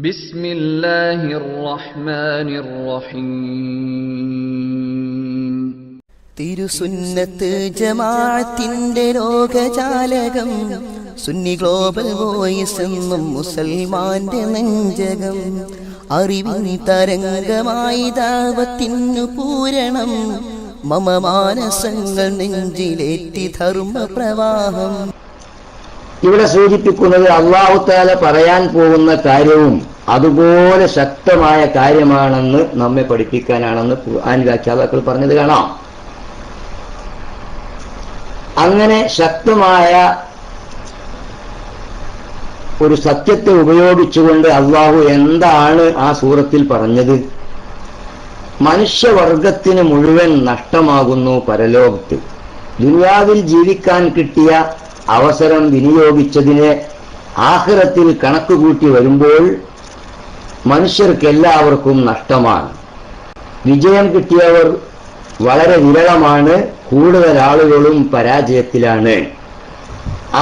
ബിസ്മില്ലാഹിർ റഹ്മാനിർ റഹീം. തിരുസുന്നത്ത് ജമാഅത്തിന്റെ ലോകജാലകം, സുന്നി ഗ്ലോബൽ വോയിസ് എന്നും മുസൽമാന്റെ നെഞ്ചകം. അറിവിൻ തരംഗമായി ദഅവത്തിനു പൂരണം, മമ മാനസങ്ങൾ നെഞ്ചിലേറ്റി ധർമ്മ പ്രവാഹം. ഇവിടെ സൂചിപ്പിക്കുന്നത് അല്ലാഹു തആല പറയാൻ പോകുന്ന കാര്യവും അതുപോലെ ശക്തമായ കാര്യമാണെന്ന് നമ്മെ പഠിപ്പിക്കാനാണെന്ന് ഖുർആൻ വ്യാഖ്യാതാക്കൾ പറഞ്ഞത് കാണാം. അങ്ങനെ ശക്തമായ ഒരു സത്യത്തെ ഉപയോഗിച്ചുകൊണ്ട് അല്ലാഹു എന്താണ് ആ സൂറത്തിൽ പറഞ്ഞത്? മനുഷ്യവർഗത്തിന് മുഴുവൻ നഷ്ടമാകുന്നു പരലോകത്ത്. ദുനിയാവിൽ ജീവിക്കാൻ കിട്ടിയ അവസരം വിനിയോഗിച്ചതിനെ ആഖിറത്തിൽ കണക്കുകൂട്ടി വരുമ്പോൾ മനുഷ്യർക്കെല്ലാവർക്കും നഷ്ടമാണ്. വിജയം കിട്ടിയവർ വളരെ വിരളമാണ്, കൂടുതൽ ആളുകളും പരാജയത്തിലാണ്.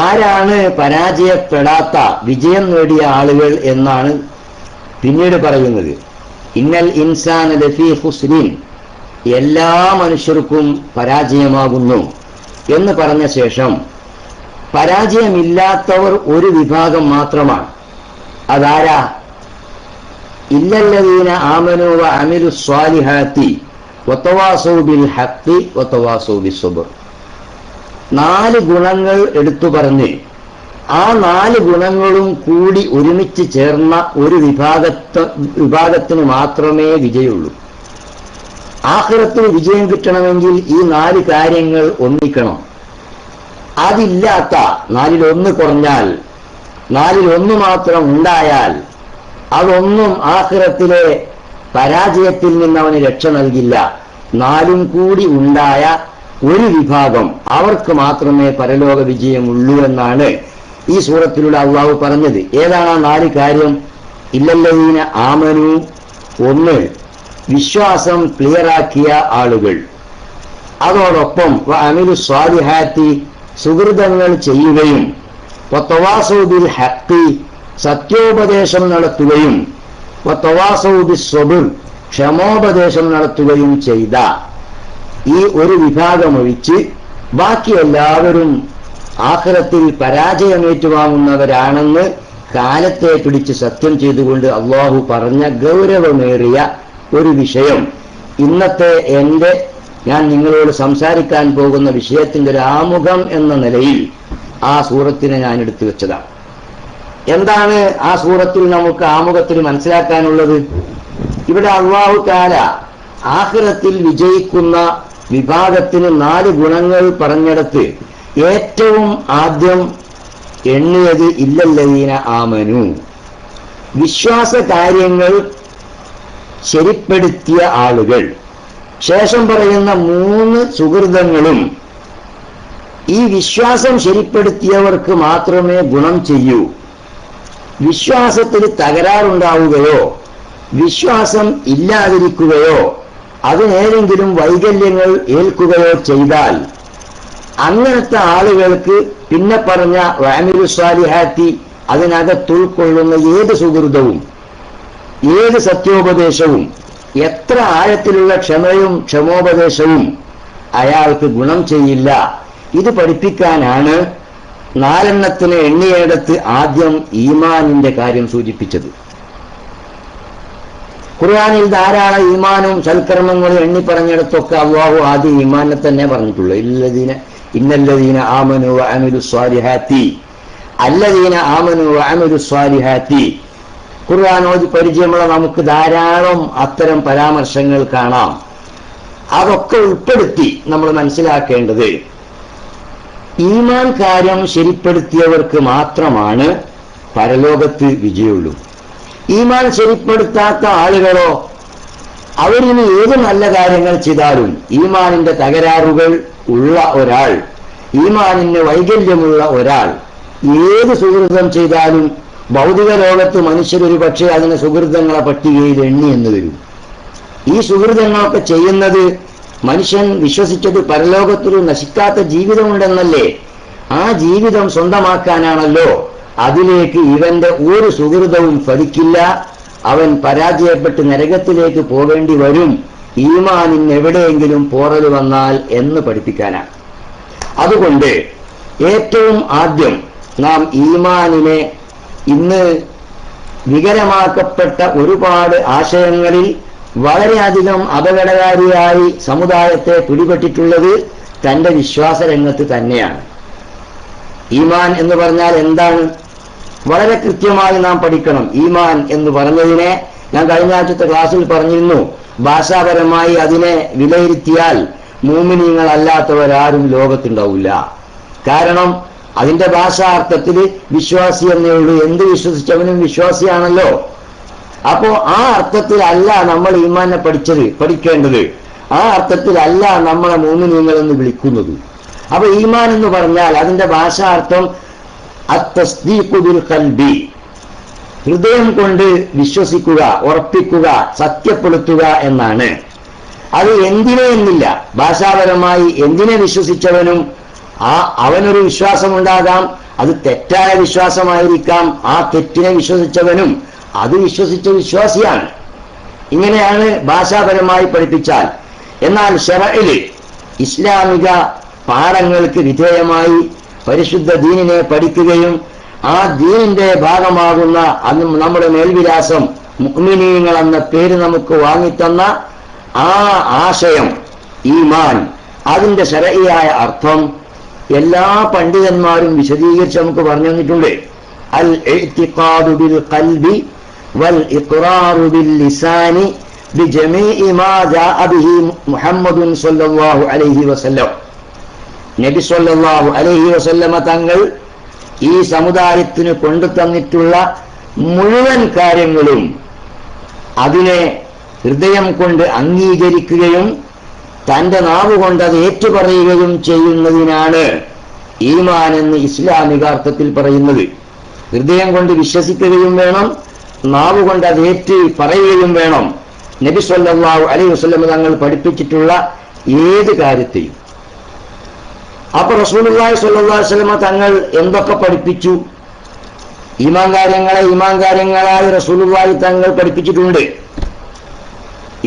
ആരാണ് പരാജയപ്പെടാത്ത വിജയം നേടിയ ആളുകൾ എന്നാണ് പിന്നീട് പറയുന്നത്. ഇന്നൽ ഇൻസാന ലഫീ ഖുസ്രിൻ, എല്ലാ മനുഷ്യർക്കും പരാജയമാകുന്നു എന്ന് പറഞ്ഞ ശേഷം പരാജയമില്ലാത്തവർ ഒരു വിഭാഗം മാത്രമാണ്. അതാരാ? ഇല്ലല്ലദീന ആമനൂ വ അമിലുസ് സ്വാലിഹാത്തി വതവാസൗ ബിൽ ഹഖ് വതവാസൗ ബിസ്സബ്ർ. 4 ഗുണങ്ങൾ എടുത്തു പറഞ്ഞ് ആ 4 ഗുണങ്ങളും കൂടി ഒരുമിച്ച് ചേർന്ന ഒരു വിഭാഗത്തിന് മാത്രമേ വിജയമുള്ളൂ. ആഖിറത്തിൽ വിജയം കിട്ടണമെങ്കിൽ ഈ 4 കാര്യങ്ങൾ ഒന്നിക്കണം. അതില്ലാത്ത 4-ൽ 1 കുറഞ്ഞാൽ, 4-ൽ 1 മാത്രം ഉണ്ടായാൽ അതൊന്നും ആഖിറത്തിലെ പരാജയത്തിൽ നിന്ന് അവന് രക്ഷ നൽകില്ല. 4ഉം കൂടി ഉണ്ടായ ഒരു വിഭാഗം, അവർക്ക് മാത്രമേ പരലോക വിജയമുള്ളൂ എന്നാണ് ഈ സൂറത്തിലൂടെ അല്ലാഹു പറഞ്ഞത്. ഏതാണ് ആ 4 കാര്യം? ഇല്ലല്ലദീന ആമനു, 1 വിശ്വാസം ക്ലിയറാക്കിയ ആളുകൾ. അതോടൊപ്പം വ അമിലുസ് സ്വാലിഹാത്തി, സുഹൃതങ്ങൾ ചെയ്യുകയും, വതവാസൗ ബിൽ ഹഖ്, സത്യോപദേശം നടത്തുകയും, വതവാസൗ ബിസ്സബ്ർ, ക്ഷമോപദേശം നടത്തുകയും ചെയ്ത ഈ ഒരു വിഭാഗമൊഴിച്ച് ബാക്കി എല്ലാവരും ആഖിറത്തിൽ പരാജയമേറ്റുവാങ്ങുന്നവരാണെന്ന് കാലത്തെ പിടിച്ച് സത്യം ചെയ്തുകൊണ്ട് അല്ലാഹു പറഞ്ഞ ഗൗരവമേറിയ ഒരു വിഷയം ഇന്നത്തെ ഞാൻ നിങ്ങളോട് സംസാരിക്കാൻ പോകുന്ന വിഷയത്തിന്റെ ഒരു ആമുഖം എന്ന നിലയിൽ ആ സൂറത്തിനെ ഞാൻ എടുത്തു വെച്ചതാണ്. എന്താണ് ആ സൂറത്തിൽ നമുക്ക് ആമുഖത്തിൽ മനസ്സിലാക്കാനുള്ളത്? ഇവിടെ അല്ലാഹു തആല ആഖിറത്തിൽ വിജയിക്കുന്ന വിഭാഗത്തിന് 4 ഗുണങ്ങൾ പറഞ്ഞെടുത്ത് ഏറ്റവും ആദ്യം എണ്ണിയത് ഇല്ലല്ലദീന ആമനു, വിശ്വാസ കാര്യങ്ങൾ ശരിപ്പെടുത്തിയ ആളുകൾ. ശേഷം പറയുന്ന 3 സുഹൃതങ്ങളും ഈ വിശ്വാസം ശരിപ്പെടുത്തിയവർക്ക് മാത്രമേ ഗുണം ചെയ്യൂ. വിശ്വാസത്തിൽ തകരാറുണ്ടാവുകയോ വിശ്വാസം ഇല്ലാതിരിക്കുകയോ അതിനേതെങ്കിലും വൈകല്യങ്ങൾ ഏൽക്കുകയോ ചെയ്താൽ അങ്ങനത്തെ ആളുകൾക്ക് പിന്നെ പറഞ്ഞ വഅമിലുസ് സ്വാലിഹാത്തി, അതിനകത്തുൾക്കൊള്ളുന്ന ഏത് സുഹൃതവും ഏത് സത്യോപദേശവും എത്ര ആഴത്തിലുള്ള ക്ഷമയും ക്ഷമോപദേശവും അയാൾക്ക് ഗുണം ചെയ്യില്ല. ഇത് പഠിപ്പിക്കാനാണ് 4 എണ്ണിയെടുത്ത് ആദ്യം ഈമാനിന്റെ കാര്യം സൂചിപ്പിച്ചത്. ഖുർആനിൽ ധാരാളം ഈമാനും സൽക്കർമ്മങ്ങളും എണ്ണി പറഞ്ഞിടത്തൊക്കെ അല്ലാഹു ആദ്യം ഈമാനെ തന്നെ പറഞ്ഞിട്ടുള്ളൂ. ഇന്നല്ലദീന ആമനു വ അമിലുസ് സ്വാലിഹാത്തി, അല്ലദീന ആമനു വ അമിലുസ് സ്വാലിഹാത്തി. ഖുർആൻ ഓതി പരിചയമുള്ള നമുക്ക് ധാരാളം അത്തരം പരാമർശങ്ങൾ കാണാം. അതൊക്കെ ഉൾപ്പെടുത്തി നമ്മൾ മനസ്സിലാക്കേണ്ടത് ഈമാൻ കാര്യം ശരിപ്പെടുത്തിയവർക്ക് മാത്രമാണ് പരലോകത്ത് വിജയമുള്ളൂ. ഈമാൻ ശരിപ്പെടുത്താത്ത ആളുകളോ അവരിന് ഏത് നല്ല കാര്യങ്ങൾ ചെയ്താലും ഈമാനിന്റെ തകരാറുകൾ ഉള്ള ഒരാൾ, ഈമാനിന് വൈകല്യമുള്ള ഒരാൾ ഏത് സുഹൃതം ചെയ്താലും ഭൗതിക ലോകത്ത് മനുഷ്യരൊരു പക്ഷേ അതിന് സുഹൃതങ്ങളെ പട്ടികയിൽ എണ്ണി എന്ന് വരും. ഈ സുഹൃതങ്ങളൊക്കെ ചെയ്യുന്നത് മനുഷ്യൻ വിശ്വസിച്ചത് പരലോകത്തൊരു നശിക്കാത്ത ജീവിതമുണ്ടെന്നല്ലേ? ആ ജീവിതം സ്വന്തമാക്കാനാണല്ലോ അതിലേക്ക് ഇവന്റെ ഒരു സുഹൃതവും ഫലിക്കില്ല, അവൻ പരാജയപ്പെട്ട് നരകത്തിലേക്ക് പോകേണ്ടി വരും, ഈമാനിന് എവിടെയെങ്കിലും പോറൽ വന്നാൽ എന്ന് പഠിപ്പിക്കാനാണ്. അതുകൊണ്ട് ഏറ്റവും ആദ്യം നാം ഈമാനിനെ ഇന്ന് വികലമാക്കപ്പെട്ട ഒരുപാട് ആശയങ്ങളിൽ വളരെയധികം അപകടകാരിയായി സമുദായത്തെ പിടിപെട്ടിട്ടുള്ളത് തന്റെ വിശ്വാസ രംഗത്ത് തന്നെയാണ്. ഈമാൻ എന്ന് പറഞ്ഞാൽ എന്താണ്? വളരെ കൃത്യമായി നാം പഠിക്കണം. ഈമാൻ എന്ന് പറഞ്ഞതിനെ ഞാൻ കഴിഞ്ഞ ആഴ്ചത്തെ ക്ലാസ്സിൽ പറഞ്ഞിരുന്നു, ഭാഷാപരമായി അതിനെ വിലയിരുത്തിയാൽ മുഅ്മിനീങ്ങൾ അല്ലാത്തവരാരും ലോകത്തുണ്ടാവില്ല. കാരണം അതിന്റെ ഭാഷാർത്ഥത്തിൽ വിശ്വാസി എന്നേ ഉള്ളൂ. എന്ത് വിശ്വസിച്ചവനും വിശ്വാസിയാണല്ലോ. അപ്പോ ആ അർത്ഥത്തിലല്ല നമ്മൾ ഈമാനെ പഠിക്കേണ്ടത്. ആ അർത്ഥത്തിലല്ല നമ്മളെ മുഅ്മിനീങ്ങൾ എന്ന് വിളിക്കുന്നത്. അപ്പൊ ഈമാൻ എന്ന് പറഞ്ഞാൽ അതിന്റെ ഭാഷാർത്ഥം അത്തസ്ദീഖു ബിൽ ഖൽബി, ഹൃദയം കൊണ്ട് വിശ്വസിക്കുക, ഉറപ്പിക്കുക, സത്യപ്പെടുത്തുക എന്നാണ്. അത് എന്തിനെ എന്നില്ല, ഭാഷാപരമായി എന്തിനെ വിശ്വസിച്ചവനും അവനൊരു വിശ്വാസമുണ്ടാകാം, അത് തെറ്റായ വിശ്വാസമായിരിക്കാം. ആ തെറ്റിനെ വിശ്വസിച്ചവനും അത് വിശ്വസിച്ച വിശ്വാസിയാണ്. ഇങ്ങനെയാണ് ഭാഷാപരമായി പഠിപ്പിച്ചാൽ. എന്നാൽ ശറഇല് ഇസ്ലാമിക പാഠങ്ങൾക്ക് വിധേയമായി പരിശുദ്ധ ദീനിനെ പഠിക്കുകയും ആ ദീനിന്റെ ഭാഗമാകുന്ന നമ്മുടെ മേൽവിലാസം മുഅ്മിനീങ്ങൾ എന്ന പേര് നമുക്ക് വാങ്ങിത്തന്ന ആ ആശയം ഈമാൻ, അതിന്റെ ശരഈയായ അർത്ഥം എല്ലാ പണ്ഡിതന്മാരും വിശദീകരിച്ച് നമുക്ക് പറഞ്ഞു തന്നിട്ടുണ്ട്. അൽ ഇഅ്തിഖാദു ബിൽ ഖൽബി വൽ ഇഖ്റാറു ബിൽ ലിസാനി ബിജമീഇ മാ ജാഅ ബിഹി മുഹമ്മദുൻ സ്വല്ലല്ലാഹു അലൈഹി വസല്ലം. നബി സ്വല്ലല്ലാഹു അലൈഹി വസല്ലമ തങ്ങൾ ഈ സമുദായത്തിന് കൊണ്ടുതന്നിട്ടുള്ള മുഴുവൻ കാര്യങ്ങളും അതിനെ ഹൃദയം കൊണ്ട് അംഗീകരിക്കുകയും തന്റെ നാവ് കൊണ്ട് അത് ഏറ്റുപറയുകയും ചെയ്യുന്നതിനാണ് ഈമാൻ എന്ന് ഇസ്ലാമികാർത്ഥത്തിൽ പറയുന്നത്. ഹൃദയം കൊണ്ട് വിശ്വസിക്കുകയും വേണം, നാവ് കൊണ്ട് അത് ഏറ്റു പറയുകയും വേണം. നബി സ്വല്ലല്ലാഹു അലൈഹി വസല്ലം തങ്ങൾ പഠിപ്പിച്ചിട്ടുള്ള ഏത് കാര്യത്തെയും. അപ്പൊ റസൂലുള്ളാഹി സ്വല്ലല്ലാഹു അലൈഹി വസല്ലം തങ്ങൾ എന്തൊക്കെ പഠിപ്പിച്ചു? ഈമാൻ കാര്യങ്ങളായി റസൂലുള്ളാഹി തങ്ങൾ പഠിപ്പിച്ചിട്ടുണ്ട്.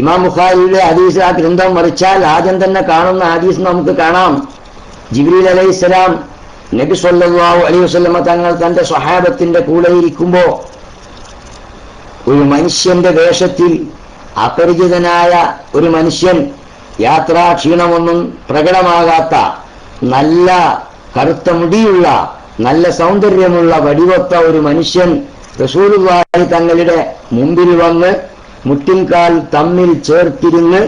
ഇമാം ബുഖാരിയുടെ ഹദീസ് ആ ഗ്രന്ഥം മറിച്ചാൽ ആദ്യം തന്നെ കാണുന്ന ഹദീസ് നമുക്ക് കാണാം. ജിബ്രീൽ അലൈഹിസ്സലാം നബി സ്വല്ലല്ലാഹു അലൈഹി വസല്ലം തങ്ങൾ തന്റെ സ്വഹാബത്തിന്റെ കൂടെ ഇരിക്കുമ്പോ ഒരു മനുഷ്യന്റെ വേഷത്തിൽ അപരിചിതനായ ഒരു മനുഷ്യൻ, യാത്രാ ക്ഷീണമൊന്നും പ്രകടമാകാത്ത, നല്ല കറുത്ത മുടിയുള്ള, നല്ല സൗന്ദര്യമുള്ള വടിവൊത്ത ഒരു മനുഷ്യൻ റസൂലുള്ളാഹി തങ്ങളുടെ മുമ്പിൽ വന്ന് മുട്ടിൻകാൽ തമ്മിൽ ചേർത്തിരുന്ന്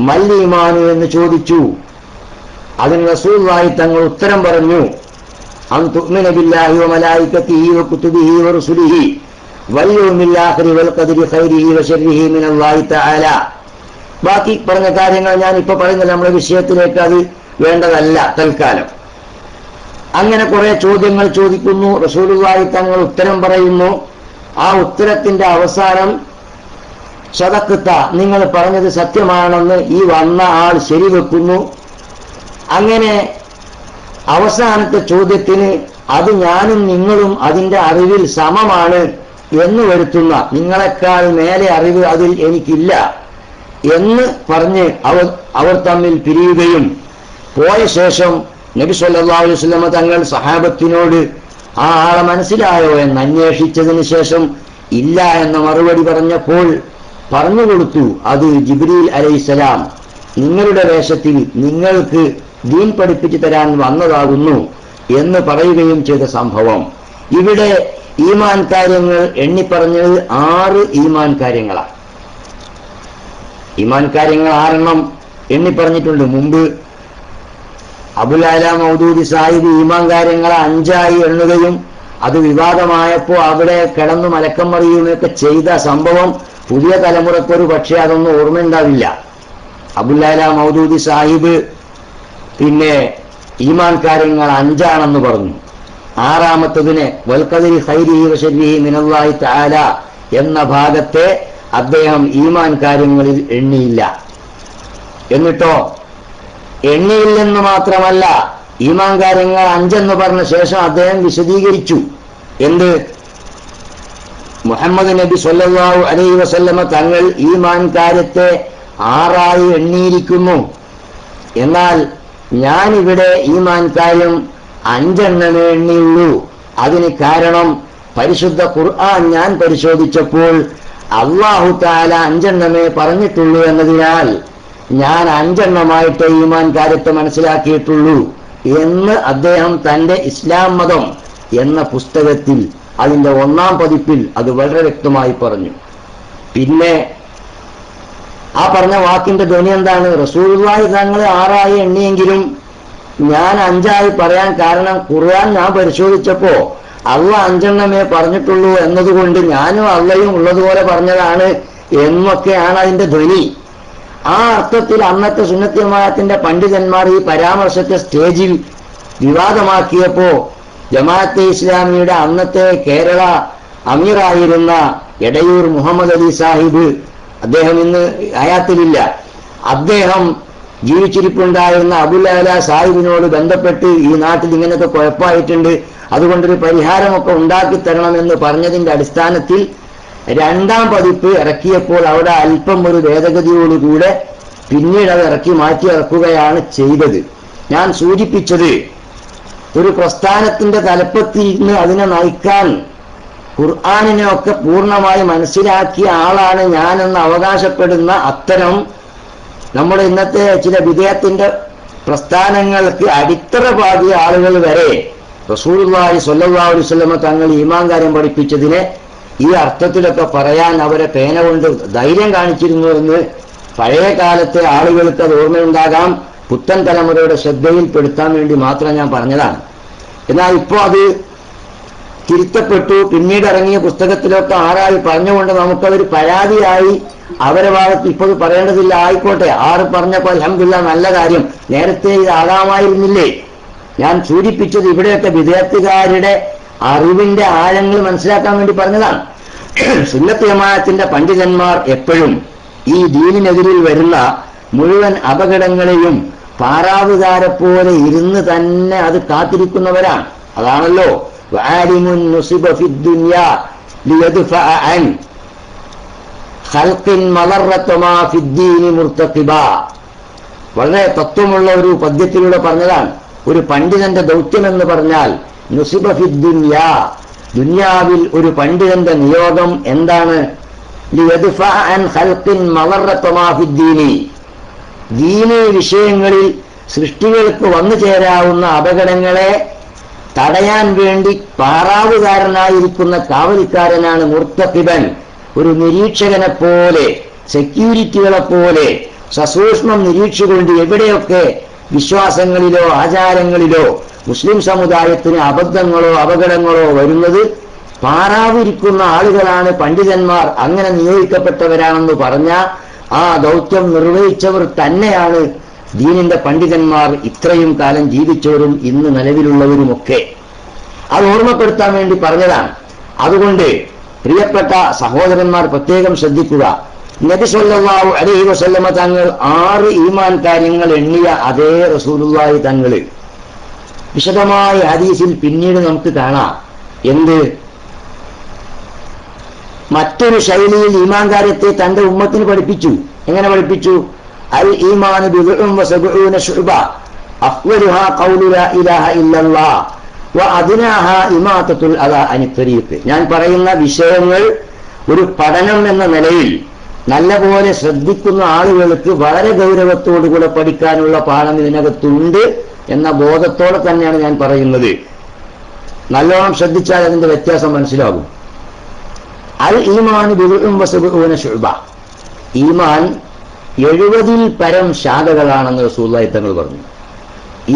മൽ ഈമാനു എന്ന് ചോദിച്ചു. അതിന് റസൂലുള്ളാഹി തങ്ങൾ ഉത്തരം പറഞ്ഞു, അൻ തുഅ്മിന ബില്ലാഹി വ മലായികതിഹി വ കുതുബിഹി വ റസുലിഹി വൽ യൗമിൽ ആഖിരി വൽ ഖദരി ഖൈരിഹി വ ശർരിഹി മിനല്ലാഹി തആല. ബാക്കി പറഞ്ഞ കാര്യങ്ങൾ ഞാൻ ഇപ്പൊ പറയുന്നില്ല, നമ്മുടെ വിഷയത്തിലേക്ക് അത് വേണ്ടതല്ല തൽക്കാലം. അങ്ങനെ കുറെ ചോദ്യങ്ങൾ ചോദിക്കുന്നു, റസൂലുള്ളാഹി തങ്ങൾ ഉത്തരം പറയുന്നു. ആ ഉത്തരത്തിന്റെ അവസാനം സദഖ്ത, നിങ്ങൾ പറഞ്ഞത് സത്യമാണെന്ന് ഈ വന്ന ആൾ ശരിവെക്കുന്നു. അങ്ങനെ അവസാനത്തെ ചോദ്യത്തിന് അത് ഞാനും നിങ്ങളും അതിന്റെ അറിവിൽ സമമാണ് എന്ന് വരുത്തുന്ന, നിങ്ങളെക്കാൾ മേലെ അറിവ് അതിൽ എനിക്കില്ല എന്ന് പറഞ്ഞ് അവർ തമ്മിൽ പിരിയുകയും പോയ ശേഷം നബി സല്ലല്ലാഹു അലൈഹി വസല്ലം തങ്ങൾ സഹാബത്തിനോട് ആ ആളെ മനസ്സിലായോ എന്ന് അന്വേഷിച്ചതിന് ശേഷം ഇല്ല എന്ന മറുപടി പറഞ്ഞപ്പോൾ പറഞ്ഞു കൊടുത്തു, അത് ജിബ്രീൽ അലൈഹിസ്സലാം നിങ്ങളുടെ വേഷത്തിൽ നിങ്ങൾക്ക് ദീൻ പഠിപ്പിച്ചു തരാൻ വന്നതാകുന്നു എന്ന് പറയുകയും ചെയ്ത സംഭവം. ഇവിടെ ഈമാൻ കാര്യങ്ങൾ എണ്ണിപ്പറഞ്ഞത് 6 ഈമാൻ കാര്യങ്ങളാണ്. ഈമാൻ കാര്യങ്ങൾ 6 എണ്ണിപ്പറഞ്ഞിട്ടുണ്ട്. മുമ്പ് അബുൽ അല മൗദൂദി സാഹിബ് ഈമാൻ കാര്യങ്ങളെ 5 എണ്ണുകയും അത് വിവാദമായപ്പോ അവിടെ കിടന്നു മലക്കം മറിയുകയൊക്കെ ചെയ്ത സംഭവം പുതിയ തലമുറക്കൊരു പക്ഷേ അതൊന്നും ഓർമ്മയുണ്ടാവില്ല. അബുൽ അല മൗദൂദി സാഹിബ് പിന്നെ ഈമാൻ കാര്യങ്ങൾ 5 പറഞ്ഞു. 6-മത്തതിനെ വൽ ഖദരി ഖൈരിഹി വ ശർരിഹി മിനല്ലാഹി തആല എന്ന ഭാഗത്തെ അദ്ദേഹം ഈമാൻ കാര്യങ്ങളിൽ എണ്ണിയില്ല. എന്നിട്ടോ എണ്ണിയില്ലെന്ന് മാത്രമല്ല, ഈമാൻ കാര്യങ്ങൾ 5 പറഞ്ഞ ശേഷം അദ്ദേഹം വിശദീകരിച്ചു. എന്ത്? മുഹമ്മദ് നബി സ്വല്ലല്ലാഹു അലൈഹി വസല്ലമ തങ്ങൾ ഈമാൻ കാര്യത്തെ 6 എണ്ണിയിരിക്കുന്നു. എന്നാൽ ഞാനിവിടെ ഈമാൻ കാര്യം 5 എണ്ണിയുള്ളൂ. അതിന് കാരണം പരിശുദ്ധ ഖുർആൻ ഞാൻ പരിശോധിച്ചപ്പോൾ അല്ലാഹു തആല 5 പറഞ്ഞിട്ടുള്ളൂ എന്നതിനാൽ ഞാൻ 5 ഈമാൻ കാര്യത്തെ മനസ്സിലാക്കിയിട്ടുള്ളൂ എന്ന് അദ്ദേഹം തന്റെ ഇസ്ലാം മതം എന്ന പുസ്തകത്തിൽ അതിന്റെ 1-ാം പതിപ്പിൽ അത് വളരെ വ്യക്തമായി പറഞ്ഞു. പിന്നെ ആ പറഞ്ഞ വാക്കിന്റെ ധ്വനി എന്താണ്? റസൂലുള്ളാഹി തങ്ങൾ 6 എണ്ണിയെങ്കിലും ഞാൻ 5 പറയാൻ കാരണം ഖുർആൻ ഞാൻ പരിശോധിച്ചപ്പോ അള്ളാഹ് 5 പറഞ്ഞിട്ടുള്ളൂ എന്നതുകൊണ്ട് ഞാനും അള്ളയും ഉള്ളതുപോലെ പറഞ്ഞതാണ് എന്നൊക്കെയാണ് അതിന്റെ ധ്വനി. ആ അർത്ഥത്തിൽ അന്നത്തെ സുന്നത്ത് ജമാഅത്തിന്റെ പണ്ഡിതന്മാർ ഈ പരാമർശത്തെ സ്റ്റേജിൽ വിവാദമാക്കിയപ്പോ ജമാഅത്തെ ഇസ്ലാമിയുടെ അന്നത്തെ കേരള അമീറായിരുന്ന എടയൂർ മുഹമ്മദ് അലി സാഹിബ്, അദ്ദേഹം ഇന്ന് ഹയാത്തിലില്ല, അദ്ദേഹം ജീവിച്ചിരിപ്പുണ്ടായിരുന്ന അബുൽ അല സാഹിബിനോട് ബന്ധപ്പെട്ട് ഈ നാട്ടിൽ ഇങ്ങനെയൊക്കെ കുഴപ്പമായിട്ടുണ്ട്, അതുകൊണ്ടൊരു പരിഹാരമൊക്കെ ഉണ്ടാക്കി തരണമെന്ന് പറഞ്ഞതിന്റെ അടിസ്ഥാനത്തിൽ 2-ാം പതിപ്പ് ഇറക്കിയപ്പോൾ അവിടെ അല്പം ഒരു ഭേദഗതിയോടുകൂടെ പിന്നീട് അത് മാറ്റി ഇറക്കുകയാണ് ചെയ്തത്. ഞാൻ സൂചിപ്പിച്ചത് ഒരു പ്രസ്ഥാനത്തിന്റെ തലപ്പത്തിൽ നിന്ന് അതിനെ നയിക്കാൻ ഖുർആനിനെ ഒക്കെ പൂർണ്ണമായി മനസ്സിലാക്കിയ ആളാണ് ഞാനെന്ന് അവകാശപ്പെടുന്ന അത്തരം നമ്മുടെ ഇന്നത്തെ ചില വിദേഹത്തിന്റെ പ്രസ്ഥാനങ്ങൾക്ക് അടിത്തറ പാകിയ ആളുകൾ വരെ റസൂലുള്ളാഹി സ്വല്ലല്ലാഹു അലൈഹി വസല്ലമ തങ്ങൾ ഈമാൻ കാര്യം പഠിപ്പിച്ചതിനെ ഈ അർത്ഥത്തിലൊക്കെ പറയാൻ അവരെ പേന കൊണ്ട് ധൈര്യം കാണിച്ചിരുന്നു എന്ന് പഴയ കാലത്തെ ആളുകൾക്ക് അത് ഓർമ്മയുണ്ടാകാം. പുത്തൻ തലമുറയുടെ ശ്രദ്ധയിൽപ്പെടുത്താൻ വേണ്ടി മാത്രം ഞാൻ പറഞ്ഞതാണ്. എന്നാൽ ഇപ്പോൾ അത് തിരുത്തപ്പെട്ടു. പിന്നീട് ഇറങ്ങിയ പുസ്തകത്തിലൊക്കെ 6 പറഞ്ഞുകൊണ്ട് നമുക്കതൊരു പരാതിയായി അവരെ ഭാഗത്ത് ഇപ്പോൾ പറയേണ്ടതില്ല. ആയിക്കോട്ടെ, 6 പറഞ്ഞപ്പോൾ അൽഹംദുലില്ലാഹ്, നല്ല കാര്യം. നേരത്തെ ഇത് ആകാമായിരുന്നില്ലേ? ഞാൻ സൂചിപ്പിച്ചത് ഇവിടെയൊക്കെ വിദ്യാർത്ഥികാരുടെ അറിവിന്റെ ആഴങ്ങൾ മനസ്സിലാക്കാൻ വേണ്ടി പറഞ്ഞതാണ്. സുന്നത്ത് ജമാഅത്തിന്റെ പണ്ഡിതന്മാർ എപ്പോഴും ഈ ദീനിനെതിരിൽ വരുന്ന മുഴുവൻ അപകടങ്ങളെയും പാറാവുകാരെ പോലെ ഇരുന്ന് തന്നെ അത് കാത്തിരിക്കുന്നവരാണ്. അതാണല്ലോ വാലിമുൻ നുസിബ ഫിദ്ദുനിയ ലിയദ്ഫഅ അൻ ഖൽഖിൻ മദറത്തമാ ഫിദ്ദീനി മുർതഖിബ. വളരെ തത്വമുള്ള ഒരു പദ്യത്തിലൂടെ പറഞ്ഞതാണ്. ഒരു പണ്ഡിതന്റെ ദൗത്യം എന്ന് പറഞ്ഞാൽ നുസിബ ഫിദ്ദുനിയ, ദുനിയാവിൽ ഒരു പണ്ഡിതന്റെ നിയോഗം എന്താണ്? ലിയദ്ഫഅ അൻ ഖൽഖിൻ മദറത്തമാ ഫിദ്ദീനി, ദീനീ വിഷയങ്ങളിൽ സൃഷ്ടികൾക്ക് വന്നു ചേരാവുന്ന അപകടങ്ങളെ തടയാൻ വേണ്ടി പാറാവുകാരനായിരിക്കുന്ന കാവലിക്കാരനാണ് മുർത്തഖിബൻ. ഒരു നിരീക്ഷകനെ പോലെ, സെക്യൂരിറ്റികളെ പോലെ സസൂക്ഷ്മം നിരീക്ഷിച്ചുകൊണ്ട് എവിടെയൊക്കെ വിശ്വാസങ്ങളിലോ ആചാരങ്ങളിലോ മുസ്ലിം സമുദായത്തിന് അബദ്ധങ്ങളോ അപകടങ്ങളോ വരുന്നത് പാറാവിരിക്കുന്ന ആളുകളാണ് പണ്ഡിതന്മാർ. അങ്ങനെ നിയോഗിക്കപ്പെട്ടവരാണെന്ന് പറഞ്ഞ ആ ദൗത്യം നിർവഹിച്ചവർ തന്നെയാണ് ദീനിന്റെ പണ്ഡിതന്മാർ, ഇത്രയും കാലം ജീവിച്ചവരും ഇന്ന് നിലവിലുള്ളവരുമൊക്കെ. അത് ഓർമ്മപ്പെടുത്താൻ വേണ്ടി പറഞ്ഞതാണ്. അതുകൊണ്ട് പ്രിയപ്പെട്ട സഹോദരന്മാർ പ്രത്യേകം ശ്രദ്ധിക്കുക. നബി സല്ലല്ലാഹു അലൈഹി വസല്ലമ തങ്ങൾ 6 ഈമാൻ കാര്യങ്ങൾ എണ്ണിയ അതേ റസൂലുള്ളാഹി തങ്ങൾ വിശദമായ ഹദീസിൽ പിന്നീട് നമുക്ക് കാണാം. എന്ത്? മറ്റൊരു ശൈലിയിൽ ഈമാൻ കാര്യത്തെ തന്റെ ഉമ്മത്തിന് പഠിപ്പിച്ചു. എങ്ങനെ പഠിപ്പിച്ചു? അൽ ഈമാനു ബിദ്ഉൻ വസബ്ഊന ശുഅബ അഫ്ളലുഹാ ഖൗലു ലാ ഇലാഹ ഇല്ലല്ലാഹ് വഅദ്നാഹാ ഇമാതത്തുൽ അദാ അനി ത്വരീഖ്. ഞാൻ പറയുന്ന വിഷയങ്ങൾ ഒരു പഠനം എന്ന നിലയിൽ നല്ലപോലെ ശ്രദ്ധിക്കുന്ന ആളുകൾക്ക് വളരെ ഗൗരവത്തോടുകൂടെ പഠിക്കാനുള്ള പാഠം ഇതിനകത്തുണ്ട് എന്ന ബോധത്തോടെ തന്നെയാണ് ഞാൻ പറയുന്നത്. നല്ലോണം ശ്രദ്ധിച്ചാൽ അതിന്റെ വ്യത്യാസം മനസ്സിലാകും. അൽ ഈമാനു ബിദ്ഉൻ വസബ്ഊന ശുഅബ, ഈമാൻ 70-ൽ പരം ശാഖകളാണെന്ന് റസൂലുള്ളാഹി തങ്ങൾ പറഞ്ഞു.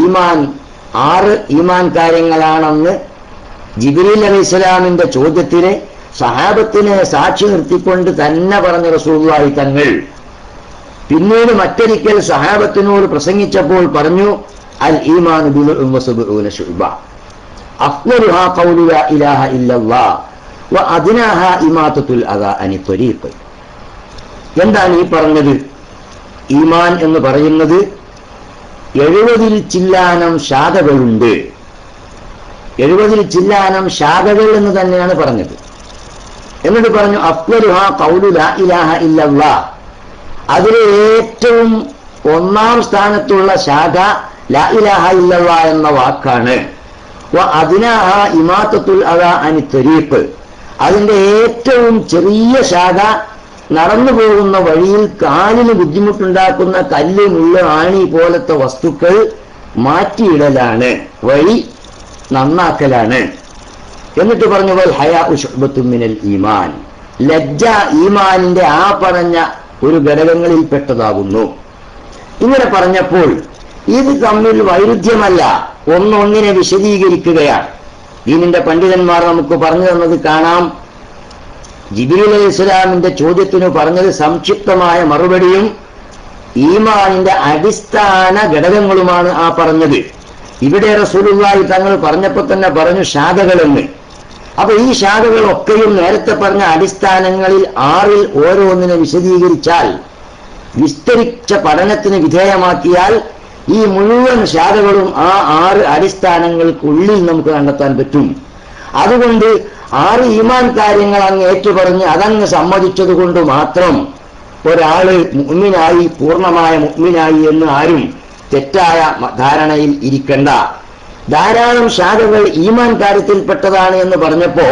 ഈമാൻ 6 ഈമാൻ കാര്യങ്ങളാണെന്ന് ജിബ്രീൽ അലൈഹിസ്സലാമിന്റെ ചോദ്യത്തിന് സഹാബത്തിനെ സാക്ഷി നിർത്തിക്കൊണ്ട് തന്നെ പറഞ്ഞ റസൂലുള്ളാഹി തങ്ങൾ പിന്നീട് മറ്റൊരിക്കൽ സഹാബത്തിനോട് പ്രസംഗിച്ചപ്പോൾ പറഞ്ഞു, അൽ ഈമാനു ബിദ്ഉൻ വസബ്ഊന ശുഅബ അഫ്ളലുഹാ ഖൗലു ലാ ഇലാഹ ഇല്ലല്ലാഹ് വഅദ്നാഹാ ഇമാതത്തുൽ അദാ അനി ത്വരീഖ്. എന്താണ് ഈ പറഞ്ഞത്? ഈമാൻ എന്ന് പറയുന്നത് 70-ൽ ചില്ലാനം ശാഖകളുണ്ട്. 70 ചില്ലാനം ശാഖകൾ എന്ന് തന്നെയാണ് പറഞ്ഞത്. എന്നിട്ട് പറഞ്ഞു അഫ്ളലുഹാ ഖൗലു ലാ ഇലാഹ ഇല്ലല്ലാഹ്, അതിലെ ഏറ്റവും ഒന്നാം സ്ഥാനത്തുള്ള ശാഖ ലാ ഇലാഹ ഇല്ലല്ലാഹ് എന്ന വാക്കാണ്. വ അദ്നാഹാ ഇമാതത്തുൽ അദാ അനി ത്വരീഖ്, അതിന്റെ ഏറ്റവും ചെറിയ ശാഖ നടന്നു പോകുന്ന വഴിയിൽ കാലിന് ബുദ്ധിമുട്ടുണ്ടാക്കുന്ന കല്ല്, മുള്ള്, ആണി പോലത്തെ വസ്തുക്കൾ മാറ്റിയിടലാണ്, വഴി നന്നാക്കലാണ്. എന്നിട്ട് പറഞ്ഞു വൽ ഹയാഉ ശുഅബത്തും മിനൽ ഈമാൻ, ലജ്ജ ഈമാനിന്റെ ആ പറഞ്ഞ ഒരു ഘടകങ്ങളിൽ പെട്ടതാകുന്നു. ഇങ്ങനെ പറഞ്ഞപ്പോൾ ഇത് തമ്മിൽ വൈരുദ്ധ്യമല്ല, ഒന്നൊന്നിനെ വിശദീകരിക്കുകയാണ്. ദീനിന്റെ പണ്ഡിതന്മാർ നമുക്ക് പറഞ്ഞു തന്നത് കാണാം. ജിബ്രീൽ അലൈഹിസ്സലാമിന്റെ ചോദ്യത്തിന് പറഞ്ഞത് സംക്ഷിപ്തമായ മറുപടിയും ഈമാനിന്റെ അടിസ്ഥാന ഘടകങ്ങളുമാണ് ആ പറഞ്ഞത്. ഇവിടെ റസൂലുള്ളാഹി തങ്ങൾ പറഞ്ഞപ്പോൾ തന്നെ പറഞ്ഞു ശാഖകളെന്ന്. അപ്പൊ ഈ ശാഖകളൊക്കെയും നേരത്തെ പറഞ്ഞ അടിസ്ഥാനങ്ങളിൽ 6ൽ ഓരോന്നിനെ വിശദീകരിച്ചാൽ, വിസ്തരിച്ച പഠനത്തിന് വിധേയമാക്കിയാൽ ഈ മുഴുവൻ ശാഖകളും ആ 6 അടിസ്ഥാനങ്ങൾക്കുള്ളിൽ നമുക്ക് കണ്ടെത്താൻ പറ്റും. അതുകൊണ്ട് 6 ഈമാൻ കാര്യങ്ങൾ അങ്ങ് ഏറ്റുപറഞ്ഞ് അതങ്ങ് സമ്മതിച്ചത് കൊണ്ട് മാത്രം ഒരാള് മുഅ്മിനായി, പൂർണ്ണമായ മുഅ്മിനായി എന്ന് ആരും തെറ്റായ ധാരണയിൽ ഇരിക്കണ്ട. ധാരാളം ശാഖകൾ ഈമാൻ കാര്യത്തിൽപ്പെട്ടതാണ് എന്ന് പറഞ്ഞപ്പോ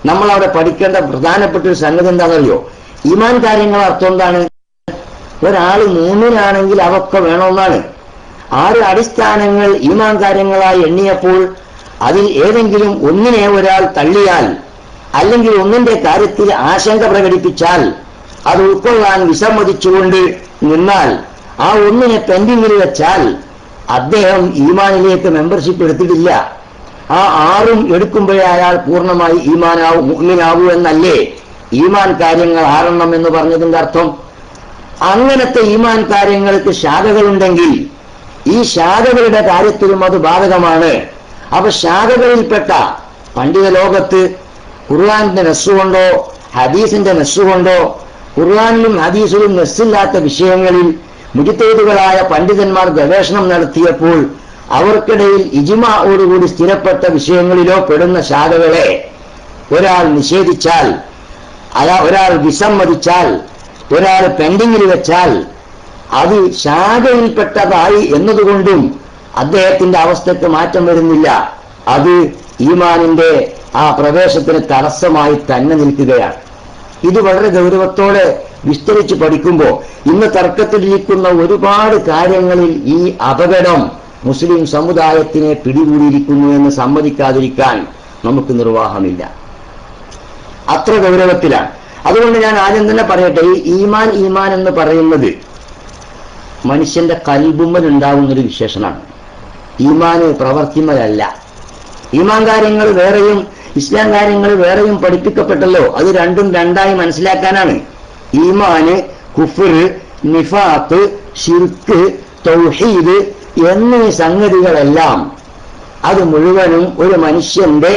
നമ്മൾ അവിടെ പഠിക്കേണ്ട പ്രധാനപ്പെട്ട ഒരു സംഗതി എന്താണെന്നറിയോ? ഈമാൻ കാര്യങ്ങൾ അർത്ഥം എന്താണ്? ഒരാൾ മുഅ്മിനാണെങ്കിൽ അതൊക്കെ വേണമെന്നാണ്. 6 അടിസ്ഥാനങ്ങൾ ഈമാൻ കാര്യങ്ങളായി എണ്ണിയപ്പോൾ അതിൽ ഏതെങ്കിലും ഒന്നിനെ ഒരാൾ തള്ളിയാൽ, അല്ലെങ്കിൽ ഒന്നിന്റെ കാര്യത്തിൽ ആശങ്ക പ്രകടിപ്പിച്ചാൽ, അത് ഉൾക്കൊള്ളാൻ വിസമ്മതിച്ചുകൊണ്ട് നിന്നാൽ, ആ ഒന്നിനെ പെൻഡിങ്ങിൽ വെച്ചാൽ അദ്ദേഹം ഈമാനിലേക്ക് മെമ്പർഷിപ്പ് എടുത്തിട്ടില്ല. ആ 6ഉം എടുക്കുമ്പോഴേ അയാൾ പൂർണ്ണമായി മുഅ്മിനാവൂ എന്നല്ലേ ഈമാൻ കാര്യങ്ങൾ 6 എന്ന് പറഞ്ഞതിന്റെ അർത്ഥം? അങ്ങനത്തെ ഈമാൻ കാര്യങ്ങൾക്ക് ശാഖകളുണ്ടെങ്കിൽ ഈ ശാഖകളുടെ കാര്യത്തിലും അത് ബാധകമാണ്. അപ്പൊ ശാഖകളിൽപ്പെട്ട പണ്ഡിത ലോകത്ത് ഖുർആന്റെ നസ്സുകൊണ്ടോ ഹദീസിന്റെ നസ്സുകൊണ്ടോ, ഖുർആനിലും ഹദീസിലും നസ്സില്ലാത്ത വിഷയങ്ങളിൽ മുജ്തഹിദുകളായ പണ്ഡിതന്മാർ ഗവേഷണം നടത്തിയപ്പോൾ അവർക്കിടയിൽ ഇജ്മാഅോടുകൂടി സ്ഥിരപ്പെട്ട വിഷയങ്ങളിലോ പെടുന്ന ശാഖകളെ ഒരാൾ നിഷേധിച്ചാൽ, ഒരാൾ വിസമ്മതിച്ചാൽ, ഒരാൾ പെൻഡിങ്ങിൽ വെച്ചാൽ അത് ശാഖയിൽപ്പെട്ടതായി എന്നതുകൊണ്ടും അദ്ദേഹത്തിന്റെ അവസ്ഥയ്ക്ക് മാറ്റം വരുന്നില്ല. അത് ഈമാനിന്റെ ആ പ്രവേശത്തിന് തടസ്സമായി തന്നെ നിൽക്കുകയാണ്. ഇത് വളരെ ഗൗരവത്തോടെ വിസ്തരിച്ച് പഠിക്കുമ്പോൾ ഇന്ന് തർക്കത്തിലിരിക്കുന്ന ഒരുപാട് കാര്യങ്ങളിൽ ഈ അപകടം മുസ്ലിം സമുദായത്തിനെ പിടികൂടിയിരിക്കുന്നു എന്ന് സമ്മതിക്കാതിരിക്കാൻ നമുക്ക് നിർവാഹമില്ല. അത്ര ഗൗരവത്തിലാണ്. അതുകൊണ്ട് ഞാൻ ആദ്യം തന്നെ പറയട്ടെ, ഈ ഈമാൻ എന്ന് പറയുന്നത് മനുഷ്യന്റെ കൽബുമ്മൽ ഉണ്ടാകുന്നൊരു വിശേഷണമാണ്. ഈമാന് പ്രവർത്തിമലല്ല. ഈമാൻ കാര്യങ്ങൾ വേറെയും ഇസ്ലാം കാര്യങ്ങൾ വേറെയും പഠിപ്പിക്കപ്പെട്ടല്ലോ. അത് രണ്ടും രണ്ടായി മനസ്സിലാക്കാനാണ്. ഈമാന്, കുഫ്ർ, നിഫാഖ്, ശിർക്ക്, തൗഹീദ് എന്നീ സംഗതികളെല്ലാം അത് മുഴുവനും ഒരു മനുഷ്യന്റെ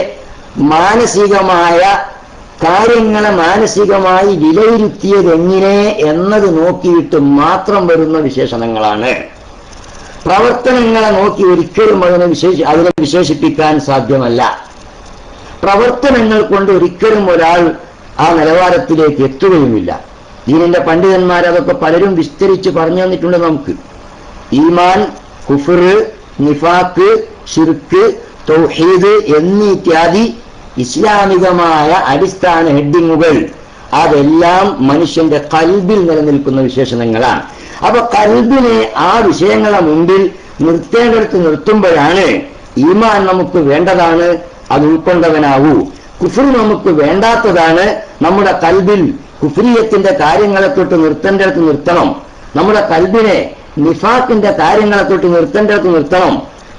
മാനസികമായ കാര്യങ്ങളെ മാനസികമായി വിലയിരുത്തിയത് എങ്ങനെ എന്നത് നോക്കിയിട്ട് മാത്രം വരുന്ന വിശേഷണങ്ങളാണ്. പ്രവർത്തനങ്ങളെ നോക്കി ഒരിക്കലും അതിനെ വിശേഷിപ്പിക്കാൻ സാധ്യമല്ല. പ്രവർത്തനങ്ങൾ കൊണ്ട് ഒരിക്കലും ഒരാൾ ആ നിലവാരത്തിലേക്ക് എത്തുകയുമില്ല. ദീനിന്റെ പണ്ഡിതന്മാർ അതൊക്കെ പലരും വിസ്തരിച്ച് പറഞ്ഞു തന്നിട്ടുണ്ട് നമുക്ക്. ഈമാൻ, കുഫ്ർ, നിഫാഖ്, ശിർക്ക്, തൗഹീദ് എന്നീ ഇത്യാദി ഇസ്ലാമികമായ അടിസ്ഥാന ഹെഡിങ്ങുകൾ അതെല്ലാം മനുഷ്യന്റെ കൽബിൽ നിലനിൽക്കുന്ന വിശേഷണങ്ങളാണ്. അപ്പൊ കൽബിനെ ആ വിഷയങ്ങളെ മുമ്പിൽ നിർത്തേണ്ടടുത്ത് നിർത്തുമ്പോഴാണ് ഈമാൻ നമുക്ക് വേണ്ടതാണ്, അത് ഉൾക്കൊണ്ടവനാവൂ. കുഫ്ർ നമുക്ക് വേണ്ടാത്തതാണ്. നമ്മുടെ കൽബിൽ കുഫ്രിയത്തിന്റെ കാര്യങ്ങളെ തൊട്ട് നിർത്തേണ്ടടുത്ത് നിർത്തണം. നമ്മുടെ കൽബിനെ നിഫാഖിന്റെ കാര്യങ്ങളെ തൊട്ട് നിർത്തേണ്ടടുത്ത് നിർത്തണം.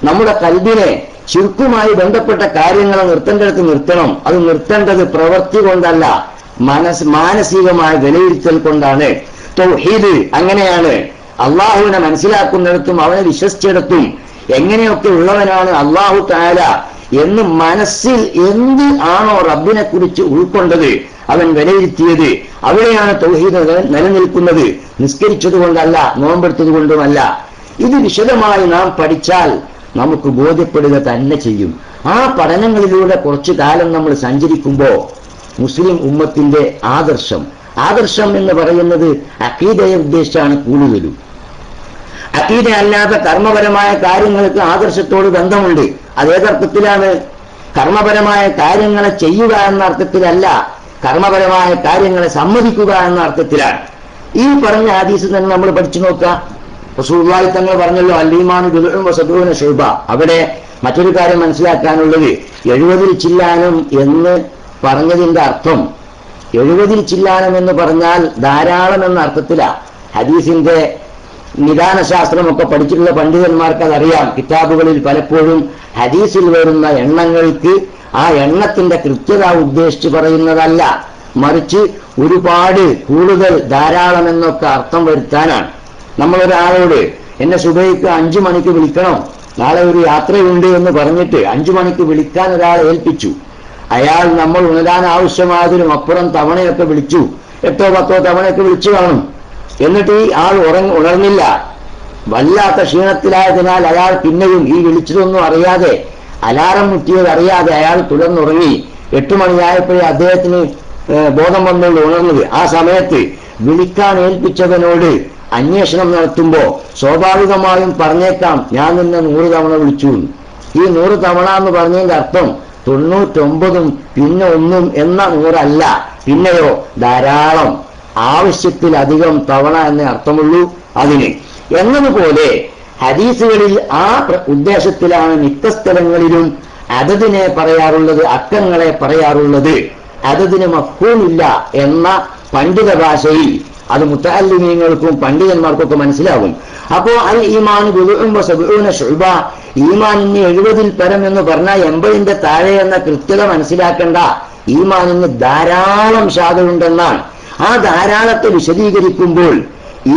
നമ്മുടെ കൽബിനെ ശിർക്കുമായി ബന്ധപ്പെട്ട കാര്യങ്ങളെ നിർത്തേണ്ടടുത്ത് നിർത്തണം. അത് നിർത്തേണ്ടത് പ്രവൃത്തി കൊണ്ടല്ല, മാനസികമായ വിലയിരുത്തൽ കൊണ്ടാണ്. തൗഹീദ് അങ്ങനെയാണ്. അള്ളാഹുവിനെ മനസ്സിലാക്കുന്നിടത്തും അവനെ വിശ്വസിച്ചിടത്തും എങ്ങനെയൊക്കെ ഉള്ളവനാണ് അള്ളാഹു തആല എന്ന് മനസ്സിൽ എന്ത് ആണോ റബ്ബിനെ കുറിച്ച് ഉൾക്കൊണ്ടത്, അവൻ വിലയിരുത്തിയത്, അവിടെയാണ് തൗഹീദ് നിലനിൽക്കുന്നത്. നിസ്കരിച്ചത് കൊണ്ടല്ല, നോമ്പെടുത്തത് കൊണ്ടുമല്ല. ഇത് വിശദമായി നാം പഠിച്ചാൽ നമുക്ക് ബോധ്യപ്പെടുക തന്നെ ചെയ്യും. ആ പഠനങ്ങളിലൂടെ കുറച്ചു കാലം നമ്മൾ സഞ്ചരിക്കുമ്പോൾ മുസ്ലിം ഉമ്മത്തിന്റെ ആദർശം എന്ന് പറയുന്നത് അഖീദയെ ഉദ്ദേശിച്ചാണ് കൂടുതലും. അഖീദ അല്ലാത്ത കർമ്മപരമായ കാര്യങ്ങൾക്ക് ആദർശത്തോട് ബന്ധമുണ്ട്. അതേതർത്ഥത്തിലാണ്? കർമ്മപരമായ കാര്യങ്ങളെ ചെയ്യുക എന്ന അർത്ഥത്തിലല്ല, കർമ്മപരമായ കാര്യങ്ങളെ സമ്മതിക്കുക എന്ന അർത്ഥത്തിലാണ്. ഈ പറഞ്ഞ ഹദീസ് തന്നെ നമ്മൾ പഠിച്ചു നോക്കുക. റസൂലുള്ളാഹി തങ്ങൾ പറഞ്ഞല്ലോ, അൽ-ഈമാനു ബിദ്ഉൻ വസബഊന ശുഅബ. അവിടെ മറ്റൊരു കാര്യം മനസ്സിലാക്കാനുള്ളത്, 70 ചില്ലാനം എന്ന് പറഞ്ഞതിന്റെ അർത്ഥം, 70 ചില്ലാനം എന്ന് പറഞ്ഞാൽ ധാരാളം എന്ന അർത്ഥത്തിലാണ്. ഹദീസിന്റെ നിദാനശാസ്ത്രമൊക്കെ പഠിച്ചിട്ടുള്ള പണ്ഡിതന്മാർക്ക് അതറിയാം. കിതാബുകളിൽ പലപ്പോഴും ഹദീസിൽ വരുന്ന എണ്ണങ്ങൾക്ക് ആ എണ്ണത്തിന്റെ കൃത്യത ഉദ്ദേശിച്ച് പറയുന്നതല്ല, മറിച്ച് ഒരുപാട്, കൂടുതൽ, ധാരാളം എന്നൊക്കെ അർത്ഥം വരുത്താനാണ്. നമ്മളൊരാളോട് എന്നെ സുബഹിക്ക് 5 മണിക്ക് വിളിക്കണം, നാളെ ഒരു യാത്രയുണ്ട് എന്ന് പറഞ്ഞിട്ട് 5 മണിക്ക് വിളിക്കാൻ ഒരാളെ ഏൽപ്പിച്ചു. അയാൾ നമ്മൾ ഉണരാൻ ആവശ്യമായതിനും അപ്പുറം തവണയൊക്കെ വിളിച്ചു, 8 or 10 തവണയൊക്കെ വിളിച്ചു കാണും. എന്നിട്ട് ഈ ആൾ ഉണർന്നില്ല. വല്ലാത്ത ക്ഷീണത്തിലായതിനാൽ അയാൾ പിന്നെയും ഈ വിളിച്ചതൊന്നും അറിയാതെ, അലാറം മുട്ടിയത് അറിയാതെ അയാൾ തുടർന്നുറങ്ങി. 8 മണിയായപ്പോഴേ അദ്ദേഹത്തിന് ബോധം വന്നുകൊണ്ട് ഉണർന്നത്. ആ സമയത്ത് വിളിക്കാൻ ഏൽപ്പിച്ചവനോട് അന്വേഷണം നടത്തുമ്പോൾ സ്വാഭാവികമായും പറഞ്ഞേക്കാം, ഞാൻ നിന്നെ 100 തവണ വിളിച്ചു. ഈ 100 തവണ എന്ന് പറഞ്ഞതിന്റെ അർത്ഥം 99 പിന്നെ 1 എന്ന 100 അല്ല, പിന്നെയോ ധാരാളം, ആവശ്യത്തിലധികം തവണ എന്നേ അർത്ഥമുള്ളൂ അതിന്. എന്നതുപോലെ ഹദീസുകളിൽ ആ ഉദ്ദേശത്തിലാണ് മിക്ക സ്ഥലങ്ങളിലും അതതിനെ പറയാറുള്ളത്, അക്കങ്ങളെ പറയാറുള്ളത്. അതതിന് മഫ്ഹൂമില്ല എന്ന പണ്ഡിത ഭാഷയിൽ അത് മുതഅല്ലിമീങ്ങൾക്കും പണ്ഡിതന്മാർക്കൊക്കെ മനസ്സിലാകും. അപ്പോ അൽ ഈമാൻ ബിദ്ഉൻ വസബഊന ശുഅബ, ഈമാനിന് 70 പരം എന്ന് പറഞ്ഞാൽ 80 താഴെ എന്ന കൃത്യത മനസ്സിലാക്കേണ്ട. ഈമാനിന് ധാരാളം ശാഖയുണ്ടെന്നാണ്. ആ ധാരാളത്തെ വിശദീകരിക്കുമ്പോൾ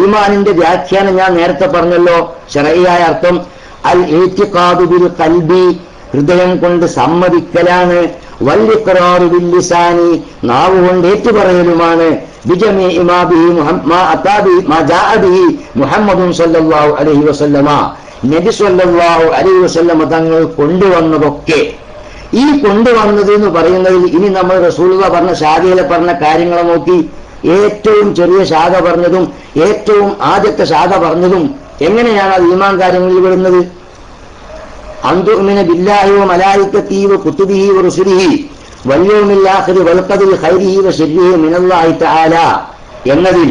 ഈമാനിന്റെ വ്യാഖ്യാനം ഞാൻ നേരത്തെ പറഞ്ഞല്ലോ, ശർഈയായ അർത്ഥം അൽ ഇഅ്തിഖാദു ബിൽ ഖൽബി, ഹൃദയം കൊണ്ട് സമ്മതിക്കലാണ്, വൽ ഇഖ്റാറു ബിൽ ലിസാനി, നാവ് കൊണ്ട് ഏറ്റുപറയലുമാണ്, ബിജമീഇ മാ ബിഹി മാ ജാഅ ബിഹി മുഹമ്മദുൻ സല്ലല്ലാഹു അലൈഹി വസല്ലമ, നബി സല്ലല്ലാഹു അലൈഹി വസല്ലമ തങ്ങൾ കൊണ്ടുവന്നതൊക്കെ. ഈ കൊണ്ടുവന്നത് എന്ന് പറയുന്നതിൽ ഇനി നമ്മൾ റസൂലുള്ളാഹി പറഞ്ഞ ശാഖയിലെ പറഞ്ഞ കാര്യങ്ങളെ നോക്കി, ഏറ്റവും ചെറിയ ശാഖ പറഞ്ഞതും ഏറ്റവും ആദ്യത്തെ ശാഖ പറഞ്ഞതും എങ്ങനെയാണ് അത് ഈമാൻ കാര്യങ്ങളിൽ വരുന്നത്? അൻതുഅ്മിന ബില്ലാഹി വ മലായികതിഹി വ കുതുബിഹി വ റുസുലിഹി വൽ യൗമിൽ ആഖിരി വൽ ഖദരി ഖൈരിഹി വ ശർരിഹി മിനല്ലാഹി തആല എന്നതിൽ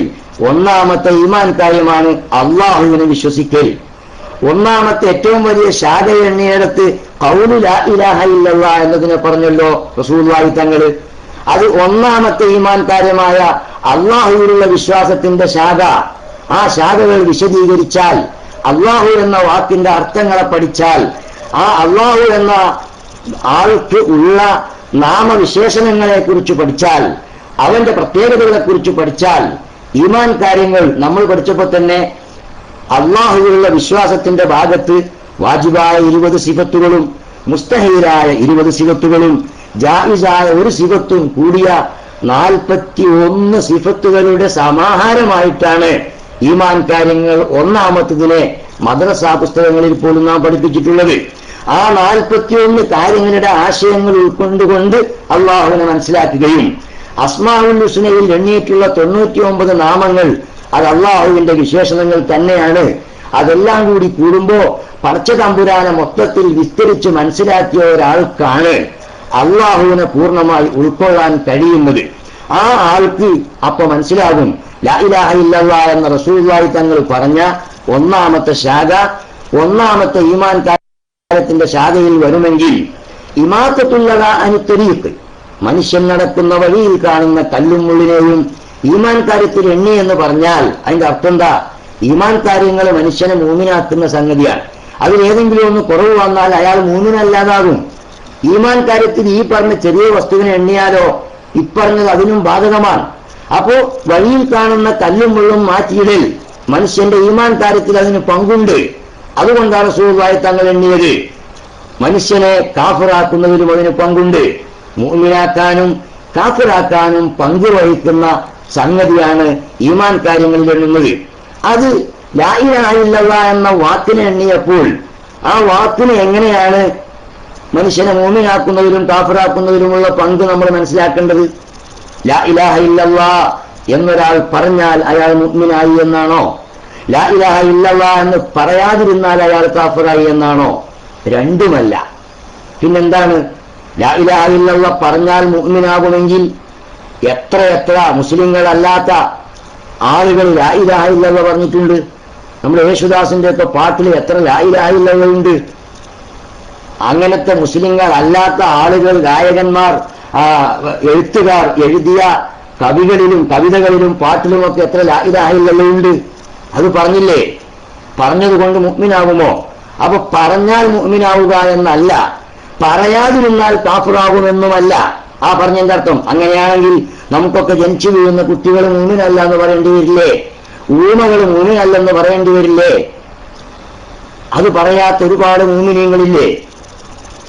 ഒന്നാമത്തെ ഈമാൻ കാര്യമാണ് അല്ലാഹുവിനെ വിശ്വസിക്കൽ. ഒന്നാമത്തെ ഏറ്റവും വലിയ ശാഖ എണ്ണിയെടുത്ത് ഖൗലു ലാ ഇലാഹ ഇല്ലല്ലാഹ് എന്നതിനെ പറഞ്ഞല്ലോ റസൂലുള്ളാഹി തങ്ങൾ. അത് ഒന്നാമത്തെ ഈമാൻ കാര്യമായ അല്ലാഹുവിലുള്ള വിശ്വാസത്തിന്റെ ശാഖ. ആ ശാഖകൾ വിശദീകരിച്ചാൽ, അല്ലാഹു എന്ന വാക്കിന്റെ അർത്ഥങ്ങളെ പഠിച്ചാൽ, ആ അല്ലാഹു എന്ന ആൾക്ക് ഉള്ള നാമവിശേഷണങ്ങളെ കുറിച്ച് പഠിച്ചാൽ, അവന്റെ പ്രത്യേകതകളെ കുറിച്ച് പഠിച്ചാൽ, ഈമാൻ കാര്യങ്ങൾ നമ്മൾ പഠിച്ചപ്പോൾ തന്നെ അല്ലാഹുവിലുള്ള വിശ്വാസത്തിന്റെ ഭാഗത്ത് വാജിബായ 20 സിഫത്തുകളും മുസ്തഹീലായ 20 സിഫത്തുകളും ജായിസായ 1 സിഫത്തും കൂടിയ 41 സിഫത്തുകളുടെ സമാഹാരമായിട്ടാണ് ഈമാൻ കാര്യങ്ങൾ ഒന്നാമത്തതിനെ മദ്രസാ പുസ്തകങ്ങളിൽ പോലും നാം പഠിപ്പിച്ചിട്ടുള്ളത്. ആ 41 കാര്യങ്ങളുടെ ആശയങ്ങൾ ഉൾക്കൊണ്ടുകൊണ്ട് അള്ളാഹുവിനെ മനസ്സിലാക്കുകയും അസ്മാഉൽ ഹുസ്നയിൽ എണ്ണിയിട്ടുള്ള 99 നാമങ്ങൾ അത് അള്ളാഹുവിന്റെ വിശേഷണങ്ങൾ തന്നെയാണ്. അതെല്ലാം കൂടി കൂടുമ്പോൾ പടച്ച തമ്പുരാനെ മൊത്തത്തിൽ വിസ്തരിച്ച് മനസ്സിലാക്കിയ ഒരാൾക്കാണ് അള്ളാഹുവിനെ പൂർണ്ണമായി ഉൾക്കൊള്ളാൻ കഴിയുന്നത്. ആ ആൾക്ക് അപ്പൊ മനസ്സിലാകും ലാ ഇലാഹ ഇല്ലല്ലാഹ് എന്ന റസൂലുള്ളാഹി തങ്ങൾ പറഞ്ഞ ഒന്നാമത്തെ ശാഖ, ഒന്നാമത്തെ ഈമാൻ കാര്യത്തിന്റെ ശാഖയിൽ വരുമെങ്കിൽ ഇമാത്തത്തുൽ അനി തരീഖ്, മനുഷ്യൻ നടക്കുന്ന വഴിയിൽ കാണുന്ന കല്ലും മുള്ളിനെയും ഈമാൻ കാര്യത്തിൽ എണ്ണി എന്ന് പറഞ്ഞാൽ അതിന്റെ അർത്ഥം എന്താ? ഈമാൻ കാര്യങ്ങൾ മനുഷ്യനെ മൂമിനാക്കുന്ന സംഗതിയാണ്. അതിലേതെങ്കിലും ഒന്ന് കുറവ് വന്നാൽ അയാൾ മൂമിനല്ലാതാകും. ഈമാൻ കാര്യത്തിൽ ഈ പറഞ്ഞ ചെറിയ വസ്തുവിനെ എണ്ണിയാലോ ഇപ്പറഞ്ഞത് അതിനും ബാധകമാണ്. അപ്പോ വഴിയിൽ കാണുന്ന കല്ലും മുള്ളും മാറ്റിയിടൽ മനുഷ്യന്റെ ഈമാൻ കാര്യത്തിൽ അതിന് പങ്കുണ്ട്. അതുകൊണ്ടാണ് റസൂലുള്ളാഹി തങ്ങൾ എണ്ണിയത്. മനുഷ്യനെ കാഫിറാക്കുന്നതിലും അതിന് പങ്കുണ്ട്. മുഅ്മിനാക്കാനും കാഫിറാക്കാനും പങ്കുവഹിക്കുന്ന സംഗതിയാണ് ഈമാൻ കാര്യങ്ങളിൽ എണ്ണുന്നത്. അത് ലാ ഇലാഹ ഇല്ലല്ലാഹ് എന്ന വാക്കിനെ എണ്ണിയപ്പോൾ ആ വാക്കിന് എങ്ങനെയാണ് മനുഷ്യനെ മൂമിനാക്കുന്നതിലും കാഫിറാക്കുന്നതിലുമുള്ള പങ്ക് നമ്മൾ മനസ്സിലാക്കേണ്ടത്? ലാ ഇലാഹ ഇല്ലല്ലാഹ് എന്നൊരാൾ പറഞ്ഞാൽ അയാൾ മുഅ്മിനായി എന്നാണോ? ലാ ഇലാഹ ഇല്ലല്ലാഹ് എന്ന് പറയാതിരുന്നാൽ അയാൾ കാഫിറായി എന്നാണോ? രണ്ടുമല്ല. പിന്നെന്താണ്? ലാ ഇലാഹ ഇല്ലല്ലാഹ് പറഞ്ഞാൽ മുഅ്മിനാകുമെങ്കിൽ എത്ര മുസ്ലിങ്ങളല്ലാത്ത ആളുകൾ ലാ ഇലാഹ ഇല്ലല്ലാഹ് പറഞ്ഞിട്ടുണ്ട്. നമ്മുടെ യേശുദാസിന്റെ ഒക്കെ പാട്ടിൽ എത്ര ലാ ഇലാഹ ഇല്ലല്ലാഹ് ഉണ്ട്. അങ്ങനത്തെ മുസ്ലിങ്ങൾ അല്ലാത്ത ആളുകൾ, ഗായകന്മാർ, എഴുത്തുകാർ എഴുതിയ കവികളിലും കവിതകളിലും പാട്ടിലുമൊക്കെ എത്ര ലാ ഇലാഹ ഇല്ലല്ലാഹ് ഉണ്ട്. അത് പറഞ്ഞില്ലേ? പറഞ്ഞതുകൊണ്ട് മുഅ്മിനാകുമോ? അപ്പൊ പറഞ്ഞാൽ മുഅ്മിനാവുക എന്നല്ല, പറയാതിരുന്നാൽ കാഫിറാകുമെന്നുമല്ല ആ പറഞ്ഞതിന്റെ അർത്ഥം. അങ്ങനെയാണെങ്കിൽ നമുക്കൊക്കെ ജനിച്ചു വീഴുന്ന കുട്ടികൾ മുഅ്മിനല്ല എന്ന് പറയേണ്ടി വരില്ലേ? ഊമകൾ മുഅ്മിനല്ലെന്ന് പറയേണ്ടി വരില്ലേ? അത് പറയാത്ത ഒരുപാട് മുഅ്മിനീങ്ങളില്ലേ?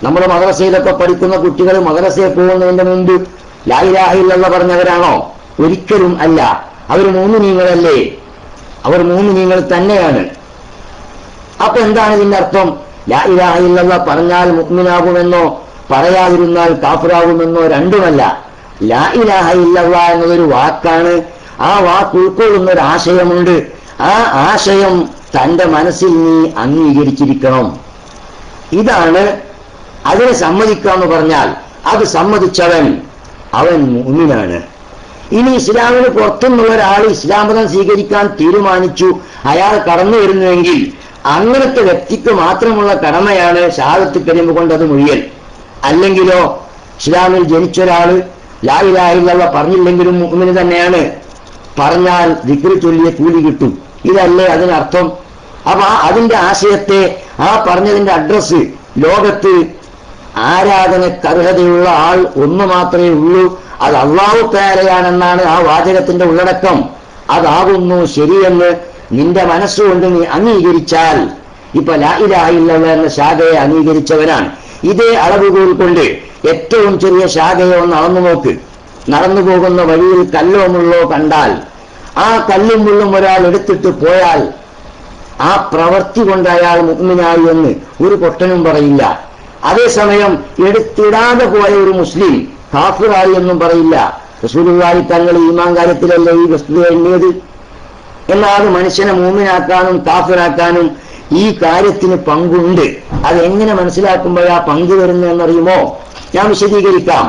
നമ്മുടെ മദ്രസയിലൊക്കെ പഠിക്കുന്ന കുട്ടികൾ മദ്രസയിൽ പോകുന്നതിന്റെ മുമ്പ് ലാ ഇലാഹ ഇല്ലല്ലാഹ് പറഞ്ഞവരാണോ? ഒരിക്കലും അല്ല. അവർ മുഅ്മിനീങ്ങളല്ലേ? അവർ മുഅ്മിനീങ്ങൾ തന്നെയാണ്. അപ്പൊ എന്താണ് ഇതിന്റെ അർത്ഥം? ലാ ഇലാഹ ഇല്ലല്ലാഹ് പറഞ്ഞാൽ മുഅ്മിനാകുമെന്നോ പറയാതിരുന്നാൽ കാഫിറാകുമെന്നോ രണ്ടുമല്ല. ലാ ഇലാഹ ഇല്ലല്ലാഹ് എന്നതൊരു വാക്കാണ്. ആ വാക്ക് ഉൾക്കൊള്ളുന്ന ഒരു ആശയമുണ്ട്. ആ ആശയം തന്റെ മനസ്സിൽ നീ അംഗീകരിച്ചിരിക്കണം. ഇതാണ്. അതിനെ സമ്മതിക്കാന്ന് പറഞ്ഞാൽ അത് സമ്മതിച്ചവൻ അവൻ മുഅ്മിനാണ്. ഇനി ഇസ്ലാമിന് പുറത്തുനിന്നുള്ള ഒരാൾ ഇസ്ലാം മതം സ്വീകരിക്കാൻ തീരുമാനിച്ചു, അയാൾ കടന്നു വരുന്നുവെങ്കിൽ അങ്ങനത്തെ വ്യക്തിക്ക് മാത്രമുള്ള കടമയാണ് ഷഹാദത്ത് കലിമ കൊണ്ട് അത് മുഴിയൽ. അല്ലെങ്കിലോ ഇസ്ലാമിൽ ജനിച്ച ഒരാള് ലാ ഇലാഹ ഇല്ലല്ലാഹ് പറഞ്ഞില്ലെങ്കിലും മുഅ്മിൻ തന്നെയാണ്. പറഞ്ഞാൽ ദിക്ർ ചൊല്ലിയ കൂലി കിട്ടും. ഇതല്ലേ അതിനർത്ഥം? അപ്പൊ അതിന്റെ ആശയത്തെ, ആ പറഞ്ഞതിന്റെ അഡ്രസ്, ലോകത്ത് ആരാധനക്കർഹതയുള്ള ആൾ ഒന്ന് മാത്രമേ ഉള്ളൂ, അത് അല്ലാഹു തആലയാണെന്നാണ് ആ വാചകത്തിന്റെ ഉള്ളടക്കം. അതാകുന്നു ശരിയെന്ന് നിന്റെ മനസ്സുകൊണ്ട് നീ അംഗീകരിച്ചാൽ, ഇപ്പൊ ലാ ഇലാഹ ഇല്ലല്ലാഹ് എന്ന ശാഖയെ അംഗീകരിച്ചവനാണ്. ഇതേ അളവുകോൽ കൊണ്ട് ഏറ്റവും ചെറിയ ശാഖയെ ഒന്ന് അളന്നു നോക്ക്. നടന്നു പോകുന്ന വഴിയിൽ കല്ലോ മുള്ളോ കണ്ടാൽ ആ കല്ലും മുള്ളും ഒരാൾ എടുത്തിട്ട് പോയാൽ ആ പ്രവൃത്തി കൊണ്ട് അയാൾ മുഅ്മിനായി എന്ന് ഒരു പൊട്ടനും പറയില്ല. അതേസമയം എടുത്തിടാതെ പോയ ഒരു മുസ്ലിം കാഫിറായി എന്നും പറയില്ല. റസൂലുള്ളാഹി തങ്ങൾ ഈമാൻ കാര്യത്തിലല്ലേ ഈ വസ്തുത എണ്ണിയത്? എന്നാൽ അത് മനുഷ്യനെ മുഅ്മിനാക്കാനും കാഫിറാക്കാനും ഈ കാര്യത്തിന് പങ്കുണ്ട്. അതെങ്ങനെ മനസ്സിലാക്കുമ്പോഴാ പങ്ക് വരുന്നതെന്നറിയുമോ? ഞാൻ വിശദീകരിക്കാം.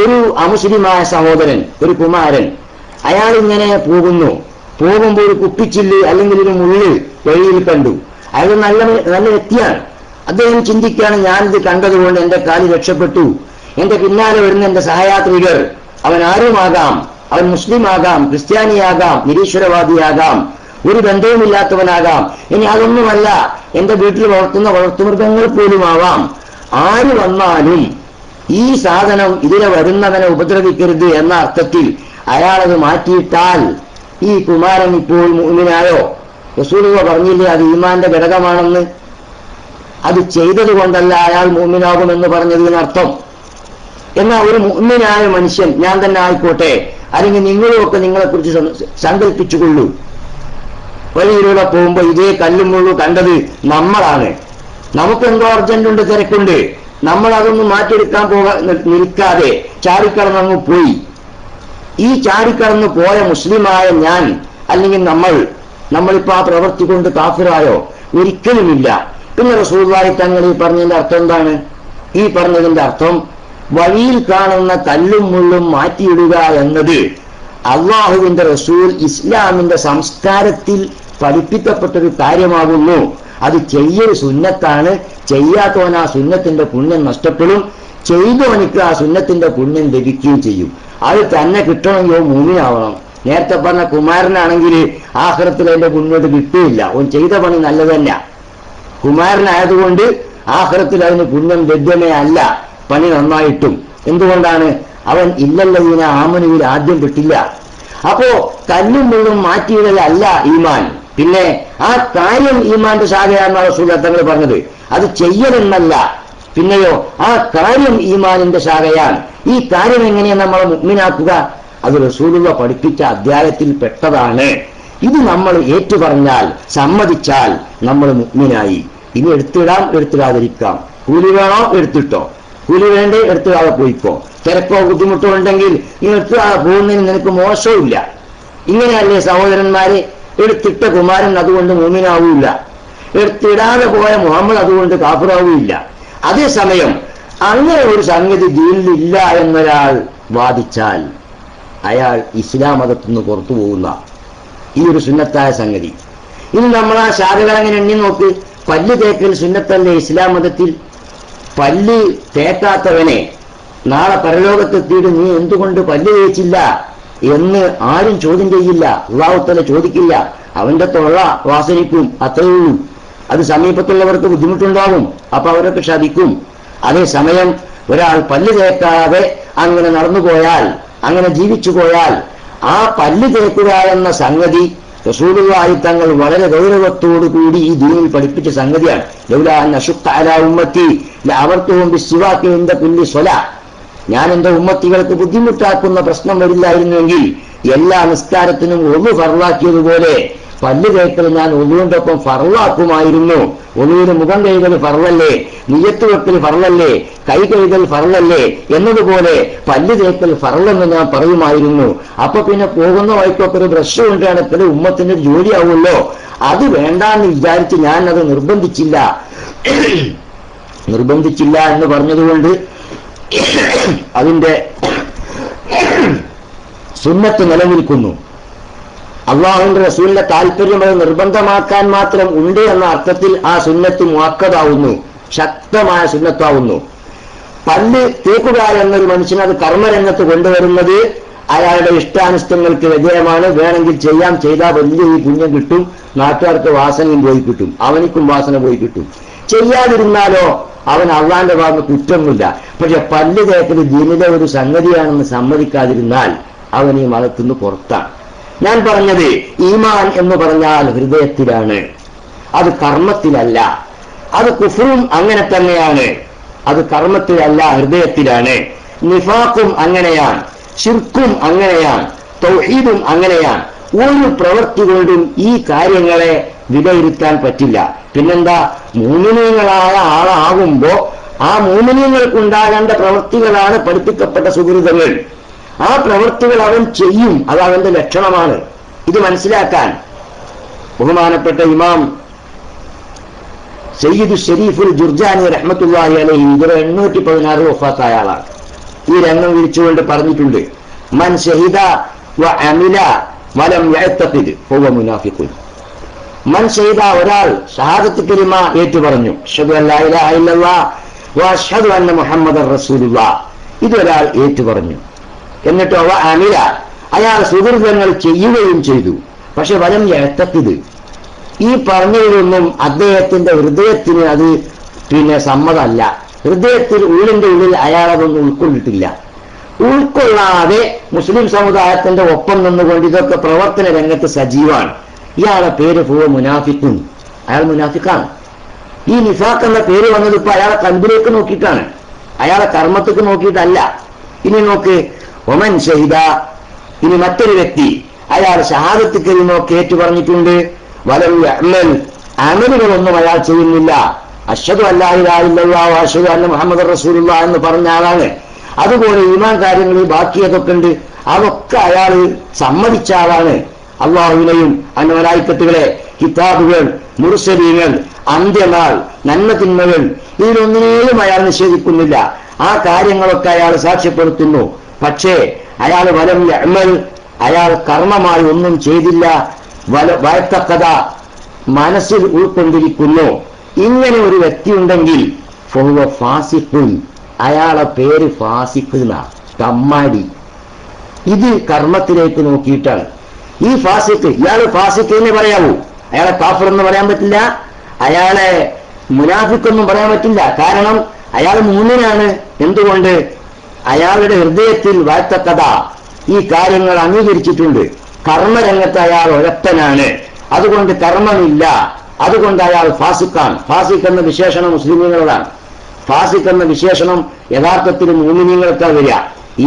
ഒരു അമുസ്ലിമായ സഹോദരൻ, ഒരു കുമാരൻ, അയാൾ ഇങ്ങനെ പോകുമ്പോൾ ഒരു കുപ്പിച്ചില്ല് അല്ലെങ്കിൽ ഒരു മുള്ള് വഴിയിൽ കണ്ടു. അയാൾ നല്ല വ്യക്തിയാണ്. അദ്ദേഹം ചിന്തിക്കുകയാണ്, ഞാനിത് കണ്ടതുകൊണ്ട് എന്റെ കാല് രക്ഷപ്പെട്ടു. എന്റെ പിന്നാലെ വരുന്ന എന്റെ സഹയാത്രികർ, അവൻ ആരുമാകാം, അവൻ മുസ്ലിമാകാം, ക്രിസ്ത്യാനിയാകാം, നിരീശ്വരവാദിയാകാം, ഒരു ബന്ധവുമില്ലാത്തവനാകാം, ഇനി അതൊന്നുമല്ല എന്റെ വീട്ടിൽ വളർത്തുന്ന വളർത്തുമൃഗങ്ങൾ പോലുമാവാം. ആര് വന്നാലും ഈ സാധനം ഇതിലെ വരുന്നവനെ ഉപദ്രവിക്കരുത് എന്ന അർത്ഥത്തിൽ അയാളത് മാറ്റിയിട്ടാൽ ഈ കുമാരൻ ഇപ്പോൾ മുഅ്മിനായോ? റസൂലുള്ളാഹി പറഞ്ഞില്ലേ അത് ഈമാന്റെ ഘടകമാണെന്ന്? അത് ചെയ്തത് കൊണ്ടല്ല അയാൾ മുഅ്മിനാകുമെന്ന് പറഞ്ഞതിനർത്ഥം. എന്നാൽ ഒരു മുഅ്മിനായ മനുഷ്യൻ, ഞാൻ തന്നെ ആയിക്കോട്ടെ, അല്ലെങ്കിൽ നിങ്ങളുമൊക്കെ നിങ്ങളെക്കുറിച്ച് സങ്കല്പിച്ചുകൊള്ളൂ, വഴിയിലൂടെ പോകുമ്പോൾ ഇതേ കല്ലും മുള്ളു കണ്ടത് നമ്മളാണ്. നമുക്കെന്തോ അർജന്റുണ്ട്, തിരക്കുണ്ട്, നമ്മൾ അതൊന്നും മാറ്റിയെടുക്കാൻ നിൽക്കാതെ ചാടിക്കടന്നങ്ങ് പോയി. ഈ ചാടിക്കടന്ന് പോയ മുസ്ലിമായ ഞാൻ അല്ലെങ്കിൽ നമ്മളിപ്പോ ആ പ്രവൃത്തി കൊണ്ട് കാഫിറായോ? ഒരിക്കലുമില്ല. പിന്നെ റസൂലുള്ളാഹി തങ്ങൾ ഈ പറഞ്ഞതിന്റെ അർത്ഥം എന്താണ്? ഈ പറഞ്ഞതിന്റെ അർത്ഥം വഴിയിൽ കാണുന്ന കല്ലും മുള്ളും മാറ്റിയിടുക എന്നത് അള്ളാഹുവിന്റെ റസൂൽ ഇസ്ലാമിന്റെ സംസ്കാരത്തിൽ പഠിപ്പിക്കപ്പെട്ടൊരു കാര്യമാകുന്നു. അത് ചെയ്യൽ സുന്നത്താണ്. ചെയ്യാത്തവൻ ആ സുന്നത്തിന്റെ പുണ്യം നഷ്ടപ്പെടും, ചെയ്തവനിക്ക് ആ സുന്നത്തിന്റെ പുണ്യം ലഭിക്കുകയും ചെയ്യും. അത് തന്നെ കിട്ടണമെങ്കിൽ മുഅ്മിനാവണം. നേരത്തെ പറഞ്ഞ കുമാരനാണെങ്കിൽ ആഖിറത്തിൽ അതിന്റെ പുണ്യം കിട്ടുകയില്ല. അവൻ ചെയ്ത പണി നല്ലതല്ല. കുമാരനായതുകൊണ്ട് ആഖിറത്തിൽ അതിന് പുണ്യം ലഭ്യമേ അല്ല, പണി നന്നായിട്ടും. എന്തുകൊണ്ടാണ്? അവൻ ഇല്ലല്ലദീന ആമനുവിൽ ആദ്യം പെട്ടില്ല. അപ്പോ കല്ലും മുള്ളും മാറ്റിയിടലല്ല ഈമാൻ. പിന്നെ ആ കാര്യം ഈമാന്റെ ശാഖയാണെന്നാണ് റസൂലുള്ളാഹി തങ്ങൾ പറഞ്ഞത്. അത് ചെയ്യലെന്നല്ല. പിന്നെയോ ആ കാര്യം ഈമാനിന്റെ ശാഖയാണ്. ഈ കാര്യം എങ്ങനെയാണ് നമ്മളെ മുഅ്മിനാക്കുക? അത് റസൂലുള്ളാഹി പഠിപ്പിച്ച അധ്യായത്തിൽ പെട്ടതാണ്. ഇത് നമ്മൾ ഏറ്റുപറഞ്ഞാൽ, സമ്മതിച്ചാൽ നമ്മൾ മുഅ്മിനായി. ഇനി എടുത്തിടാം, എടുത്തിടാതിരിക്കാം. കൂലി വേണോ എടുത്തിട്ടോ, കൂലി വേണ്ടേ എടുത്തിടാതെ പോയിക്കോ, തിരക്കോ ബുദ്ധിമുട്ടോ ഉണ്ടെങ്കിൽ നീ എടുത്തിടാതെ പോകുന്നതിന് നിനക്ക് മോശമില്ല. ഇങ്ങനെയല്ലേ സഹോദരന്മാരെ? എടുത്തിട്ട കുമാരൻ അതുകൊണ്ട് മുഅ്മിനാവൂല, എടുത്തിടാതെ പോയ മുഹമ്മദ് അതുകൊണ്ട് കാഫിറാവൂല്ല. അതേസമയം അങ്ങനെ ഒരു സംഗതി ദീനിലില്ല എന്നൊരാൾ വാദിച്ചാൽ അയാൾ ഇസ്ലാം മതത്തിൽ നിന്ന് പുറത്തു പോകുന്ന ഈ ഒരു സുന്നത്തായ സംഗതി. ഇനി നമ്മൾ ആ ശാഖകൾ അങ്ങനെ എണ്ണി നോക്ക്. പല്ല് തേക്കൽ സുന്നത്തല്ലേ ഇസ്ലാം മതത്തിൽ? പല്ല് തേക്കാത്തവനെ നാളെ പരലോകത്തെത്തിയിട്ട് നീ എന്തുകൊണ്ട് പല്ല് തേച്ചില്ല എന്ന് ആരും ചോദ്യം ചെയ്യില്ല, അല്ലാഹു തആല ചോദിക്കില്ല. അവന്റെ തൊള്ള വാസനിക്കും, അത്രയേ ഉള്ളൂ. അത് സമീപത്തുള്ളവർക്ക് ബുദ്ധിമുട്ടുണ്ടാകും, അപ്പൊ അവരൊക്കെ ക്ഷതിക്കും. അതേസമയം ഒരാൾ പല്ല് തേക്കാതെ അങ്ങനെ നടന്നു പോയാൽ, അങ്ങനെ ജീവിച്ചു പോയാൽ, ആ പല്ല് തേക്കുക എന്ന സംഗതി റസൂലുള്ളാഹി തങ്ങൾ വളരെ ഗൗരവത്തോടു കൂടി ഈ ദീനിൽ പഠിപ്പിച്ച സംഗതിയാണ്. ലൗലാ അൻ അശുഖ്ഖ അലാ ഉമ്മത്തി ലഅമർതുഹും ബിസ്സിവാകി ഇൻദ കുല്ലി സ്വലാ. ഞാൻ എന്റെ ഉമ്മത്തികൾക്ക് ബുദ്ധിമുട്ടാക്കുന്ന പ്രശ്നം വരില്ലായിരുന്നുവെങ്കിൽ എല്ലാ നിസ്കാരത്തിനും ഒന്നു ഫർളാക്കിയതുപോലെ പല്ല് തേക്കൽ ഞാൻ ഒന്നുവിന്റെ ഒപ്പം ഫർളാക്കുമായിരുന്നു. ഒന്നുവിന് മുഖം കഴുകൽ ഫർളല്ലേ, നിയ്യത്ത് വെക്കൽ ഫർളല്ലേ, കൈ കഴുകൽ ഫർളല്ലേ എന്നതുപോലെ പല്ല് തേക്കൽ ഫർളെന്ന് ഞാൻ പറയുമായിരുന്നു. അപ്പൊ പിന്നെ പോകുന്ന വഴിക്കൊക്കെ ഒരു ബ്രഷ് കൊണ്ട് നടക്കൽ ഉമ്മത്തിന്റെ ജോലിയാവുമല്ലോ. അത് വേണ്ടാന്ന് വിചാരിച്ച് ഞാൻ അത് നിർബന്ധിച്ചില്ല എന്ന് പറഞ്ഞതുകൊണ്ട് അതിന്റെ സുന്നത്ത് നിലനിൽക്കുന്നു. അള്ളാഹുവിന്റെ റസൂലിന്റെ താല്പര്യം അത് നിർബന്ധമാക്കാൻ മാത്രം ഉണ്ട് എന്ന അർത്ഥത്തിൽ ആ സുന്നത്ത് മുഅക്കദാവുന്നു, ശക്തമായ സുന്നത്താവുന്നു. പല്ല് തേക്കുക എന്നൊരു മനുഷ്യൻ അത് കർമ്മരംഗത്ത് കൊണ്ടുവരുന്നത് അയാളുടെ ഇഷ്ടാനിഷ്ടങ്ങൾക്ക് വിധേയമാണ്. വേണമെങ്കിൽ ചെയ്യാം, ചെയ്താൽ വലിയ ഈ പുണ്യം കിട്ടും, നാട്ടുകാർക്ക് വാസനയും പോയി കിട്ടും, അവനിക്കും വാസന പോയി കിട്ടും. ചെയ്യാതിരുന്നാലോ അവൻ അള്ളാന്റെ ഭാഗത്ത് കുറ്റമില്ല. പക്ഷെ പല്ല് തേക്കൽ ദീനിലെ ഒരു സംഗതിയാണെന്ന് സമ്മതിക്കാതിരുന്നാൽ അവൻ ഈ മതത്തിന്ന് പുറത്താണ്. ഞാൻ പറഞ്ഞത് ഈമാൻ എന്ന് പറഞ്ഞാൽ ഹൃദയത്തിലാണ്, അത് കർമ്മത്തിലല്ല. അത് കുഫ്റും അങ്ങനെ തന്നെയാണ്, അത് കർമ്മത്തിലല്ല ഹൃദയത്തിലാണ്. നിഫാഖും അങ്ങനെയാണ്, ശിർക്കും അങ്ങനെയാണ്, തൗഹീദും അങ്ങനെയാണ്. ഒരു പ്രവൃത്തി കൊണ്ടും ഈ കാര്യങ്ങളെ വിലയിരുത്താൻ പറ്റില്ല. പിന്നെന്താ, മുഅ്മിനീങ്ങളായ ആളാകുമ്പോ ആ മുഅ്മിനീങ്ങൾക്കുണ്ടാകേണ്ട പ്രവൃത്തികളാണ് പഠിപ്പിക്കപ്പെട്ട സുഹൃതങ്ങൾ. ആ പ്രവൃത്തികൾ അവൻ ചെയ്യും, അത് അവന്റെ ലക്ഷണമാണ്. ഇത് മനസ്സിലാക്കാൻ ബഹുമാനപ്പെട്ട ഇമാം സയ്യിദ് ഷരീഫുൽ ജുർജാനി റഹ്മത്തുള്ളാഹി അലൈഹി 816 വഫാത്തായ ആളാണ്. ഈ രംഗം വിരിച്ചുകൊണ്ട് പറഞ്ഞിട്ടുണ്ട്, മൻ ഷഹിദ വ അമില വലം യഅ്തഖിദ് ഫഹുവ മുനാഫിഖുൻ. മൻ ഷഹിദ, ഒരാൾ ഷഹാദത്ത് കലിമ ഏറ്റു പറഞ്ഞു, അഷ്ഹദു അല്ലാ ഇലാഹ ഇല്ലല്ലാഹ് വ അഷ്ഹദു അന്ന മുഹമ്മദർ റസൂലുള്ളാഹ്, ഇതൊരാൾ ഏറ്റു പറഞ്ഞു. എന്നിട്ടോ വ അമില, അയാൾ സുഹൃതങ്ങൾ ചെയ്യുകയും ചെയ്തു. പക്ഷെ വലം യഅ്തഖിദ്, ഈ പറഞ്ഞതിലൊന്നും അദ്ദേഹത്തിന്റെ ഹൃദയത്തിന് അത് സമ്മതമല്ല. ഹൃദയത്തിൽ ഉള്ളിന്റെ ഉള്ളിൽ അയാൾ അതൊന്നും ഉൾക്കൊണ്ടിട്ടില്ല. ഉൾക്കൊള്ളാതെ മുസ്ലിം സമുദായത്തിന്റെ ഒപ്പം നിന്നുകൊണ്ട് ഇതൊക്കെ പ്രവർത്തന രംഗത്ത് സജീവാണ്. ഇയാളെ പേര് ഫുവ മുനാഫിഖുൻ, അയാൾ മുനാഫിഖാണ്. ഈ നിഫാഖ് എന്ന പേര് വന്നത് ഇപ്പൊ അയാളെ കൽബിലേക്ക് നോക്കിയിട്ടാണ്, അയാളെ കർമ്മത്തേക്ക് നോക്കിയിട്ടല്ല. ഇനി നോക്ക്, ഒമൻ ഷഹിദ, ഇനി മറ്റൊരു വ്യക്തി അയാൾ ഷഹാദത്ത് കലിമ ഏറ്റു പറഞ്ഞിട്ടുണ്ട്, വലം യഅ്മൽ, അമലുകളൊന്നും അയാൾ ചെയ്യുന്നില്ല. അഷ്ഹദു അല്ലാ ഇലാഹ ഇല്ലല്ലാഹു വ അഷ്ഹദു അന്ന മുഹമ്മദർ റസൂലുള്ളാഹ് എന്ന് പറഞ്ഞ ആളാണ്. അതുപോലെ ഈമാൻ കാര്യങ്ങൾ ബാക്കി അതൊക്കെ ഉണ്ട്, അതൊക്കെ അയാൾ സമ്മതിച്ച ആളാണ്. അള്ളാഹുവിനെയും അന്ന മലായിക്കത്തുകളെ, കിതാബുകൾ, മുർസലീങ്ങൾ, അന്ത്യനാൾ, നന്മ തിന്മകൾ, ഇതിലൊന്നിനെയും അയാൾ നിഷേധിക്കുന്നില്ല. ആ കാര്യങ്ങളൊക്കെ അയാൾ സാക്ഷ്യപ്പെടുത്തുന്നു. പക്ഷേ അയാൾ വലം യഅ്മൽ, അയാൾ കർമ്മമായി ഒന്നും ചെയ്തില്ല. വയത്തക്കഥ, മനസ്സിൽ ഉൾക്കൊണ്ടിരിക്കുന്നു. ഇങ്ങനെ ഒരു വ്യക്തി ഉണ്ടെങ്കിൽ ഫഹുവ ഫാസിഖുൻ, അയാളെ പേര് ഫാസിഖ് എന്നാ, തമ്മാടി. ഇത് കർമ്മത്തിലേക്ക് നോക്കിയിട്ടാണ്. ഈ ഫാസിഖ്, ഇയാള് ഫാസിഖ് എന്ന് പറയാവൂ, അയാളെ കാഫിർ എന്ന് പറയാൻ പറ്റില്ല, അയാളെ മുനാഫിഖ് എന്നും പറയാൻ പറ്റില്ല. കാരണം അയാൾ മുഅ്മിനാണ്. എന്തുകൊണ്ട്? അയാളുടെ ഹൃദയത്തിൽ വയത്തക്കഥ ഈ കാര്യങ്ങൾ അംഗീകരിച്ചിട്ടുണ്ട്. കർമ്മരംഗത്ത് അയാൾ ഒരത്തനാണ്, അതുകൊണ്ട് കർമ്മമില്ല, അതുകൊണ്ട് അയാൾ ഫാസിഖാണ്. ഫാസിഖ് എന്ന വിശേഷണം മുസ്ലിമീങ്ങളാണ്. ഫാസിഖ് എന്ന വിശേഷണം യഥാർത്ഥത്തിൽ മുഅ്മിനീങ്ങൾക്ക് വരിക.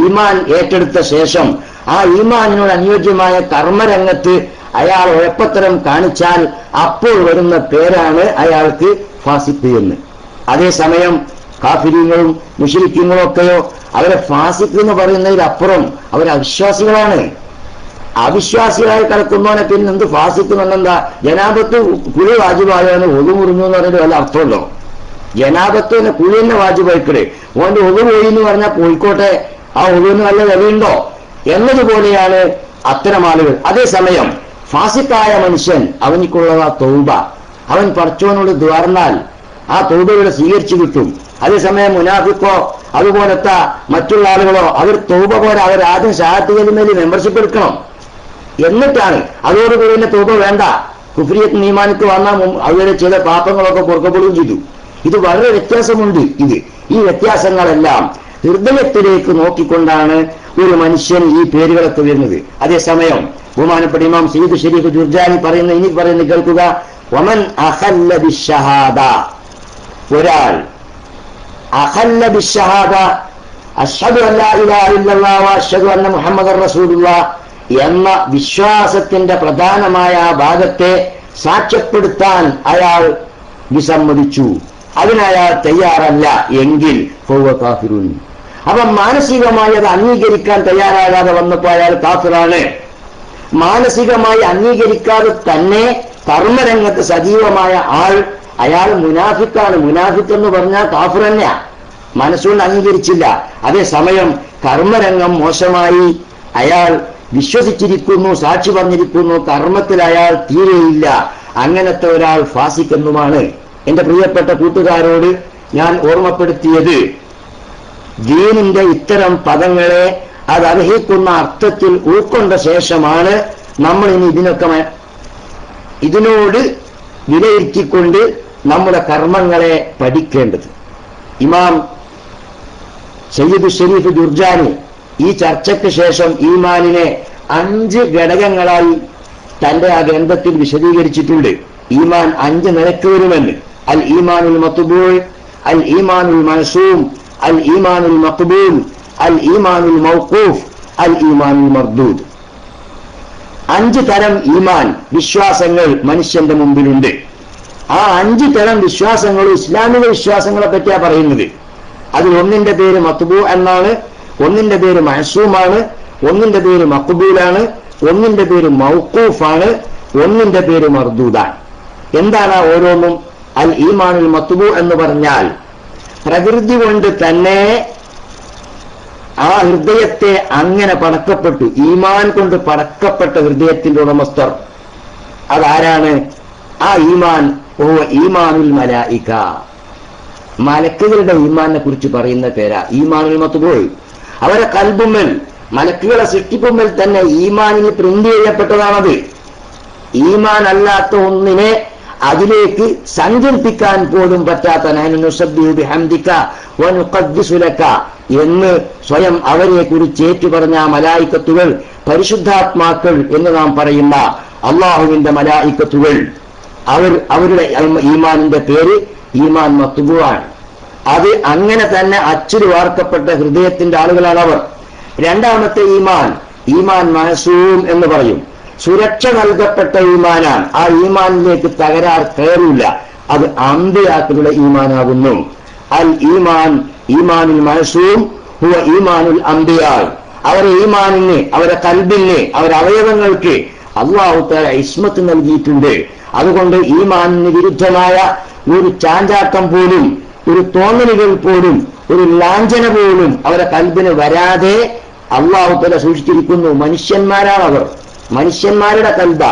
ഈമാൻ ഏറ്റെടുത്ത ശേഷം ആ ഈമാനിനോട് അനുയോജ്യമായ കർമ്മരംഗത്ത് അയാൾ ഉഴപ്പത്തരം കാണിച്ചാൽ അപ്പോൾ വരുന്ന പേരാണ് അയാൾക്ക് ഫാസിഖ് എന്ന്. അതേസമയം കാഫിരീങ്ങളും മുശ്രിക്കുകളും ഒക്കെയോ അവരെ ഫാസിഖ് എന്ന് പറയുന്നതിലപ്പുറം അവർ അവിശ്വാസികളാണ്. അവിശ്വാസികളായി കിടക്കുന്നവനെ പിന്നെ എന്ത് ഫാസിഖ് എന്നെന്താ? ജനാബത്ത് കുളി വാജിബായാണ് ഒതു മുറിഞ്ഞു എന്ന് പറഞ്ഞിട്ട് വല്ല അർത്ഥമുണ്ടോ? ജനാബത്തിന് കുളി തന്നെ വാജിബായിക്കടെ, ഓന്റെ ഒതു പോയി എന്ന് പറഞ്ഞാൽ പോയിക്കോട്ടെ, ആ ഒതുവിന് വല്ല വിലയുണ്ടോ എന്നതുപോലെയാണ് അത്തരം ആളുകൾ. അതേസമയം ഫാസിക്കായ മനുഷ്യൻ അവനിക്കുള്ളത് ആ തൗബ, അവൻ പടച്ചവനോട് ദ്വാർന്നാൽ ആ തൗബയുടെ സ്വീകരിച്ചു കിട്ടും. അതേസമയം മുനാഫിക്കോ അതുപോലത്തെ മറ്റുള്ള ആളുകളോ അവർ തൗബ പോലെ അവർ ആദ്യം ഷഹാദത്ത് കലിമയിൽ മെമ്പർഷിപ്പ് എടുക്കണം, എന്നിട്ടാണ് അതോടുകൂടി തന്നെ തൗബ വേണ്ട. കുഫ്രിയത്ത് ഈമാനിക്ക് വന്നാൽ അവരെ ചില പാപങ്ങളൊക്കെ പൊറുക്കപ്പെടുകയും ചെയ്തു. ഇത് വളരെ വ്യത്യാസമുണ്ട്. ഈ വ്യത്യാസങ്ങളെല്ലാം ഹൃദയത്തിലേക്ക് നോക്കിക്കൊണ്ടാണ് ഒരു മനുഷ്യൻ ഈ പേരുകളൊക്കെ വരുന്നത്. അതേസമയം ബഹുമാനപ്പെട്ട ഇമാം സയ്യിദ് ഷരീഫ് ജുർജാനി പറയുന്ന കേൾക്കുക, വമൻ അഖല്ല ബിശ്ശഹാദ, ഒരാൾ അഖല്ല ബിശ്ശഹാദ അശ്ഹദു അല്ലാ ഇലാഹ ഇല്ലല്ലാഹു വ അശ്ഹദു അന്ന മുഹമ്മദർ റസൂലുള്ളാഹ് എന്ന വിശ്വാസത്തിന്റെ പ്രധാനമായ ആ ഭാഗത്തെ സാക്ഷ്യപ്പെടുത്താൻ അയാൾ വിസമ്മതിച്ചു, അതിനയാൾ തയ്യാറല്ല എങ്കിൽ ഫഹുവ കാഫിറുൻ. അപ്പം മാനസികമായി അത് അംഗീകരിക്കാൻ തയ്യാറാകാതെ വന്നപ്പോൾ അയാൾ കാഫിറാണ്. മാനസികമായി അംഗീകരിക്കാതെ തന്നെ കർമ്മരംഗത്ത് സജീവമായ ആൾ അയാൾ മുനാഫിക്കാണ്. മുനാഫിക്ക് എന്ന് പറഞ്ഞാൽ കാഫിർ തന്നെയാ, മനസ്സുകൊണ്ട് അംഗീകരിച്ചില്ല. അതേസമയം കർമ്മരംഗം മോശമായി അയാൾ വിശ്വസിച്ചിരിക്കുന്നു, സാക്ഷി പറഞ്ഞിരിക്കുന്നു, കർമ്മത്തിൽ അയാൾ തീരെയില്ല. അങ്ങനത്തെ ഒരാൾ ഫാസിക്കെന്നുമാണ്. എന്റെ പ്രിയപ്പെട്ട കൂട്ടുകാരോട് ഞാൻ ഓർമ്മപ്പെടുത്തിയത് ദീനിന്റെ ഇത്തരം പദങ്ങളെ അത് അർഹിക്കുന്ന അർത്ഥത്തിൽ ഉൾക്കൊണ്ട ശേഷമാണ് നമ്മൾ ഇനി ഇതിനോട് വിലയിരുത്തിക്കൊണ്ട് നമ്മുടെ കർമ്മങ്ങളെ പഠിക്കേണ്ടത്. ഇമാം സയ്യിദ് ഷരീഫ് ജുർജാനി ഈ ചർച്ചയ്ക്ക് ശേഷം ഈമാനിനെ 5 ഘടകങ്ങളായി തന്റെ ആ ഗ്രന്ഥത്തിൽ വിശദീകരിച്ചിട്ടുണ്ട്. ഈമാൻ 5 നിലക്ക് വരുമെന്ന്. അൽ ഈമാനുൽ മത്ബൂഉ, അൽ ഈമാനുൽ മഅസൂം, അൽ ഈമാനുൽ മഖ്ബൂൽ, അൽ ഈമാനുൽ മൗഖൂഫ്, അൽ ഈമാനുൽ മർദൂദ്. 5 തരം ഈമാൻ വിശ്വാസങ്ങൾ മനുഷ്യന്റെ മുമ്പിലുണ്ട്. ആ 5 തരം വിശ്വാസങ്ങളും ഇസ്ലാമിക വിശ്വാസങ്ങളെ പറ്റിയാണ് പറയുന്നത്. അതിൽ ഒന്നിന്റെ പേര് മത്ബൂ എന്നാണ്, ഒന്നിന്റെ പേര് മഅസൂമാണ്, ഒന്നിന്റെ പേര് മഖ്ബൂലാണ്, ഒന്നിന്റെ പേര് മൗഖൂഫാണ്, ഒന്നിന്റെ പേര് മർദൂദാണ്. എന്താണ് ഓരോന്നും? അൽ ഈമാനുൽ മത്ബൂ എന്ന് പറഞ്ഞാൽ പ്രകൃതി കൊണ്ട് തന്നെ ആ ഹൃദയത്തെ അങ്ങനെ പടക്കപ്പെട്ടു, ഈമാൻ കൊണ്ട് പടക്കപ്പെട്ട ഹൃദയത്തിന്റെ ഉടമസ്ഥർ അതാരാണ്? ആ ഈമാൻ ഈമാനുൽ മലായിക, മലക്കുകളുടെ ഈമാനെ കുറിച്ച് പറയുന്ന പേരാ ഈമാനുൽ മത്ബൂ. അവരെ കൽബുമ്മൽ, മലക്കുകളെ സൃഷ്ടിപ്പുമ്മൽ തന്നെ ഈമാനിൽ പ്രിന്റ് ചെയ്യപ്പെട്ടതാണത്. ഈമാൻ അല്ലാത്ത ഒന്നിനെ അതിലേക്ക് സങ്കല്പിക്കാൻ പോലും പറ്റാത്ത എന്ന് സ്വയം അവരെ കുറിച്ച് ഏറ്റുപറഞ്ഞ മലായിക്കത്തുകൾ, പരിശുദ്ധാത്മാക്കൾ എന്ന് നാം പറയുന്ന അള്ളാഹുവിന്റെ മലായിക്കത്തുകൾ, അവരുടെ ഈമാനിന്റെ പേര് ഈമാൻ മത്ബൂ ആണ്. അത് അങ്ങനെ തന്നെ അച്ചിൽ വാർക്കപ്പെട്ട ഹൃദയത്തിന്റെ ആളുകളാണ് അവർ. രണ്ടാമത്തെ ഈമാൻ ഈമാൻ മഅസൂം എന്ന് പറയും. സുരക്ഷ നൽകപ്പെട്ട ഈമാനാണ്. ആ ഈമാനിലേക്ക് തകരാർ കയറില്ല. അത് അംബിയാക്കളുടെ ഈമാനാകുന്നു. അൽ ഈമാൻ ഈമാനുൽ മഅസൂം ഹുവ ഈമാനുൽ അംബിയാ. അവരെ ഈമാനിന്, അവരെ കൽബിന്, അവരെ അവയവങ്ങൾക്ക് അല്ലാഹു തആല ഇസ്മത്ത് നൽകിയിട്ടുണ്ട്. അതുകൊണ്ട് ഈമാനിന് വിരുദ്ധമായ ഒരു ചാഞ്ചാട്ടം പോലും, ഒരു തോന്നലുകൾ പോലും, ഒരു ലാഞ്ചന പോലും അവരെ കൽബിന് വരാതെ അല്ലാഹു തആല സൂക്ഷിച്ചിരിക്കുന്നു. മനുഷ്യന്മാരാണ് അവർ, മനുഷ്യന്മാരുടെ കൽബ,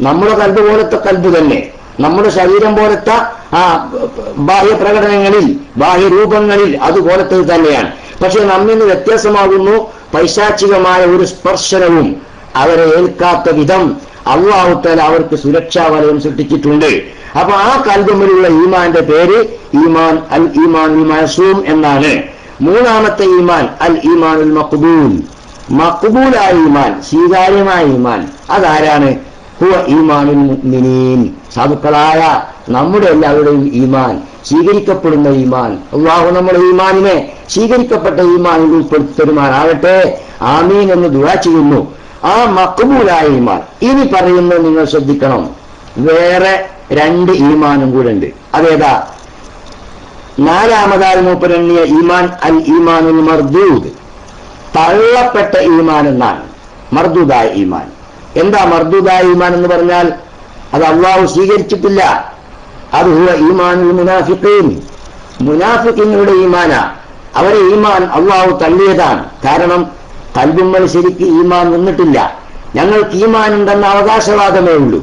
നമ്മുടെ കൽബ് പോലത്തെ കൽബ് തന്നെ, നമ്മുടെ ശരീരം പോലത്തെ ആ ബാഹ്യ പ്രകടനങ്ങളിൽ, ബാഹ്യ രൂപങ്ങളിൽ അതുപോലത്തെ തന്നെയാണ്. പക്ഷെ നമ്മിന്ന് വ്യത്യാസമാകുന്നു, പൈശാചികമായ ഒരു സ്പർശനവും അവരെ ഏൽക്കാത്ത വിധം അല്ലാഹു തആല അവർക്ക് സുരക്ഷാ വലയം സൃഷ്ടിച്ചിട്ടുണ്ട്. അപ്പൊ ആ കൽബിലുള്ള ഈമാന്റെ പേര് ഈമാൻ അൽ ഈമാനുൽ മഅസൂം എന്നാണ്. മൂന്നാമത്തെ ഈമാൻ അൽ ഈമാനുൽ മഖ്ബൂൽ. മഖ്ബൂലായ ഈമാൻ, സ്വീകാര്യമായ ഈമാൻ അതാരാണ്? ഹുവ ഈമാനുൽ മുഅ്മിനീൻ. സാധുക്കളായ നമ്മുടെ എല്ലാവരുടെയും ഈമാൻ, സ്വീകരിക്കപ്പെടുന്ന ഈമാൻ. അല്ലാഹു നമ്മുടെ ഈമാനിനെ സ്വീകരിക്കപ്പെട്ട ഈമാനിൽ ഉൾപ്പെടുത്തരുമാറാകട്ടെ, ആമീൻ എന്ന് ദുആ ചെയ്യുന്നു. ആ മഖ്ബൂലായ ഈമാൻ. ഇനി പറയുന്നത് നിങ്ങൾ ശ്രദ്ധിക്കണം, വേറെ 2 ഈമാനും കൂടെ ഉണ്ട്. അതേതാ? നാലാമതായി മൂപ്പരെണ്ണിയ ഈമാൻ അൽ ഈമാനുൽ മർദൂദ്, തള്ളപ്പെട്ട ഈമാൻ എന്നാണ്. മർദൂദായ ഈമാൻ. എന്താ മർദൂദായ ഈമാൻ എന്ന് പറഞ്ഞാൽ? അത് അള്ളാഹു സ്വീകരിച്ചിട്ടില്ല. അത് ഹുവ ഈമാനുൽ മുനാഫിഖീൻ, മുനാഫിഖീങ്ങളുടെ ഈമാന. അവരെ ഈമാൻ അള്ളാഹു തള്ളിയതാണ്. കാരണം കൽബുമ്മൽ ശരിക്ക് ഈമാൻ നിന്നിട്ടില്ല. ഞങ്ങൾക്ക് ഈമാൻ ഉണ്ടെന്ന അവകാശവാദമേ ഉള്ളൂ.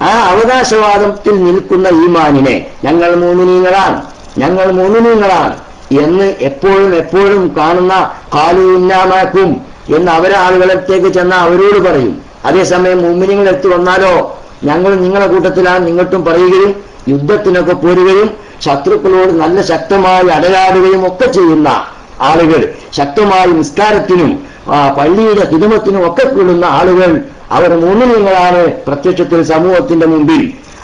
ആ അവകാശവാദത്തിൽ നിൽക്കുന്ന ഈമാനിനെ ഞങ്ങൾ മോമിനീങ്ങളാണ് എന്ന് എപ്പോഴും കാണുന്ന ഖാലൂ ഇന്നാ മഅക്കും എന്ന് അവരാളുകളത്തേക്ക് ചെന്നാൽ അവരോട് പറയും. അതേസമയം മോമിനീങ്ങൾ എത്തി വന്നാലോ ഞങ്ങൾ നിങ്ങളുടെ കൂട്ടത്തിലാണ് നിങ്ങൾക്കും പറയുകയും യുദ്ധത്തിനൊക്കെ പോരുകയും ശത്രുക്കളോട് നല്ല ശക്തമായി അടയാടുകയും ഒക്കെ ചെയ്യുന്ന ആളുകൾ, ശക്തമായി നിസ്കാരത്തിനും പള്ളിയുടെ ഹിദമത്തിനും ഒക്കെ കൂടുന്ന ആളുകൾ, അവർ മോമിനീങ്ങളാണ്. പ്രത്യക്ഷത്തിൽ സമൂഹത്തിന്റെ മുമ്പിൽ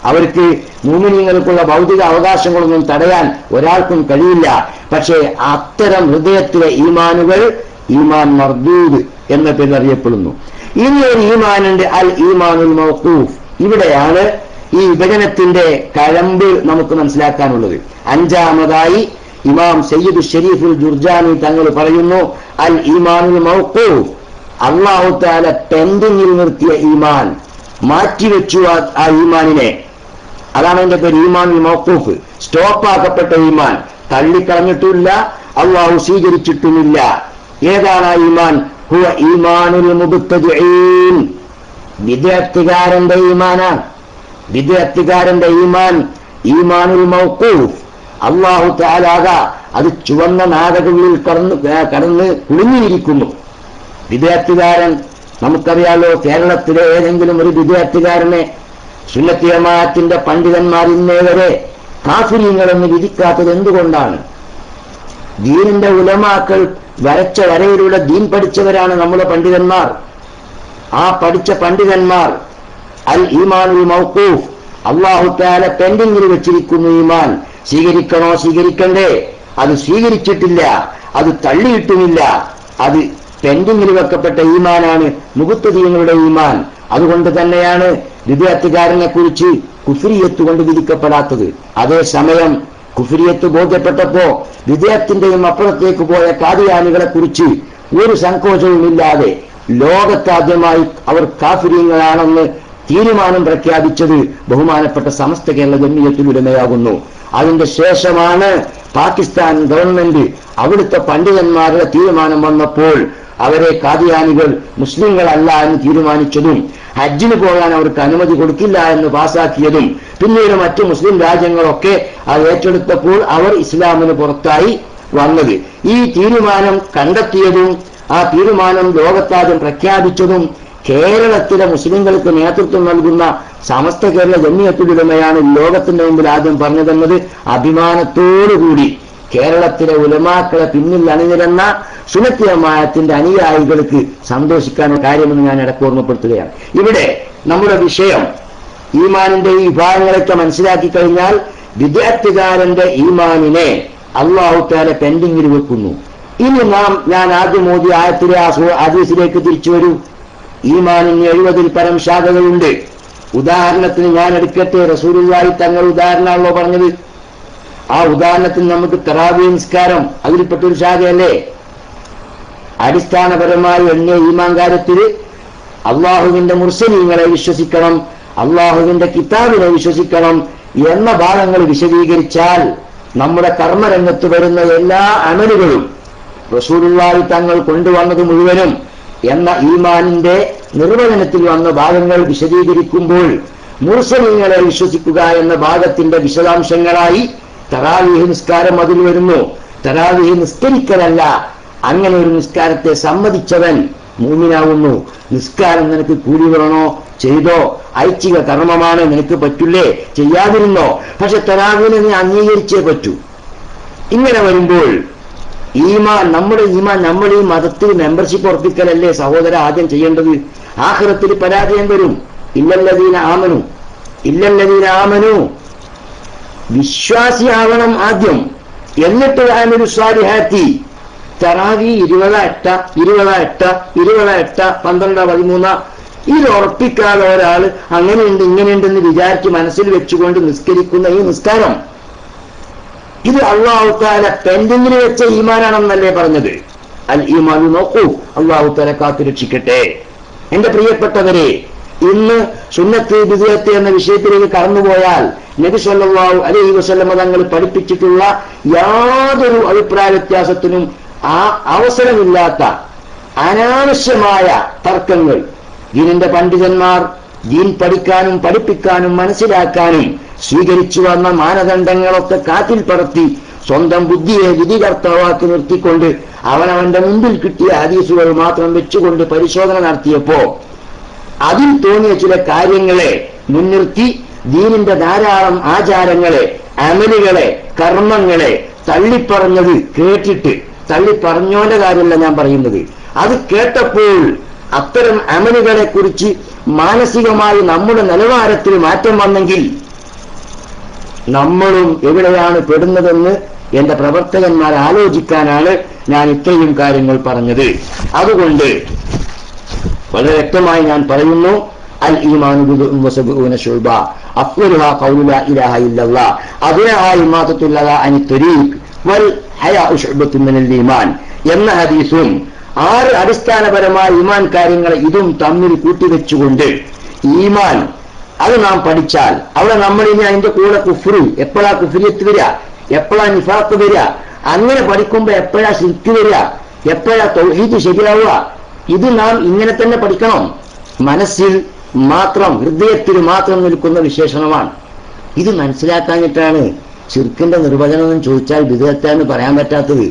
അവർക്ക് മോമിനീങ്ങൾക്കുള്ള ഭൗതിക അവകാശങ്ങളൊന്നും തടയാൻ ഒരാൾക്കും കഴിയില്ല. പക്ഷേ അത്തരം ഹൃദയത്തിലെ ഈമാനുകൾ ഈമാൻ മർദൂദ് എന്ന പേരിൽ അറിയപ്പെടുന്നു. ഇനി ഒരു ഈമാനുണ്ട്, അൽ ഈമാനുൽ മൗഖൂഫ്. ഇവിടെയാണ് ഈ വിഭജനത്തിന്റെ കഴമ്പ് നമുക്ക് മനസ്സിലാക്കാനുള്ളത്. അഞ്ചാമതായി ഇമാം സയ്യിദ് ഷരീഫുൽ ജുർജാനി തങ്ങൾ പറയുന്നു, അൽ ഈമാനുൽ മൗഖൂഫ്, അല്ലാഹു തആല പെൻഡിങ്ങിൽ നിർത്തിയ ഈമാൻ, മാറ്റിവെച്ചു ആ ഈമാനിനെ. അതാണ് അതിന്റെ പേര് ഈമാനുൽ മൗഖൂഫ്. സ്റ്റോപ്പാക്കപ്പെട്ട ഈമാൻ, തള്ളിക്കളഞ്ഞിട്ടില്ല, അള്ളാഹു സ്വീകരിച്ചിട്ടുമില്ല. ഏതാണ് ആ ഈമാൻ? ഹുവ ഈമാനുൽ മുബ്തദിഈൻ, ബിദ്അത്തുകാരന്റെ ഈമാനാണ്. ബിദ്അത്തുകാരന്റെ ഈമാൻ ഈമാനുൽ മൗഖൂഫ്. അല്ലാഹു തആല അത് ചുവന്ന നാടകങ്ങളിൽ കടന്ന് കുടുങ്ങിയിരിക്കുന്നു. ബിദ്അത്തുകാരൻ നമുക്കറിയാലോ, കേരളത്തിലെ ഏതെങ്കിലും ഒരു ബിദ്അത്തുകാരനെ സുന്നത്തി ജമാഅത്തിന്റെ പണ്ഡിതന്മാർ ഇന്നേ വരെ കാഫിരീങ്ങളെന്ന് വിധിക്കാത്തത് എന്തുകൊണ്ടാണ്? ദീനിന്റെ ഉലമാക്കൾ വരച്ച വരയിലൂടെ ദീൻ പഠിച്ചവരാണ് നമ്മുടെ പണ്ഡിതന്മാർ. ആ പഠിച്ച പണ്ഡിതന്മാർ അൽ ഈമാനുൽ മൗഖൂഫ്, അല്ലാഹു തആല പെൻഡിങ്ങിൽ വെച്ചിരിക്കുന്നു ഈമാൻ, സ്വീകരിക്കണോ സ്വീകരിക്കണ്ടേ? അത് സ്വീകരിച്ചിട്ടില്ല, അത് തള്ളിയിട്ടുമില്ല. അത് പെൻഡിങ്ങിൽ വെക്കപ്പെട്ട ഈമാനാണ് മുബ്തദിഈങ്ങളുടെ ഈമാൻ. അതുകൊണ്ട് തന്നെയാണ് ബിദ്അത്തുകാരനെ കുറിച്ച് കുഫ്രിയത്ത് കൊണ്ട് വിധിക്കപ്പെടാത്തത്. അതേസമയം കുഫ്രിയത്ത് ബോധ്യപ്പെട്ടപ്പോ ബിദ്അത്തിന്റെയും അപ്പുറത്തേക്ക് പോയ ഖാദിയാനികളെ കുറിച്ച് ഒരു സങ്കോചവുമില്ലാതെ ലോകത്താദ്യമായി അവർ കാഫിരീങ്ങളാണെന്ന് തീരുമാനം പ്രഖ്യാപിച്ചത് ബഹുമാനപ്പെട്ട സമസ്ത കേരള ജംഇയ്യത്തുൽ ഉലമയാകുന്നു. അതിന്റെ ശേഷമാണ് പാകിസ്ഥാൻ ഗവൺമെന്റ് അവിടുത്തെ പണ്ഡിതന്മാരുടെ തീരുമാനം വന്നപ്പോൾ അവരെ ഖാദിയാനികൾ മുസ്ലിങ്ങളല്ല എന്ന് തീരുമാനിച്ചതും ഹജ്ജിന് പോകാൻ അവർക്ക് അനുമതി കൊടുക്കില്ല എന്ന് പാസാക്കിയതും പിന്നീട് മറ്റു മുസ്ലിം രാജ്യങ്ങളൊക്കെ അത് ഏറ്റെടുത്തപ്പോൾ അവർ ഇസ്ലാമിന് പുറത്തായി വന്നത്. ഈ തീരുമാനം കണ്ടെത്തിയതും ആ തീരുമാനം ലോകത്താദ്യം പ്രഖ്യാപിച്ചതും കേരളത്തിലെ മുസ്ലിങ്ങൾക്ക് നേതൃത്വം നൽകുന്ന സമസ്ത കേരള ജംഇയ്യത്തുൽ ഉലമയാണ് ലോകത്തിന്റെ മുമ്പിൽ ആദ്യം പറഞ്ഞതെന്നത് അഭിമാനത്തോടുകൂടി കേരളത്തിലെ ഉലമാക്കളെ പിന്നിൽ അണിനിരന്ന സുന്നത്തി ജമാഅത്തിന്റെ അനുയായികൾക്ക് സന്തോഷിക്കാനുള്ള കാര്യമെന്ന് ഞാൻ ഇടയ്ക്ക് ഓർമ്മപ്പെടുത്തുകയാണ്. ഇവിടെ നമ്മുടെ വിഷയം ഈമാനിന്റെ ഈ വിഭാഗങ്ങളൊക്കെ മനസ്സിലാക്കി കഴിഞ്ഞാൽ ബിദ്അത്തുകാരന്റെ ഈമാനിനെ അല്ലാഹു തആല പെൻഡിങ്ങിൽ വെക്കുന്നു. ഇനി ഞാൻ ആദ്യം ഓതിയ ആയത്തിലെ ഹദീസിലേക്ക് തിരിച്ചു വരൂ. ഈമാനിന് 70-ൽ പരം ശാഖകളുണ്ട്. ഉദാഹരണത്തിന് ഞാൻ എടുക്കട്ടെ, റസൂലുള്ളാഹി തങ്ങൾ ഉദാഹരണമാണല്ലോ പറഞ്ഞത്. ആ ഉദാഹരണത്തിന് നമുക്ക് തറാവീഹ് നിസ്കാരം അതിൽപ്പെട്ടൊരു ശാഖയല്ലേ. അടിസ്ഥാനപരമായി എണ്ണിയ ഈമാൻ കാര്യത്തിൽ അള്ളാഹുവിന്റെ മുർസലീങ്ങളെ വിശ്വസിക്കണം, അള്ളാഹുവിന്റെ കിതാബിനെ വിശ്വസിക്കണം എന്ന ഭാഗങ്ങൾ വിശദീകരിച്ചാൽ നമ്മുടെ കർമ്മരംഗത്ത് വരുന്ന എല്ലാ അമലുകളും റസൂലുള്ളാഹി തങ്ങൾ കൊണ്ടുവന്നത് മുഴുവനും എന്ന ഈമാനിന്റെ നിർവചനത്തിൽ വന്ന ഭാഗങ്ങൾ വിശദീകരിക്കുമ്പോൾ മുർസലീങ്ങളെ വിശ്വസിക്കുക എന്ന ഭാഗത്തിന്റെ വിശദാംശങ്ങളായി തറാവീഹ് നിസ്കാരം അതിൽ വരുന്നു. തറാവീഹ് നിസ്കരിക്കലല്ല, അങ്ങനെ ഒരു നിസ്കാരത്തെ സമ്മതിച്ചവൻ മൂമിനാവുന്നു. നിസ്കാരം നിനക്ക് കൂലി വേണോ ചെയ്തോ, ഐച്ഛിക കർമ്മമാണ്, നിനക്ക് പറ്റില്ലേ ചെയ്യാതിരുന്നോ, പക്ഷെ തറാവീഹിനെ നീ അംഗീകരിച്ചേ പറ്റൂ. ഇങ്ങനെ വരുമ്പോൾ ഈമാൻ, നമ്മുടെ ഈമാൻ, നമ്മൾ ഈ മതത്തിൽ മെമ്പർഷിപ്പ് ഉറപ്പിക്കലല്ലേ സഹോദര ആദ്യം ചെയ്യേണ്ടത്. ആഖിറത്തിൽ പരാജയം വരും. ഇല്ലല്ലദീന ആമനു, വിശ്വാസിയാവണം ആദ്യം, എന്നിട്ട് അമലു സ്വാലിഹാത്തി. തറാവി 20 20 12 13 ഇത് ഉറപ്പിക്കാതെ ഒരാൾ അങ്ങനെയുണ്ട് ഇങ്ങനെയുണ്ടെന്ന് വിചാരിച്ച് മനസ്സിൽ വെച്ചുകൊണ്ട് നിസ്കരിക്കുന്ന ഈ നിസ്കാരം ഇത് അല്ലാഹു തആല പെൻഡിങ്ങിൽ വെച്ച ഈമാനാണെന്നല്ലേ പറഞ്ഞത്? അൽ ഈമാനു നോക്കൂ, അല്ലാഹു തആല കാത്തുരക്ഷിക്കട്ടെ. എന്റെ പ്രിയപ്പെട്ടവരെ, ഇന്ന് സുന്നത്ത് ബിദ്അത്ത് എന്ന വിഷയത്തിലേക്ക് കടന്നുപോയാൽ നബി സല്ലല്ലാഹു അലൈഹി വസല്ലം തങ്ങൾ പഠിപ്പിച്ചിട്ടുള്ള യാതൊരു അഭിപ്രായ വ്യത്യാസത്തിനും അവസരമില്ലാത്ത അനാവശ്യമായ തർക്കങ്ങൾ ദീനിന്റെ പണ്ഡിതന്മാർ ദീൻ പഠിക്കാനും പഠിപ്പിക്കാനും മനസ്സിലാക്കാനും സ്വീകരിച്ചു വന്ന മാനദണ്ഡങ്ങളൊക്കെ കാറ്റിൽ പറത്തി സ്വന്തം ബുദ്ധിയെ വിധികർത്താവാക്കി നിർത്തിക്കൊണ്ട് അവനവന്റെ മുമ്പിൽ കിട്ടിയ ഹദീസുകൾ മാത്രം വെച്ചുകൊണ്ട് പരിശോധന നടത്തിയപ്പോ അതിൽ തോന്നിയ ചില കാര്യങ്ങളെ മുൻനിർത്തി ദീനിന്റെ ധാരാളം ആചാരങ്ങളെ, അമലുകളെ, കർമ്മങ്ങളെ തള്ളിപ്പറഞ്ഞത് കേട്ടിട്ട്, തള്ളിപ്പറഞ്ഞോന്റെ കാര്യമല്ല ഞാൻ പറയുന്നത്, അത് കേട്ടപ്പോൾ അത്തരം അമലുകളെ കുറിച്ച് മാനസികമായി നമ്മുടെ നിലവാരത്തിൽ മാറ്റം വന്നെങ്കിൽ നമ്മളും എവിടെയാണ് പെടുന്നതെന്ന് എന്റെ പ്രവർത്തകന്മാർ ആലോചിക്കാനാണ് ഞാൻ ഇത്രയും കാര്യങ്ങൾ പറഞ്ഞത്. അതുകൊണ്ട് വളരെ വ്യക്തമായി ഞാൻ പറയുന്നു, അൽ ഈമാനു ബിദ്ഉൻ വസബഊന ശുഅബ അഫ്ളലുഹാ ഖൗലു ലാ ഇലാഹ ഇല്ലല്ലാഹ് അദ്നാഹാ ഇമാതത്തുൽ അദാ അനി ത്വരീഖ് വൽ ഹയാഉ ശുഅബത്തുൻ മിനൽ ഈമാൻ എന്ന ഹദീസും 6 അടിസ്ഥാനപരമായ ഈമാൻ കാര്യങ്ങളെ ഇതും തമ്മിൽ കൂട്ടിവെച്ചുകൊണ്ട് ഈമാൻ അത് നാം പഠിച്ചാൽ അവിടെ നമ്മൾ ഇനി അതിന്റെ കൂടെ കുഫ്റ്, എപ്പോഴാ കുഫ്രിയത്ത് വരിക, എപ്പോഴാ നിഫാഖ് വരിക, അങ്ങനെ പഠിക്കുമ്പോ എപ്പോഴാ ശിർക്ക് വരിക, എപ്പോഴാ തൗഹീദ് ശരിയാവുക, ഇത് നാം ഇങ്ങനെ തന്നെ പഠിക്കണം. മനസ്സിൽ മാത്രം, ഹൃദയത്തിൽ മാത്രം നിൽക്കുന്ന വിശേഷണമാണ്. ഇത് മനസ്സിലാക്കാഞ്ഞിട്ടാണ് ശിർക്കിന്റെ നിർവചനം എന്ന് ചോദിച്ചാൽ ബിദ്അത്താന്ന് പറയാൻ പറ്റാത്തത്.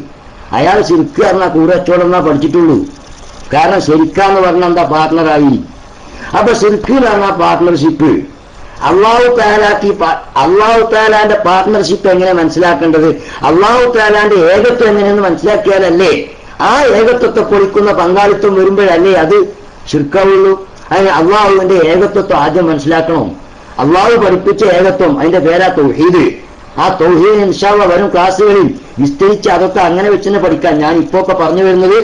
അയാൾ ശിർക്ക് പറഞ്ഞാൽ കൂറച്ചോടെന്നാ പഠിച്ചിട്ടുള്ളൂ. കാരണം ശരിക്കാന്ന് പറഞ്ഞാൽ എന്താ പാർട്ട്ണറായി. അപ്പൊ ശിർക്ക് എന്ന് പറഞ്ഞാൽ പാർട്ട്ണർഷിപ്പ്. അല്ലാഹു തആലാന്റെ പാർട്ട്ണർഷിപ്പ് എങ്ങനെ മനസ്സിലാക്കേണ്ടത്? അല്ലാഹു തആലാന്റെ ഏകത്വം എങ്ങനെയെന്ന് മനസ്സിലാക്കിയാലല്ലേ ആ ഏകത്വത്തെ പൊളിക്കുന്ന പങ്കാളിത്തം വരുമ്പോഴല്ലേ അത് ശിർക്കാവുള്ളൂ. അതിന് അള്ളാഹുവിന്റെ ഏകത്വത്തെ ആദ്യം മനസ്സിലാക്കണം. അള്ളാഹു പഠിപ്പിച്ച ഏകത്വം, അതിന്റെ പേരാ തൗഹീദ്. ആ തൗഹീദ് ഇൻഷാ അല്ലാഹ് വരും ക്ലാസ്സുകളിൽ വിസ്തരിച്ച് അതൊക്കെ അങ്ങനെ വെച്ച് പഠിക്കാൻ. ഞാൻ ഇപ്പൊ പറഞ്ഞു വരുന്നത്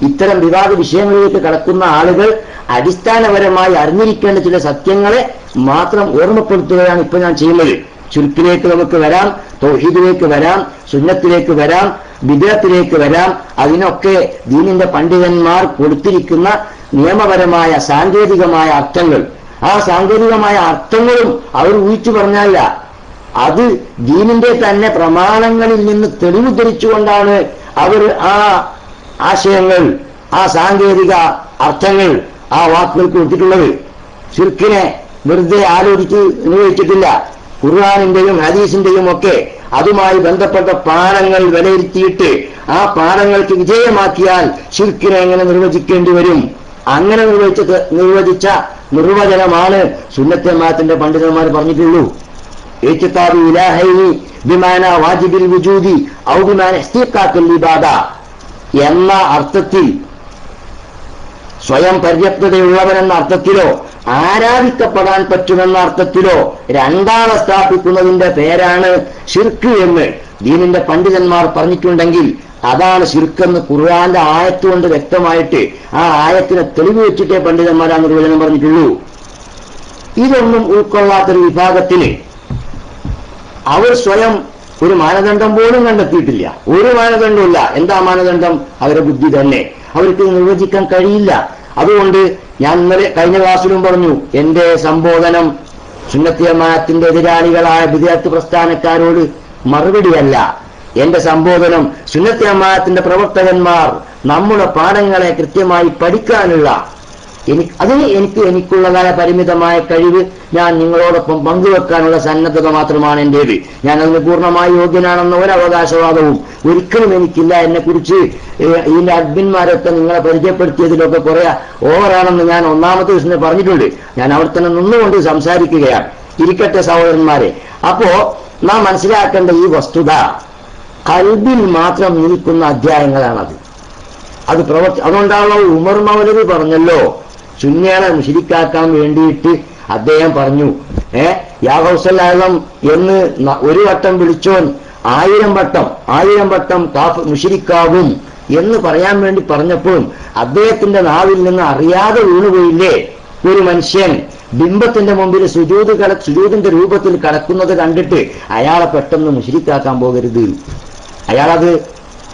ഇത്തരം വിവാദ വിഷയങ്ങളിലേക്ക് കടക്കുന്ന ആളുകൾ അടിസ്ഥാനപരമായി അറിഞ്ഞിരിക്കേണ്ട ചില സത്യങ്ങളെ മാത്രം ഓർമ്മപ്പെടുത്തുകയാണ് ഇപ്പൊ ഞാൻ ചെയ്യുന്നത്. ശിർക്കിലേക്ക് നമുക്ക് വരാം, തൗഹീദിലേക്ക് വരാം, സുന്നത്തിലേക്ക് വരാം, ബിദ്അത്തിലേക്ക് വരാം. അതിനൊക്കെ ദീനിന്റെ പണ്ഡിതന്മാർ കൊടുത്തിരിക്കുന്ന നിയമപരമായ സാങ്കേതികമായ അർത്ഥങ്ങൾ, ആ സാങ്കേതികമായ അർത്ഥങ്ങളും അവർ ഊഹിച്ചു പറഞ്ഞല്ല, അത് ദീനിന്റെ തന്നെ പ്രമാണങ്ങളിൽ നിന്ന് തെളിവുദ്ധരിച്ചുകൊണ്ടാണ് അവർ ആ ആശയങ്ങൾ, ആ സാങ്കേതിക അർത്ഥങ്ങൾ, ആ വാക്കുകൾ കൊടുത്തിട്ടുള്ളത്. ശിർക്കിനെ വെറുതെ ആലോചിച്ച് നിർവഹിച്ചിട്ടില്ല. ഖുർആനിന്റെയും ഹദീസിന്റെയും ഒക്കെ അതുമായി ബന്ധപ്പെട്ട പാഠങ്ങൾ വിലയിരുത്തിയിട്ട് ആ പാഠങ്ങൾക്ക് വിധേയമാക്കിയാൽ ശിർക്കിനെ എങ്ങനെ നിർവചിക്കേണ്ടി വരും, അങ്ങനെ നിർവചിച്ച നിർവചനമാണ് സുന്നത്ത് ജമാഅത്തിന്റെ പണ്ഡിതന്മാർ പറഞ്ഞിട്ടുള്ളൂ. ഇഅ്തിഖാദു ഇലാഹൈനി ബിമാനാ വാജിബിൽ വുജൂദി ഔ ബിമാനാ ഇസ്തിഖാഖുൽ ഇബാദ എന്ന അർത്ഥത്തിൽ, സ്വയം പര്യാപ്തതയുള്ളവനെന്ന അർത്ഥത്തിലോ ആരാധിക്കപ്പെടാൻ പറ്റുമെന്ന അർത്ഥത്തിലോ രണ്ടാളെ സ്ഥാപിക്കുന്നതിന്റെ പേരാണ് ശിർക്ക് എന്ന് ദീനിന്റെ പണ്ഡിതന്മാർ പറഞ്ഞിട്ടുണ്ടെങ്കിൽ അതാണ് ശിർക്കെന്ന് ഖുർആന്റെ ആയത്ത് കൊണ്ട് വ്യക്തമായിട്ട് ആ ആയത്തിനെ തെളിവ് വെച്ചിട്ടേ പണ്ഡിതന്മാർ ആ നിർവചനം പറഞ്ഞിട്ടുള്ളൂ. ഇതൊന്നും ഉൾക്കൊള്ളാത്തൊരു വിഭാഗത്തിന് അവർ സ്വയം ഒരു മാനദണ്ഡം പോലും കണ്ടെത്തിയിട്ടില്ല. ഒരു മാനദണ്ഡമില്ല. എന്താ മാനദണ്ഡം? അവരുടെ ബുദ്ധി തന്നെ. അവർക്ക് നിർവചിക്കാൻ കഴിയില്ല. അതുകൊണ്ട് ഞാൻ ഇന്നലെ കഴിഞ്ഞ ക്ലാസ്സിലും പറഞ്ഞു, എന്റെ സംബോധനം സുന്നത്ത് ജമാഅത്തിന്റെ എതിരാളികളായ ബിദ്അത്ത് പ്രസ്ഥാനക്കാരോട് മറുപടിയല്ല. എന്റെ സംബോധനം സുന്നത്ത് ജമാഅത്തിന്റെ പ്രവർത്തകന്മാർ നമ്മുടെ പാഠങ്ങളെ കൃത്യമായി പഠിക്കാനുള്ള എനിക്കുള്ളതായ പരിമിതമായ കഴിവ് ഞാൻ നിങ്ങളോടൊപ്പം പങ്കുവെക്കാനുള്ള സന്നദ്ധത മാത്രമാണ് എന്റേത്. ഞാൻ അതിന് പൂർണ്ണമായി യോഗ്യനാണെന്ന ഒരവകാശവാദവും ഒരിക്കലും എനിക്കില്ല. എന്നെ കുറിച്ച് ഇതിന്റെ അഡ്മിന്മാരൊക്കെ നിങ്ങളെ പരിചയപ്പെടുത്തിയതിലൊക്കെ കുറെ ഓവറാണെന്ന് ഞാൻ ഒന്നാമത്തെ ദിവസം പറഞ്ഞിട്ടുണ്ട്. ഞാൻ അവിടെ തന്നെ നിന്നുകൊണ്ട് സംസാരിക്കുകയാണ്. ഇരിക്കട്ടെ സഹോദരന്മാരെ. അപ്പോ നാം മനസ്സിലാക്കേണ്ട ഈ വസ്തുത ഖൽബിൽ മാത്രം നിൽക്കുന്ന അധ്യായങ്ങളാണത്. അത് അതുകൊണ്ടാണല്ലോ ഉമർ മൗലവി പറഞ്ഞല്ലോ, സുന്നികളെ മുശ്രിക്കാക്കാൻ വേണ്ടിയിട്ട് അദ്ദേഹം പറഞ്ഞു, യാ ഗൗസൽ ആലം എന്ന് ഒരു വട്ടം വിളിച്ചോൻ 1000 വട്ടം മുശ്രിക്കാവും എന്ന് പറയാൻ വേണ്ടി പറഞ്ഞപ്പോഴും അദ്ദേഹത്തിന്റെ നാവിൽ നിന്ന് അറിയാതെ വീണുപോയില്ലേ ഒരു മനുഷ്യൻ ബിംബത്തിന്റെ മുമ്പിൽ സുജൂദിന്റെ രൂപത്തിൽ കടക്കുന്നത് കണ്ടിട്ട് അയാളെ പെട്ടെന്ന് മുശ്രിക്കാക്കാൻ പോകരുത്. അയാളത്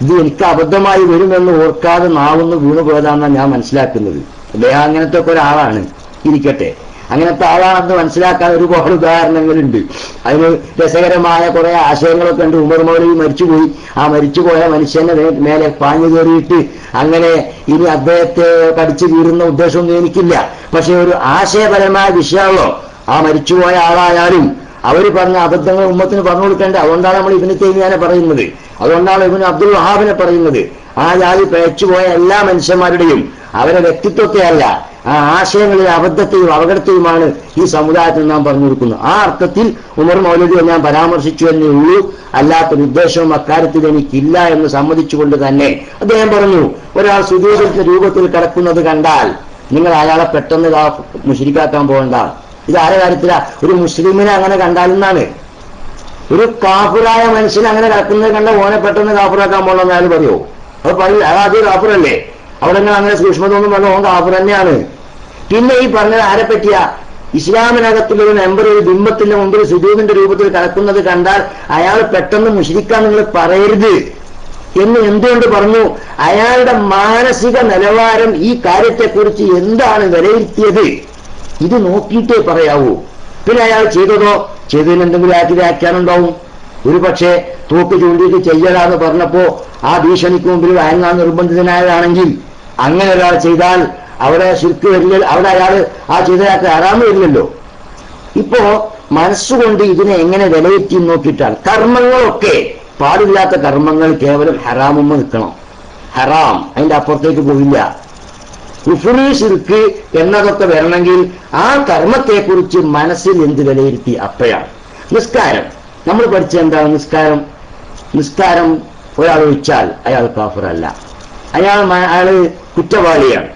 ഇത് എനിക്ക് അബദ്ധമായി വരുമെന്ന് ഓർക്കാതെ നാവുന്ന് വീണു പോയതാണെന്നാണ് ഞാൻ മനസ്സിലാക്കുന്നത്. അദ്ദേഹം അങ്ങനത്തെ ഒക്കെ ഒരാളാണ്, ഇരിക്കട്ടെ. അങ്ങനത്തെ ആളാണെന്ന് മനസ്സിലാക്കാൻ ഒരുപാട് ഉദാഹരണങ്ങളുണ്ട്. അതിന് രസകരമായ കുറെ ആശയങ്ങളൊക്കെ ഉണ്ട്. ഉമർ മൗലവി മരിച്ചുപോയി. ആ മരിച്ചുപോയ മനുഷ്യന്റെ മേലെ പാഞ്ഞു കയറിയിട്ട് അങ്ങനെ ഇനി അദ്ദേഹത്തെ കടിച്ചു കീറുന്ന ഉദ്ദേശമൊന്നും എനിക്കില്ല. പക്ഷെ ഒരു ആശയപരമായ വിഷയമല്ലോ. ആ മരിച്ചുപോയ ആളായാലും അവർ പറഞ്ഞ അബദ്ധങ്ങൾ ഉമ്മത്തിന് പറഞ്ഞു കൊടുക്കേണ്ടത്. അതുകൊണ്ടാണ് നമ്മൾ ഇബ്നു തൈമിയ്യനെ പറയുന്നത്, അതുകൊണ്ടാണ് ഇബ്നു അബ്ദുൽ വഹാബിനെ പറയുന്നത്. ആ ജാതി പിഴച്ചുപോയ എല്ലാ മനുഷ്യന്മാരുടെയും അവരെ വ്യക്തിത്വത്തെ അല്ല, ആ ആശയങ്ങളിലെ അബദ്ധത്തെയും അപകടത്തെയുമാണ് ഈ സമുദായത്തിൽ നാം പറഞ്ഞു കൊടുക്കുന്നത്. ആ അർത്ഥത്തിൽ ഉമർ മൗലവിയെ ഞാൻ പരാമർശിച്ചു എന്നേ ഉള്ളൂ. അല്ലാത്തൊരു ഉദ്ദേശവും അക്കാര്യത്തിൽ എനിക്കില്ല എന്ന് സമ്മതിച്ചുകൊണ്ട് തന്നെ അദ്ദേഹം പറഞ്ഞു, ഒരാൾ സുജൂദിന്റെ രൂപത്തിൽ കിടക്കുന്നത് കണ്ടാൽ നിങ്ങൾ അയാളെ പെട്ടെന്ന് മുശ്രിക്കാക്കാൻ പോകണ്ട. ഇത് ആരുടെ കാര്യത്തിലാ? ഒരു മുസ്ലിമിനെ അങ്ങനെ കണ്ടാലെന്നാണ്. ഒരു കാഫിറായ മനുഷ്യൻ അങ്ങനെ കിടക്കുന്നത് കണ്ട ഓനെ പെട്ടെന്ന് കാഫിറാക്കാൻ പോകണമെന്ന് അയാൾ പറയുമോ? അത് പറയില്ല. അത് കാഫിറല്ലേ? അവിടെ അങ്ങനെ സൂക്ഷ്മതൊന്നും പറഞ്ഞ ഓൻ കാഫിർ തന്നെയാണ്. പിന്നെ ഈ പറഞ്ഞത് ആരെ പറ്റിയാ? ഇസ്ലാമിനകത്തുള്ള ഒരു മെമ്പർ ഒരു ബിംബത്തിന്റെ മുമ്പിൽ സുജൂദിന്റെ രൂപത്തിൽ കിടക്കുന്നത് കണ്ടാൽ അയാൾ പെട്ടെന്ന് മുശ്രിക്കാൻ നിങ്ങൾ പറയരുത് എന്ന് എന്തുകൊണ്ട് പറഞ്ഞു? അയാളുടെ മാനസിക നിലവാരം ഈ കാര്യത്തെക്കുറിച്ച് എന്താണ് വിലയിരുത്തിയത് ഇത് നോക്കിയിട്ടേ പറയാവൂ. പിന്നെ അയാൾ ചെയ്തതിന് എന്തെങ്കിലും വ്യാഖ്യാനം ഒരു പക്ഷേ തൂക്ക് ചൂണ്ടിയിട്ട് ചെയ്യലാന്ന് പറഞ്ഞപ്പോ ആ ഭീഷണിക്ക് മുമ്പിൽ വഴങ്ങാൻ നിർബന്ധിതനായതാണെങ്കിൽ അങ്ങനെ ഒരാൾ ചെയ്താൽ അവിടെ ശിർക്ക് വരില്ല, അവിടെ അയാൾ ആ ചെയ്തയാൾക്ക് ഹറാമ് വരില്ലല്ലോ. ഇപ്പോ മനസ്സുകൊണ്ട് ഇതിനെ എങ്ങനെ വിലയിരുത്തി നോക്കിയിട്ടാണ്. കർമ്മങ്ങളൊക്കെ പാടില്ലാത്ത കർമ്മങ്ങൾ കേവലം ഹറാമുമ്മ നിൽക്കണം. ഹറാം അതിന്റെ അപ്പുറത്തേക്ക് പോയില്ല. കുഫ്റ് ശിർക്ക് എന്നതൊക്കെ വരണമെങ്കിൽ ആ കർമ്മത്തെക്കുറിച്ച് മനസ്സിൽ എന്ത് വിലയിരുത്തി അപ്പോഴാണ്. നിസ്കാരം നമ്മൾ പഠിച്ച എന്താണ്? നിസ്കാരം ഒരാൾ ഒഴിച്ചാൽ അയാൾ കാഫിറല്ല, അയാള് കുറ്റവാളിയാണ്,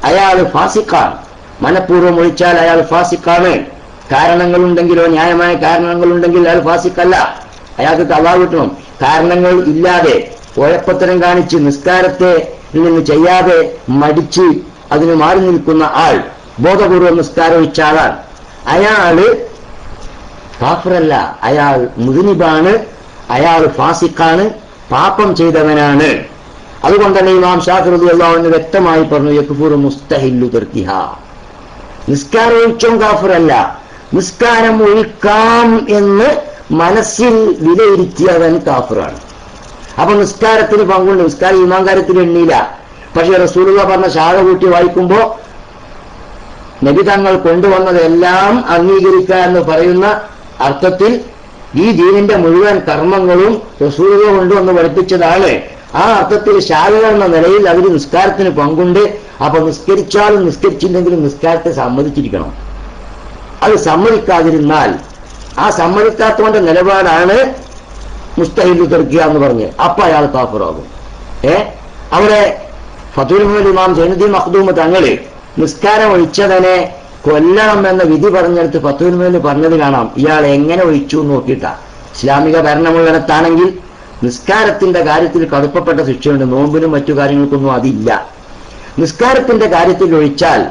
അയാൾ ഫാസിഖാണ്. മനഃപൂർവ്വം ഒഴിച്ചാൽ അയാൾ ഫാസിഖാണ്. കാരണങ്ങളുണ്ടെങ്കിലോ ന്യായമായ കാരണങ്ങളുണ്ടെങ്കിൽ അയാൾ ഫാസിഖല്ല, അയാൾക്ക് ഖളാ കിട്ടണം. കാരണങ്ങൾ ഇല്ലാതെ ഉഴപ്പത്തരം കാണിച്ച് നിസ്കാരത്തെ നിന്ന് ചെയ്യാതെ മടിച്ച് അതിന് മാറി നിൽക്കുന്ന ആൾ, ബോധപൂർവം നിസ്കാരം ഒഴിച്ച ആളാണ്, അയാള് കാഫിറല്ല, അയാൾ മുദ്നിബാണ്, അയാൾ ഫാസിഖാണ്, പാപം ചെയ്തവനാണ്. അതുകൊണ്ട് തന്നെ ഇമാം ശാഫിഈ റളിയല്ലാഹു അൻഹു വ്യക്തമായി പറഞ്ഞു, യക്ഫുറു മുസ്തഹില്ലു തർക്കിഹ. നിസ്കാരം ഒഴിച്ചും കാഫിറല്ല, നിസ്കാരം ഒഴിക്കാം എന്ന് മനസ്സിൽ വിലയിരുത്തിയവൻ കാഫിറാണ്. അപ്പൊ നിസ്കാരത്തിന് പങ്കുണ്ട്. നിസ്കാരം ഈമാൻ കാര്യത്തിൽ എണ്ണിയില്ല. പക്ഷെ റസൂലുള്ളാഹി പറഞ്ഞ ശാഖ കൂട്ടി വായിക്കുമ്പോ നബി തങ്ങൾ കൊണ്ടുവന്നതെല്ലാം അംഗീകരിക്കുക എന്ന് പറയുന്ന അർത്ഥത്തിൽ ഈ ദീനിന്റെ മുഴുവൻ കർമ്മങ്ങളും റസൂലുള്ളാഹി കൊണ്ടുവന്ന് പഠിപ്പിച്ചതാണ്. ആ അർത്ഥത്തിൽ ശാഖകൾ എന്ന നിലയിൽ അവർ നിസ്കാരത്തിന് പങ്കുണ്ട്. അപ്പൊ നിസ്കരിച്ചാലും നിസ്കരിച്ചില്ലെങ്കിലും നിസ്കാരത്തെ സമ്മതിച്ചിരിക്കണം. അത് സമ്മതിക്കാതിരുന്നാൽ ആ സമ്മതിക്കാത്തവന്റെ നിലപാടാണ് മുസ്തഹില്ലു തർക്കിയ എന്ന് പറഞ്ഞ് അപ്പൊ അയാൾ കാഫിറാകും. അവിടെ ഫതുൽ മുഅ്മിൻ ഇമാം സൈനുദ്ദീൻ മഖ്ദൂം തങ്ങള് നിസ്കാരം ഒഴിച്ചതിനെ കൊല്ലണം എന്ന വിധി പറഞ്ഞെടുത്ത് ഫതുൽ മുഅ്മിൻ പറഞ്ഞത് കാണാം. ഇയാൾ എങ്ങനെ ഒഴിച്ചു നോക്കിയിട്ടാ. ഇസ്ലാമിക ഭരണമുള്ളിടത്താണെങ്കിൽ നിസ്കാരത്തിന്റെ കാര്യത്തിൽ കടുപ്പപ്പെട്ട ശിക്ഷയുണ്ട്. നോമ്പിനും മറ്റു കാര്യങ്ങൾക്കൊന്നും അതില്ല. നിസ്കാരത്തിന്റെ കാര്യത്തിൽ ഒഴിച്ചാൽ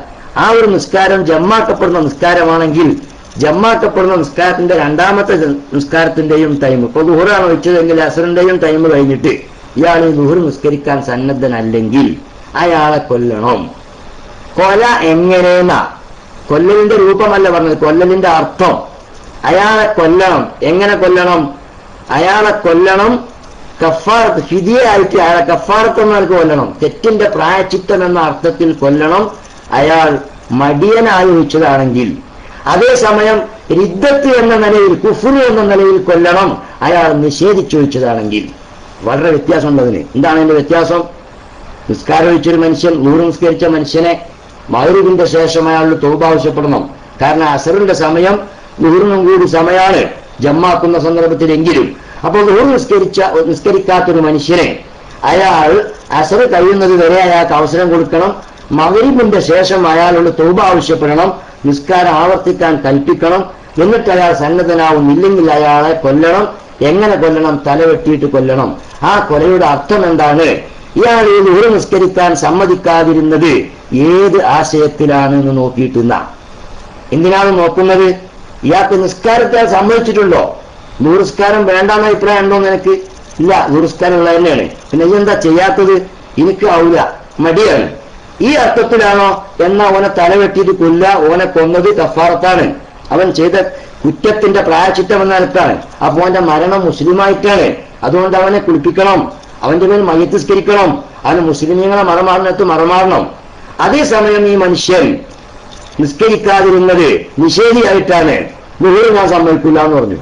ആ ഒരു നിസ്കാരം ജമ്മാക്കപ്പെടുന്ന നിസ്കാരമാണെങ്കിൽ ജമ്മാക്കപ്പെടുന്ന നിസ്കാരത്തിന്റെ രണ്ടാമത്തെ നിസ്കാരത്തിന്റെയും ടൈം, ഇപ്പൊ ദുഹറാണ് ഒഴിച്ചതെങ്കിൽ അസറിന്റെയും ടൈം കഴിഞ്ഞിട്ട് ഇയാൾ ഈ ദുഹർ നിസ്കരിക്കാൻ സന്നദ്ധനല്ലെങ്കിൽ അയാളെ കൊല്ലണം. കൊല എങ്ങനെയെന്നാ, കൊല്ലലിന്റെ രൂപമല്ല പറഞ്ഞത്, കൊല്ലലിന്റെ അർത്ഥം. അയാളെ കൊല്ലണം. എങ്ങനെ കൊല്ലണം? അയാളെ കൊല്ലണം കഫാറത്ത്, ഫിദിയായിട്ട് അയാളെ കഫാറത്ത് എന്നവർക്ക് കൊല്ലണം. തെറ്റിന്റെ പ്രായച്ചിത്തം എന്ന അർത്ഥത്തിൽ കൊല്ലണം അയാൾ മടിയനായി വെച്ചതാണെങ്കിൽ. അതേസമയം റിദ്ദത്ത് എന്ന നിലയിൽ, കുഫ്ർ എന്ന നിലയിൽ കൊല്ലണം അയാൾ നിഷേധിച്ചു വെച്ചതാണെങ്കിൽ. വളരെ വ്യത്യാസമുണ്ടതിന്. എന്താണ് അതിന്റെ വ്യത്യാസം? നിസ്കാരം ഒഴിച്ചൊരു മനുഷ്യൻ, നൂറ് നിസ്കരിച്ച മനുഷ്യനെ മഗ്‌രിബിന്റെ ശേഷം അയാൾ തൗബ ആവശ്യപ്പെടണം. കാരണം അസറിന്റെ സമയം ളുഹറിനും കൂടി സമയമാണ് ജമ്മാക്കുന്ന സന്ദർഭത്തിലെങ്കിലും. അപ്പോൾ ളുഹർ നിസ്കരിക്കാത്തൊരു മനുഷ്യനെ അയാൾ അസർ കഴിയുന്നത് വരെ അയാൾക്ക് അവസരം കൊടുക്കണം. മഗ്‌രിബിന്റെ ശേഷം അയാളോട് തൗബ ആവശ്യപ്പെടണം, നിസ്കാരം ആവർത്തിക്കാൻ കൽപ്പിക്കണം. എന്നിട്ട് അയാൾ സന്നദ്ധനാവും. ഇല്ലെങ്കിൽ അയാളെ കൊല്ലണം. എങ്ങനെ കൊല്ലണം? തലവെട്ടിയിട്ട് കൊല്ലണം. ആ കൊലയുടെ അർത്ഥം എന്താണ്? ഇയാൾ ഈ ളുഹർ നിസ്കരിക്കാൻ സമ്മതിക്കാതിരുന്നത് ഏത് ആശയത്തിലാണ് എന്ന് നോക്കിയിട്ടുന്ന എന്തിനാണ് നോക്കുന്നത്? ഇയാൾക്ക് നിസ്കാരത്തെ സമ്മതിച്ചിട്ടുണ്ടോ? ദൂരസ്കാരം വേണ്ടാന്ന അഭിപ്രായം ഉണ്ടോ നിനക്ക്? ഇല്ല, ദൂരസ്കാരം ഉള്ളത് തന്നെയാണ്. പിന്നെ ഇതെന്താ ചെയ്യാത്തത്? എനിക്ക് ആവൂല, മടിയാണ്. ഈ അർത്ഥത്തിലാണോ? എന്നാ ഓനെ തലവെട്ടിയിട്ട് കൊല്ല, ഓനെ കൊന്നത് കഫാറത്താണ്. അവൻ ചെയ്ത കുറ്റത്തിന്റെ പ്രായശ്ചിത്തം എന്ന അർത്ഥമാണ്. അപ്പൊ അവന്റെ മരണം മുസ്ലിമായിട്ടാണ്. അതുകൊണ്ട് അവനെ കുളിപ്പിക്കണം, അവന്റെ മേൽ മയ്യത്തിസ്കരിക്കണം, അവന് മുസ്ലിമീങ്ങളെ മറമാറിനകത്ത് മറമാറണം. അതേസമയം ഈ മനുഷ്യൻ നിസ്കരിക്കാതിരുന്നത് നിഷേധിയായിട്ടാണ്. ദുഹൂർ ഞാൻ സമ്മതിക്കില്ല എന്ന് പറഞ്ഞു.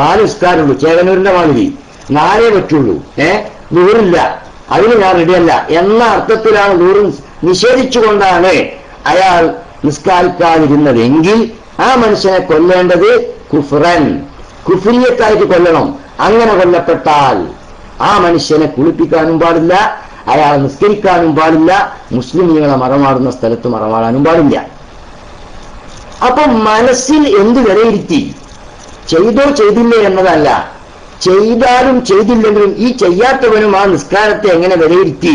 4 നിസ്കാരമുള്ളൂ, ചേകനൂരിന്റെ മാതിരി 4 പറ്റുള്ളൂ. ദുഹൂറില്ല, അതിന് ഞാൻ റെഡിയല്ല എന്ന അർത്ഥത്തിലാണ് ദുഹൂർ നിഷേധിച്ചുകൊണ്ടാണ് അയാൾ നിസ്കാരിക്കാതിരുന്നതെങ്കിൽ ആ മനുഷ്യനെ കൊല്ലേണ്ടത് കുഫ്റൻ, കുഫ്രിയത്തായിട്ട് കൊല്ലണം. അങ്ങനെ കൊല്ലപ്പെട്ടാൽ ആ മനുഷ്യനെ കുളിപ്പിക്കാനും പാടില്ല, അയാൾ നിസ്കരിക്കാനും പാടില്ല, മുസ്ലിമീങ്ങളെ മറമാടുന്ന സ്ഥലത്ത് മറമാടാനും പാടില്ല. അപ്പൊ മനസ്സിൽ എന്ത് വിലയിരുത്തി? ചെയ്തോ ചെയ്തില്ലേ എന്നതല്ല, ചെയ്താലും ചെയ്തില്ലെങ്കിലും ഈ ചെയ്യാത്തവനും ആ നിസ്കാരത്തെ എങ്ങനെ വിലയിരുത്തി?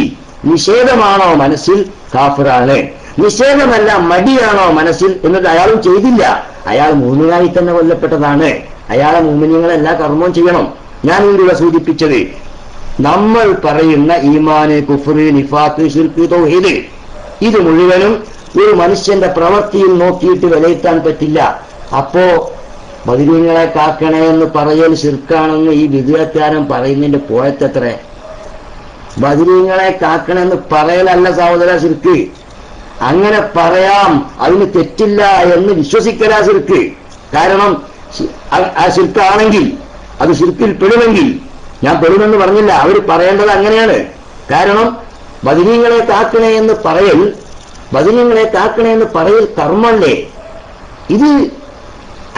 നിഷേധമാണോ മനസ്സിൽ? കാഫിറാണ്. നിഷേധമല്ല, മടിയാണോ മനസ്സിൽ? എന്നിട്ട് അയാളും ചെയ്തില്ല, അയാൾ മൂമിനായി തന്നെ കൊല്ലപ്പെട്ടതാണ്. അയാളെ മൂമിനീങ്ങൾ എല്ലാ കർമ്മവും ചെയ്യണം. ഞാൻ ഇവിടെ സൂചിപ്പിച്ചത് നമ്മൾ പറയുന്ന ഈമാന്, കുഫ്റ്, നിഫാഖ്, ശിർക്ക്, തൗഹീദ് ഇത് മുഴുവനും ഒരു മനുഷ്യന്റെ പ്രവൃത്തിയിൽ നോക്കിയിട്ട് വിലയിരുത്താൻ പറ്റില്ല. അപ്പോ ബദരീങ്ങളെ കാക്കണേ എന്ന് പറയൽ ശിർക്കാണെന്ന് ഈ വിദ്യാക്കാരൻ പറയുന്നതിന്റെ പോയത്തത്ര. ബദരീങ്ങളെ കാക്കണമെന്ന് പറയലല്ല സഹോദര ശിർക്ക്. അങ്ങനെ പറയാം, അതിന് തെറ്റില്ല എന്ന് വിശ്വസിക്കലാ ശിർക്ക്. കാരണം ആ ശിർക്കാണെങ്കിൽ, അത് ശിർക്കിൽ പെടുമെങ്കിൽ, ഞാൻ പെടുമെന്ന് പറഞ്ഞില്ല, അവർ പറയേണ്ടത് അങ്ങനെയാണ്. കാരണം ബദരീങ്ങളെ കാക്കണേ എന്ന് പറയൽ, ബദരീങ്ങളെ കാക്കണേ എന്ന് പറയൽ കർമ്മല്ലേ. ഇത്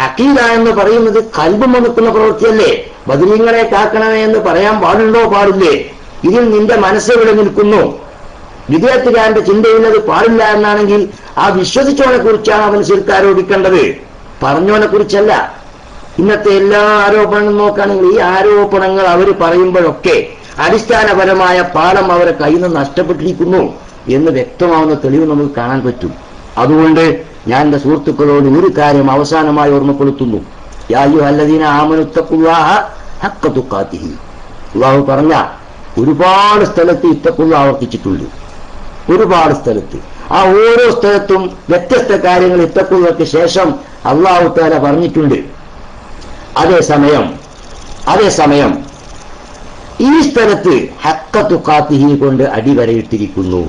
അഖീദ എന്ന് പറയുന്നത് കൽബ് മണക്കുന്ന പ്രവൃത്തിയല്ലേ. ബദരീങ്ങളെ കാക്കണമേ എന്ന് പറയാൻ പാടുണ്ടോ? പാടില്ലേ? ഇതിൽ നിന്റെ മനസ്സെവിടെ നിൽക്കുന്നു? വിദേഹത്തുകാരന്റെ ചിന്തയുള്ളത് പാടില്ല എന്നാണെങ്കിൽ ആ വിശ്വസിച്ചവനെ കുറിച്ചാണ് അവൻ ശിർക്ക് ആരോപിക്കേണ്ടത്, പറഞ്ഞവനെ കുറിച്ചല്ല. ഇന്നത്തെ എല്ലാ ആരോപണങ്ങളും നോക്കുകയാണെങ്കിൽ ഈ ആരോപണങ്ങൾ അവർ പറയുമ്പോഴൊക്കെ അടിസ്ഥാനപരമായ പാഠം അവരെ കയ്യിൽ നിന്ന് നഷ്ടപ്പെട്ടിരിക്കുന്നു എന്ന് വ്യക്തമാവുന്ന തെളിവ് നമുക്ക് കാണാൻ പറ്റും. അതുകൊണ്ട് ഞാൻ എന്റെ സുഹൃത്തുക്കളോട് ഒരു കാര്യം അവസാനമായി ഓർമ്മപ്പെടുത്തുന്നു. യാ അയ്യുഹല്ലദീന ആമനു ഇത്തഖുല്ലാഹ ഹഖ്ക തുഖാതിഹി. അല്ലാഹു പറഞ്ഞ ഒരുപാട് സ്ഥലത്ത് ഇത്തഖുല്ല ആവർത്തിച്ചിട്ടുണ്ട്, ഒരുപാട് സ്ഥലത്ത്. ആ ഓരോ സ്ഥലത്തും വ്യത്യസ്ത കാര്യങ്ങൾ ഇത്തഖുല്ലക്ക് ശേഷം അല്ലാഹു തആല പറഞ്ഞിട്ടുണ്ട്. അതേസമയം ഈ സ്ഥലത്ത് ഹഖ്ക തുഖാതിഹി കൊണ്ട് അടിവരയിട്ടിരിക്കുന്നു.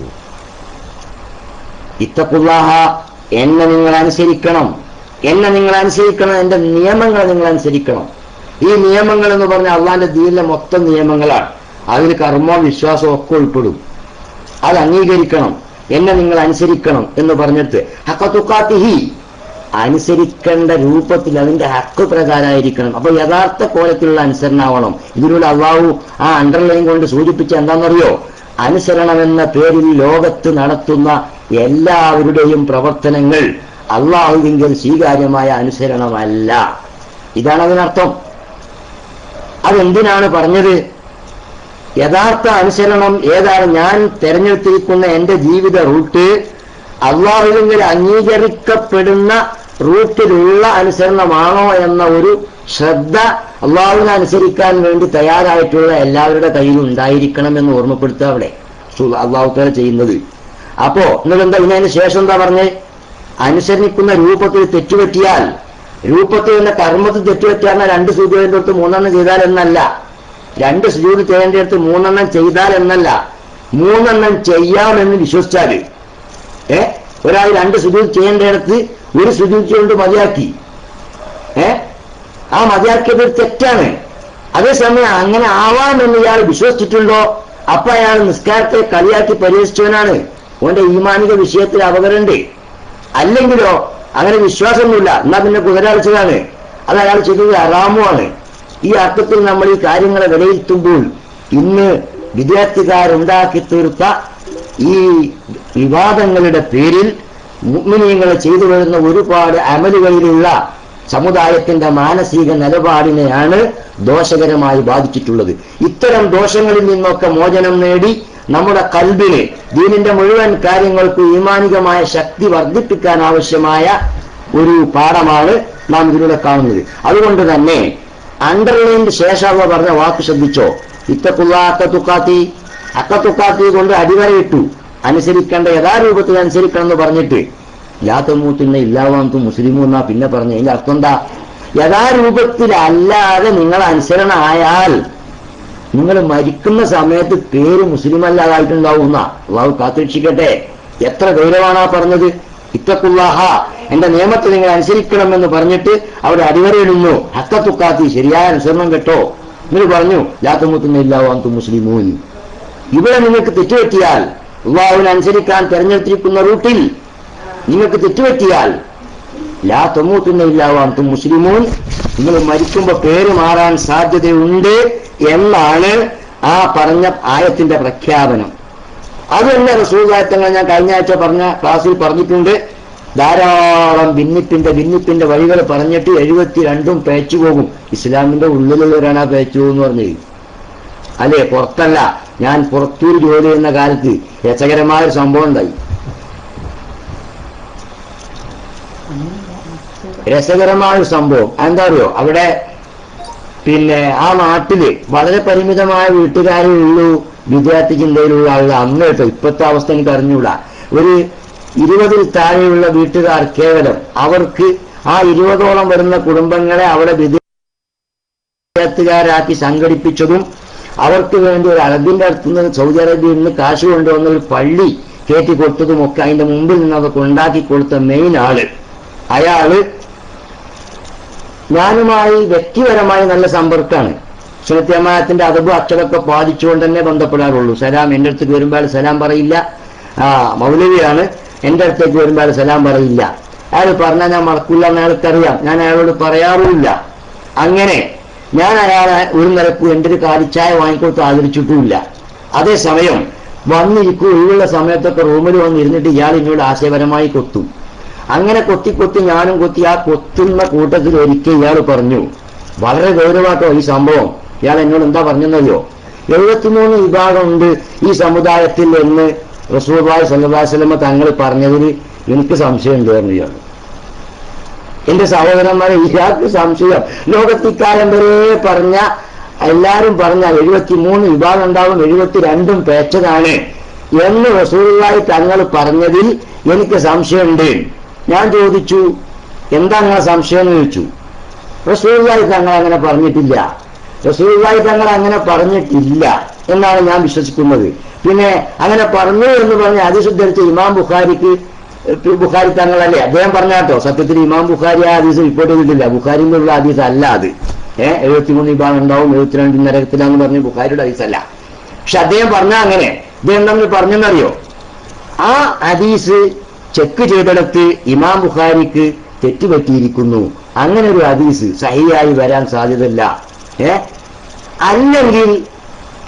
ഇത്തഖുല്ലാഹ, എന്നെ നിങ്ങൾ അനുസരിക്കണം, എന്നെ നിങ്ങൾ അനുസരിക്കണം, എന്റെ നിയമങ്ങൾ നിങ്ങൾ അനുസരിക്കണം. ഈ നിയമങ്ങൾ എന്ന് പറഞ്ഞാൽ അള്ളാന്റെ ദീനിലെ മൊത്തം നിയമങ്ങളാണ്. അതിന് കർമ്മവും വിശ്വാസവും ഒക്കെ ഉൾപ്പെടും. അത് അംഗീകരിക്കണം, എന്നെ നിങ്ങൾ അനുസരിക്കണം എന്ന് പറഞ്ഞിട്ട് ഹഖ്ക തുഖാതിഹി, അനുസരിക്കേണ്ട രൂപത്തിൽ അതിന്റെ ഹക്ക് പ്രകാരമായിരിക്കണം. അപ്പൊ യഥാർത്ഥ കോലത്തിലുള്ള അനുസരണമാവണം. ഇതിലൂടെ അള്ളാഹു ആ അണ്ടർലൈൻ കൊണ്ട് സൂചിപ്പിച്ച എന്താണെന്നറിയോ? അനുസരണമെന്ന പേരിൽ ലോകത്ത് നടത്തുന്ന എല്ലാവരുടെയും പ്രവർത്തനങ്ങൾ അള്ളാഹുവിങ്കിൽ സ്വീകാര്യമായ അനുസരണമല്ല. ഇതാണ് അതിനർത്ഥം. അതെന്തിനാണ് പറഞ്ഞത്? യഥാർത്ഥ അനുസരണം ഏതാണ്? ഞാൻ തെരഞ്ഞെടുത്തിരിക്കുന്ന എന്റെ ജീവിത റൂട്ട് അള്ളാഹുവിങ്കിൽ അംഗീകരിക്കപ്പെടുന്ന റൂട്ടിലുള്ള അനുസരണമാണോ എന്ന ഒരു ശ്രദ്ധ അള്ളാഹുവിനെ അനുസരിക്കാൻ വേണ്ടി തയ്യാറായിട്ടുള്ള എല്ലാവരുടെ കയ്യിൽ ഉണ്ടായിരിക്കണം എന്ന് ഓർമ്മപ്പെടുത്തുക അവിടെ അള്ളാഹു തആല ചെയ്യുന്നത്. അപ്പോ എന്നിട്ടെന്താ ഇതിനു ശേഷം എന്താ പറഞ്ഞേ? അനുസരിക്കുന്ന രൂപത്തിൽ തെറ്റുപറ്റിയാൽ, രൂപത്തിൽ തന്നെ കർമ്മത്തിൽ തെറ്റുപറ്റിയാൽ 2 സുജൂദിന്റെ അടുത്ത് 3 ചെയ്താൽ എന്നല്ല, 2 സുജൂദ് ചെയ്യേണ്ട അടുത്ത് 3 ചെയ്താൽ എന്നല്ല, 3 ചെയ്യാമെന്ന് വിശ്വസിച്ചാൽ ഒരാൾ 2 സുജൂദ് ചെയ്യേണ്ടയിടത്ത് 1 സുജൂദ് കൊണ്ട് മതിയാക്കി, ആ മതിയാക്കിയത് തെറ്റാണ്. അതേസമയം അങ്ങനെ ആവാമെന്ന് ഇയാൾ വിശ്വസിച്ചിട്ടുണ്ടോ? അപ്പൊ അയാൾ നിസ്കാരത്തെ കളിയാക്കി പരിഹസിച്ചവനാണ്, ഓന്റെ ഈമാനിക വിഷയത്തിൽ അപകടമുണ്ട്. അല്ലെങ്കിലോ അങ്ങനെ വിശ്വാസമൊന്നുമില്ല, എന്നാ പിന്നെ കുതിരടിച്ചതാണ്, അത് അയാൾ ചെയ്തത് ഹറാമുമാണ്. ഈ അർത്ഥത്തിൽ നമ്മൾ ഈ കാര്യങ്ങളെ വിലയിരുത്തുമ്പോൾ ഇന്ന് വിദ്യാർത്ഥികാരുണ്ടാക്കി തീർത്ത ഈ വിവാദങ്ങളുടെ പേരിൽ മുഅ്മിനീങ്ങൾ ചെയ്തു വരുന്ന ഒരുപാട് അമലുകളിലുള്ള സമുദായത്തിന്റെ മാനസിക നിലപാടിനെയാണ് ദോഷകരമായി ബാധിച്ചിട്ടുള്ളത്. ഇത്തരം ദോഷങ്ങളിൽ നിന്നൊക്കെ മോചനം നേടി നമ്മുടെ കൽബിന് ദീനിന്റെ മുഴുവൻ കാര്യങ്ങൾക്ക് ഈമാനികമായ ശക്തി വർദ്ധിപ്പിക്കാൻ ആവശ്യമായ ഒരു പാഠമാണ് നാം ഇതിലൂടെ കാണുന്നത്. അതുകൊണ്ട് തന്നെ അണ്ടർലൈൻഡ് ശേഷം പറഞ്ഞ വാക്ക് ശ്രദ്ധിച്ചോ, ഇത്തഖുള്ള അക്കത്തുക്കാത്തി കൊണ്ട് അടിവരയിട്ടു, അനുസരിക്കേണ്ട യഥാരൂപത്തിൽ അനുസരിക്കണം എന്ന് പറഞ്ഞിട്ട് ലാ തമൂത്തുന്ന ഇല്ലാവാന്തും മുസ്ലിമു എന്നാ പിന്നെ പറഞ്ഞു. അതിന്റെ അർത്ഥം എന്താ? യഥാരൂപത്തിലല്ലാതെ നിങ്ങൾ അനുസരണമായാൽ നിങ്ങൾ മരിക്കുന്ന സമയത്ത് പേര് മുസ്ലിം അല്ലാതായിട്ടുണ്ടാവും എന്നാ. അള്ളാഹു കാത്തുരക്ഷിക്കട്ടെ. എത്ര ഗൗരവമാണാ പറഞ്ഞത്. ഇത്തഖുല്ലാഹ, എന്റെ നിയമത്തെ നിങ്ങൾ അനുസരിക്കണമെന്ന് പറഞ്ഞിട്ട് അവിടെ അടിവരയിടുന്നു. ഹക്കത്തുക്കാത്തി, ശരിയായ അനുസരണം കേട്ടോ. നിങ്ങൾ പറഞ്ഞു ലാ തമൂത്തുന്ന ഇല്ലാവാന്തും മുസ്ലിമൂൻ. ഇവിടെ നിങ്ങൾക്ക് തെറ്റുപറ്റിയാൽ, അള്ളാഹുവിനെ അനുസരിക്കാൻ തെരഞ്ഞെടുത്തിരിക്കുന്ന റൂട്ടിൽ നിങ്ങൾക്ക് തെറ്റുപറ്റിയാൽ ലാ തമൂത്തുന്ന ഇല്ലാവാന്തും മുസ്ലിമൂൻ, നിങ്ങൾ മരിക്കുമ്പോ പേര് മാറാൻ സാധ്യതയുണ്ട് എന്നാണ് ആ പറഞ്ഞ ആയത്തിന്റെ പ്രഖ്യാപനം. അത് തന്നെ റസൂലുള്ളാഹി തങ്ങൾ ഞാൻ കഴിഞ്ഞ ആഴ്ച പറഞ്ഞ ക്ലാസ്സിൽ പറഞ്ഞിട്ടുണ്ട്. ധാരാളം ഭിന്നിപ്പിന്റെ വഴികൾ പറഞ്ഞിട്ട് 72 പേച്ചു പോകും. ഇസ്ലാമിന്റെ ഉള്ളിലുള്ളവരാണ് ആ പേച്ചു എന്ന് പറഞ്ഞത്, അല്ലേ? പുറത്തല്ല. ഞാൻ പുറത്തൂർ ജോലി ചെയ്യുന്ന കാലത്ത് രസകരമായൊരു സംഭവം ഉണ്ടായി. രസകരമായൊരു സംഭവം എന്താ അറിയോ? അവിടെ ആ നാട്ടില് വളരെ പരിമിതമായ വീട്ടുകാരേ ഉള്ളൂ വിദ്യാർത്ഥി ചിന്തയിലുള്ള ആളുകൾ അന്ന് കേട്ടോ. ഇപ്പോഴത്തെ അവസ്ഥ എനിക്ക് അറിഞ്ഞൂടാ. ഒരു 20-ൽ താഴെയുള്ള വീട്ടുകാർ കേവലം. അവർക്ക് ആ 20ഓളം വരുന്ന കുടുംബങ്ങളെ അവിടെ വിദ്യാർത്ഥികാരാക്കി സംഘടിപ്പിച്ചതും അവർക്ക് വേണ്ടി ഒരു അറബിന്റെ അടുത്തുനിന്ന് സൗദി അറേബ്യയിൽ നിന്ന് കാശ് കൊണ്ടുവന്ന ഒരു പള്ളി കയറ്റി കൊടുത്തതും ഒക്കെ അതിന്റെ മുമ്പിൽ നിന്ന് അതൊക്കെ ഉണ്ടാക്കി കൊടുത്ത മെയിൻ ആള്, അയാള് ഞാനുമായി വ്യക്തിപരമായി നല്ല സമ്പർക്കമാണ്. സുന്നത്ത് ജമാഅത്തിന്റെ അദബ് അക്ഷരമൊക്കെ പാലിച്ചുകൊണ്ട് തന്നെ ബന്ധപ്പെടാറുള്ളൂ. സലാം എൻ്റെ അടുത്തേക്ക് വരുമ്പോൾ സലാം പറയില്ല. മൗലവിയാണ്, എൻ്റെ അടുത്തേക്ക് വരുമ്പോൾ സലാം പറയില്ല. അയാൾ പറഞ്ഞാൽ ഞാൻ മറക്കില്ല എന്ന് അയാൾക്കറിയാം. ഞാൻ അയാളോട് പറയാറുമില്ല. അങ്ങനെ ഞാൻ അയാളെ ഒരു നിരക്കും എൻ്റെ ഒരു കാലിച്ചായ വാങ്ങിക്കൊടുത്ത് ആദരിച്ചിട്ടുമില്ല. അതേസമയം വന്നിരിക്കും ഒഴിവുള്ള സമയത്തൊക്കെ റൂമിൽ വന്നിരുന്നിട്ട് ഇയാൾ എന്നോട് ആശയപരമായി കൊത്തും. അങ്ങനെ കൊത്തി ഞാനും കൊത്തി. ആ കൊത്തുന്ന കൂട്ടത്തിൽ ഒരിക്കൽ ഇയാൾ പറഞ്ഞു, വളരെ ഗൗരവാട്ടോ ഈ സംഭവം. ഇയാൾ എന്നോട് എന്താ പറഞ്ഞെന്നറിയോ? 73 വിഭാഗമുണ്ട് ഈ സമുദായത്തിൽ എന്ന് റസൂലുള്ളാഹി സ്വല്ലല്ലാഹു അലൈഹി വസല്ലം തങ്ങൾ പറഞ്ഞതിൽ എനിക്ക് സംശയമുണ്ട് പറഞ്ഞു ഇയാൾ. എന്റെ സഹോദരന്മാരെ, ഇയാൾക്ക് സംശയം. ലോകത്തിക്കാലം വരെ പറഞ്ഞ എല്ലാരും പറഞ്ഞ 73 വിഭാഗം ഉണ്ടാവും, 72 പേച്ചതാണ് എന്ന് റസൂലുള്ളാഹി തങ്ങൾ പറഞ്ഞതിൽ എനിക്ക് സംശയമുണ്ട്. ഞാൻ ചോദിച്ചു, എന്താ നിങ്ങളെ സംശയം എന്ന് ചോദിച്ചു. റസൂലുള്ളാഹി തങ്ങൾ അങ്ങനെ പറഞ്ഞിട്ടില്ല, റസൂലുള്ളാഹി തങ്ങൾ അങ്ങനെ പറഞ്ഞിട്ടില്ല എന്നാണ് ഞാൻ വിശ്വസിക്കുന്നത്. പിന്നെ അങ്ങനെ പറഞ്ഞു എന്ന് പറഞ്ഞ് ഹദീസ് ഉദ്ധരിച്ച ഇമാം ബുഖാരി തങ്ങളല്ലേ അദ്ദേഹം പറഞ്ഞാട്ടോ. സത്യത്തിൽ ഇമാം ബുഖാരി ആ ഹദീസ് റിപ്പോർട്ട് ചെയ്തിട്ടില്ല. ബുഖാരിന്റെ ഉള്ള ഹദീസ് അല്ല അത്. 73 വിഭാഗം ഉണ്ടാവും, 72 നരകത്തിലാന്ന് പറഞ്ഞ് ബുഖാരിയുടെ ഹദീസ് അല്ല. പക്ഷെ അദ്ദേഹം പറഞ്ഞ അങ്ങനെ. അദ്ദേഹം നമ്മൾ പറഞ്ഞെന്നറിയോ? ആ ഹദീസ് ചെക്ക് ചെയ്തെടുത്ത് ഇമാം ബുഖാരിക്ക് തെറ്റുപറ്റിയിരിക്കുന്നു. അങ്ങനെ ഒരു ഹദീസ് സഹിയായി വരാൻ സാധ്യതയില്ല. അല്ലെങ്കിൽ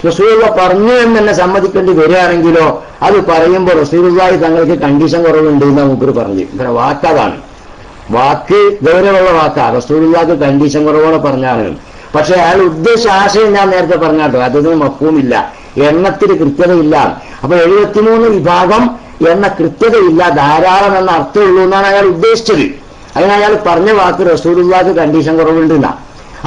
റസൂലുള്ളാഹി പറഞ്ഞു എന്ന് തന്നെ സമ്മതിക്കേണ്ടി വരികയാണെങ്കിലോ അത് പറയുമ്പോൾ റസൂലുള്ളാഹി തങ്ങൾക്ക് കണ്ടീഷൻ കുറവുണ്ട് എന്ന് നമുക്ക് പറഞ്ഞു. വാക്കതാണ്, വാക്ക് ഗൗരവമുള്ള വാക്കാ. റസൂലുള്ളാഹിക്ക് കണ്ടീഷൻ കുറവോടെ പറഞ്ഞാണ്. പക്ഷെ അയാൾ ഉദ്ദേശ ആശയം ഞാൻ നേരത്തെ പറഞ്ഞാട്ടോ, അതൊന്നും മഫ്ഹൂമില്ല, എണ്ണത്തിന് കൃത്യതയില്ല. അപ്പൊ 73 വിഭാഗം എന്ന കൃത്യതയില്ല, ധാരാളം എന്ന അർത്ഥമുള്ളൂ എന്നാണ് അയാൾ ഉദ്ദേശിച്ചത്. അതിന് അയാൾ പറഞ്ഞ വാക്ക് റസൂലുള്ളാഹിക്ക് കണ്ടീഷൻ കുറവുണ്ട് എന്നാ.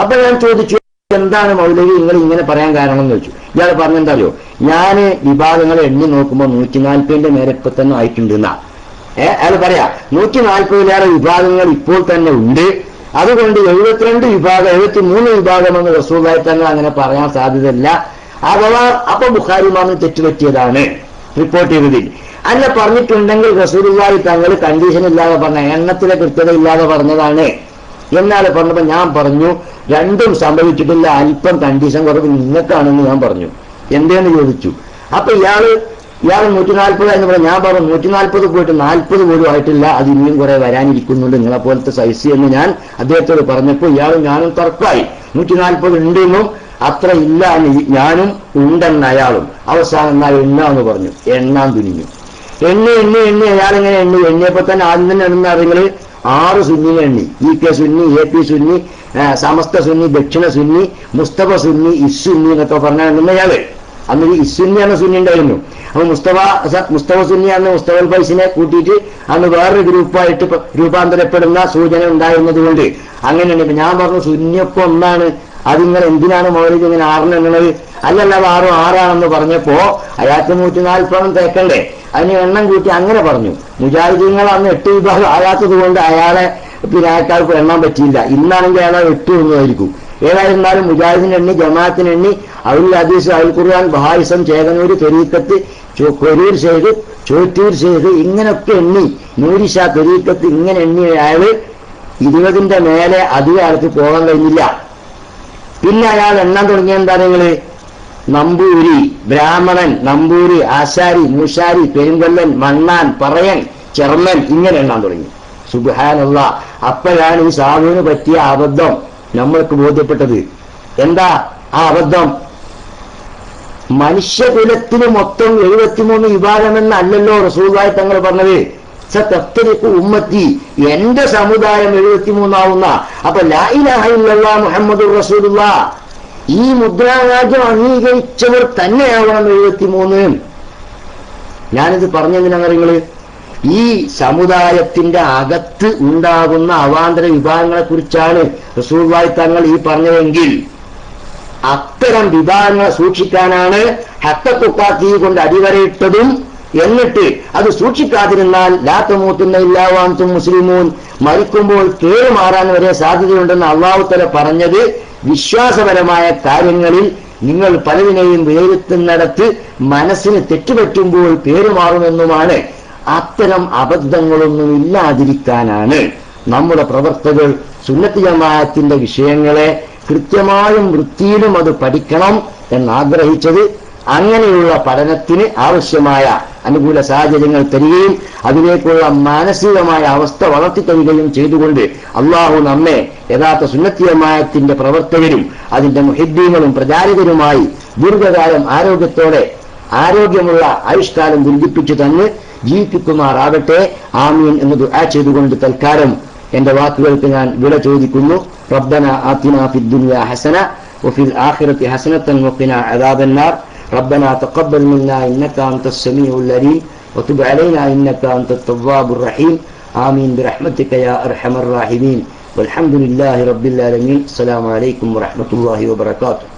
അപ്പൊ ഞാൻ ചോദിച്ചു, എന്താണ് മൗലവി നിങ്ങൾ ഇങ്ങനെ പറയാൻ കാരണം എന്ന് ചോദിച്ചു. ഇയാൾ പറഞ്ഞെന്താറിയോ? ഞാൻ വിഭാഗങ്ങളെ എണ്ണി നോക്കുമ്പോൾ 140ന്റെ മേലെ ഇപ്പൊ തന്നെ ആയിട്ടുണ്ട് എന്നാ. അയാൾ പറയാ 140ലേറെ വിഭാഗങ്ങൾ ഇപ്പോൾ തന്നെ ഉണ്ട്. അതുകൊണ്ട് 72 വിഭാഗം 73 വിഭാഗമെന്ന് റസൂലുള്ളാഹി തങ്ങൾ അങ്ങനെ പറയാൻ സാധ്യതയില്ല. അഥവാ അപ്പൊ ബുഖാരി ഇമാമിന് തെറ്റുപറ്റിയതാണ് റിപ്പോർട്ട് ചെയ്തതിൽ. അല്ല പറഞ്ഞിട്ടുണ്ടെങ്കിൽ റസൂലുള്ളാഹി തങ്ങൾ കണ്ടീഷൻ ഇല്ലാതെ പറഞ്ഞ, എണ്ണത്തിലെ കൃത്യത ഇല്ലാതെ പറഞ്ഞതാണ് എന്നാണ് പറഞ്ഞപ്പോ ഞാൻ പറഞ്ഞു രണ്ടും സംഭവിച്ചിട്ടില്ല, അല്പം കണ്ടീഷൻ കുറവ് നിങ്ങൾക്കാണെന്ന് ഞാൻ പറഞ്ഞു. എന്തേന്ന് ചോദിച്ചു. അപ്പൊ ഇയാള് 140 എന്ന് പറഞ്ഞു. ഞാൻ പറഞ്ഞു 140 പോയിട്ട് 40 പോലും ആയിട്ടില്ല, അത് ഇനിയും കുറെ വരാനിരിക്കുന്നുണ്ട് നിങ്ങളെ പോലത്തെ സൈസ് എന്ന് ഞാൻ അദ്ദേഹത്തോട് പറഞ്ഞപ്പോൾ ഇയാളും ഞാനും തർക്കമായി. 140 ഉണ്ടെന്നും അത്ര ഇല്ല എന്ന് ഞാനും ഉണ്ടെന്ന് അയാളും. അവസാനം എന്നാ എണ്ണ എന്ന് പറഞ്ഞു. എണ്ണാൻ തുനിഞ്ഞു. എണ്ണി അയാളിങ്ങനെ എണ്ണിയപ്പോ തന്നെ ആദ്യം തന്നെ എണ്ണ നിങ്ങൾ 6 സുന്നിനെ എണ്ണി. EK സുന്നി, AP സുന്നി, സമസ്ത സുന്നി, ദക്ഷിണ സുന്നി, മുസ്തഫ സുന്നി, ഇസ്സുന്നി എന്നൊക്കെ പറഞ്ഞാൽ എണ്ണുന്ന ഇയാള്. അന്ന് ഈ സുന്നി എന്ന സുന്നി ഉണ്ടായിരുന്നു. അപ്പൊ മുസ്തഫ സുന്നി അന്ന് മുസ്തഫൽ ഫൈസിനെ കൂട്ടിയിട്ട് അന്ന് വേറൊരു ഗ്രൂപ്പായിട്ട് രൂപാന്തരപ്പെടുന്ന സൂചന ഉണ്ടായിരുന്നത് കൊണ്ട് അങ്ങനെയുണ്ട്. ഞാൻ പറഞ്ഞു സുന്നിയൊക്കെ ഒന്നാണ്, അതിങ്ങനെ എന്തിനാണ് മൗലിക ഇങ്ങനെ 6 എണ്ണുന്നത്? അല്ലല്ല 6 പറഞ്ഞപ്പോ അയാൾക്ക് 140 തേക്കണ്ടേ, അതിന് എണ്ണം കൂട്ടി അങ്ങനെ പറഞ്ഞു. മുജാഹിദീങ്ങൾ അന്ന് 8 വിഭാഗം ആകാത്തത് കൊണ്ട് അയാളെ പിന്നെ അയാൾക്കാർക്ക് എണ്ണാൻ പറ്റിയില്ല. ഇന്നാണെങ്കിൽ അയാളെ 8 ഒന്നുമായിരിക്കും. ഏതായിരുന്നാലും മുജാഹിദിന് എണ്ണി, ജമാഅത്തിന് എണ്ണി, അവുൽ ഹദീസ്, അൽ ഖുർആൻ, ബഹായിസം, ചേകനൂര്, തെരീക്കത്ത്, കൊരൂർ ഷെയ്ഖ്, ചോറ്റൂർ ഷെയ്ഖ്, ഇങ്ങനൊക്കെ എണ്ണി, നൂരിഷ, തെരീക്കത്ത് ഇങ്ങനെ എണ്ണി അയാള് 20ന്റെ മേലെ അധികം ആൾക്ക് പോകാൻ കഴിഞ്ഞില്ല. പിന്നെ അയാൾ എണ്ണാൻ തുടങ്ങിയ എന്താ നിങ്ങള്? നമ്പൂരി, ബ്രാഹ്മണൻ, നമ്പൂരി, ആശാരി, മൂശാരി, പെരുങ്കൊല്ലൻ, മണ്ണാൻ, പറയൻ, ചെർമ്മൻ, ഇങ്ങനെ എണ്ണാൻ തുടങ്ങി. സുബ്ഹാനല്ലാഹ്. അപ്പോഴാണ് ഈ സാധുവിന് പറ്റിയ അബദ്ധം നമ്മൾക്ക് ബോധ്യപ്പെട്ടത്. എന്താ ആ അബദ്ധം? മനുഷ്യകുലത്തിന് മൊത്തം 73 വിഭാഗമെന്നല്ലല്ലോ റസൂലുള്ളാഹി തങ്ങൾ പറഞ്ഞത്. സതഫ്തരിഖു ഉമ്മത്തി, എന്റെ സമുദായം 73 ആവുന്ന. അപ്പൊ ലാ ഇലാഹ ഇല്ലല്ലാഹ് മുഹമ്മദുർ റസൂലുള്ളാഹ് ഈ മുദ്രാവാക്യം അംഗീകരിച്ചവർ തന്നെയാവണം 73. ഞാനിത് പറഞ്ഞതിനാണ് നിങ്ങള് ഈ സമുദായത്തിന്റെ അകത്ത് ഉണ്ടാകുന്ന അവാന്തര വിഭാഗങ്ങളെ കുറിച്ചാണ് റസൂലുള്ളാഹി തങ്ങൾ ഈ പറഞ്ഞതെങ്കിൽ അത്തരം വിഭാഗങ്ങളെ സൂക്ഷിക്കാനാണ് ഹഖ്ഖ തുഖാത്തി കൊണ്ട് അടിവരയിട്ടതും. എന്നിട്ട് അത് സൂക്ഷിക്കാതിരുന്നാൽ ലാ തമൂതുന്ന ഇല്ലാ വഅൻതും മുസ്ലിമൂൻ, മരിക്കുമ്പോൾ കേട് മാറാൻ വരെ സാധ്യതയുണ്ടെന്ന് അല്ലാഹു തആല പറഞ്ഞത് വിശ്വാസപരമായ കാര്യങ്ങളിൽ നിങ്ങൾ പലതിനെയും വിലയിരുത്തുന്നിടത്ത് മനസ്സിന് തെറ്റുപറ്റുമ്പോൾ പേരുമാറുമെന്നുമാണ്. അത്തരം അബദ്ധങ്ങളൊന്നും ഇല്ലാതിരിക്കാനാണ് നമ്മുടെ പ്രവർത്തകർ സുന്നത്ത് ജമാഅത്തിന്റെ വിഷയങ്ങളെ കൃത്യമായും വൃത്തിയിലും അത് പഠിക്കണം എന്നാഗ്രഹിച്ചത്. അങ്ങനെയുള്ള പഠനത്തിന് ആവശ്യമായ അനുകൂല സാഹചര്യങ്ങൾ തരികയും അതിലേക്കുള്ള മാനസികമായ അവസ്ഥ വളർത്തിത്തരികയും ചെയ്തുകൊണ്ട് അള്ളാഹു നമ്മെ യഥാർത്ഥ സുന്നത്ത് ജമാഅത്തിന്റെ പ്രവർത്തകരും അതിന്റെ മുഹിബ്ബീങ്ങളും പ്രചാരകരുമായി ദീർഘകാലം ആരോഗ്യമുള്ള ആയുഷ്കാലം ദീർഘിപ്പിച്ചു തന്ന് ജീവിപ്പിക്കുമാറാകട്ടെ. ആമീൻ എന്ന് ദുആ ചെയ്തുകൊണ്ട് തൽക്കാലം എന്റെ വാക്കുകൾക്ക് ഞാൻ വിട ചോദിക്കുന്നു. റബ്ബന ആതിനാ ഫിദ്ദുനിയാ ഹസന വഫിൽ ആഖിറതി ഹസനതൻ വഖിനാ അദാബന്നാർ. ربنا تقبل منا إنك أنت السميع العليم وتب علينا إنك أنت التواب الرحيم. آمين برحمتك يا أرحم الراحمين والحمد لله رب العالمين. السلام عليكم ورحمة الله وبركاته.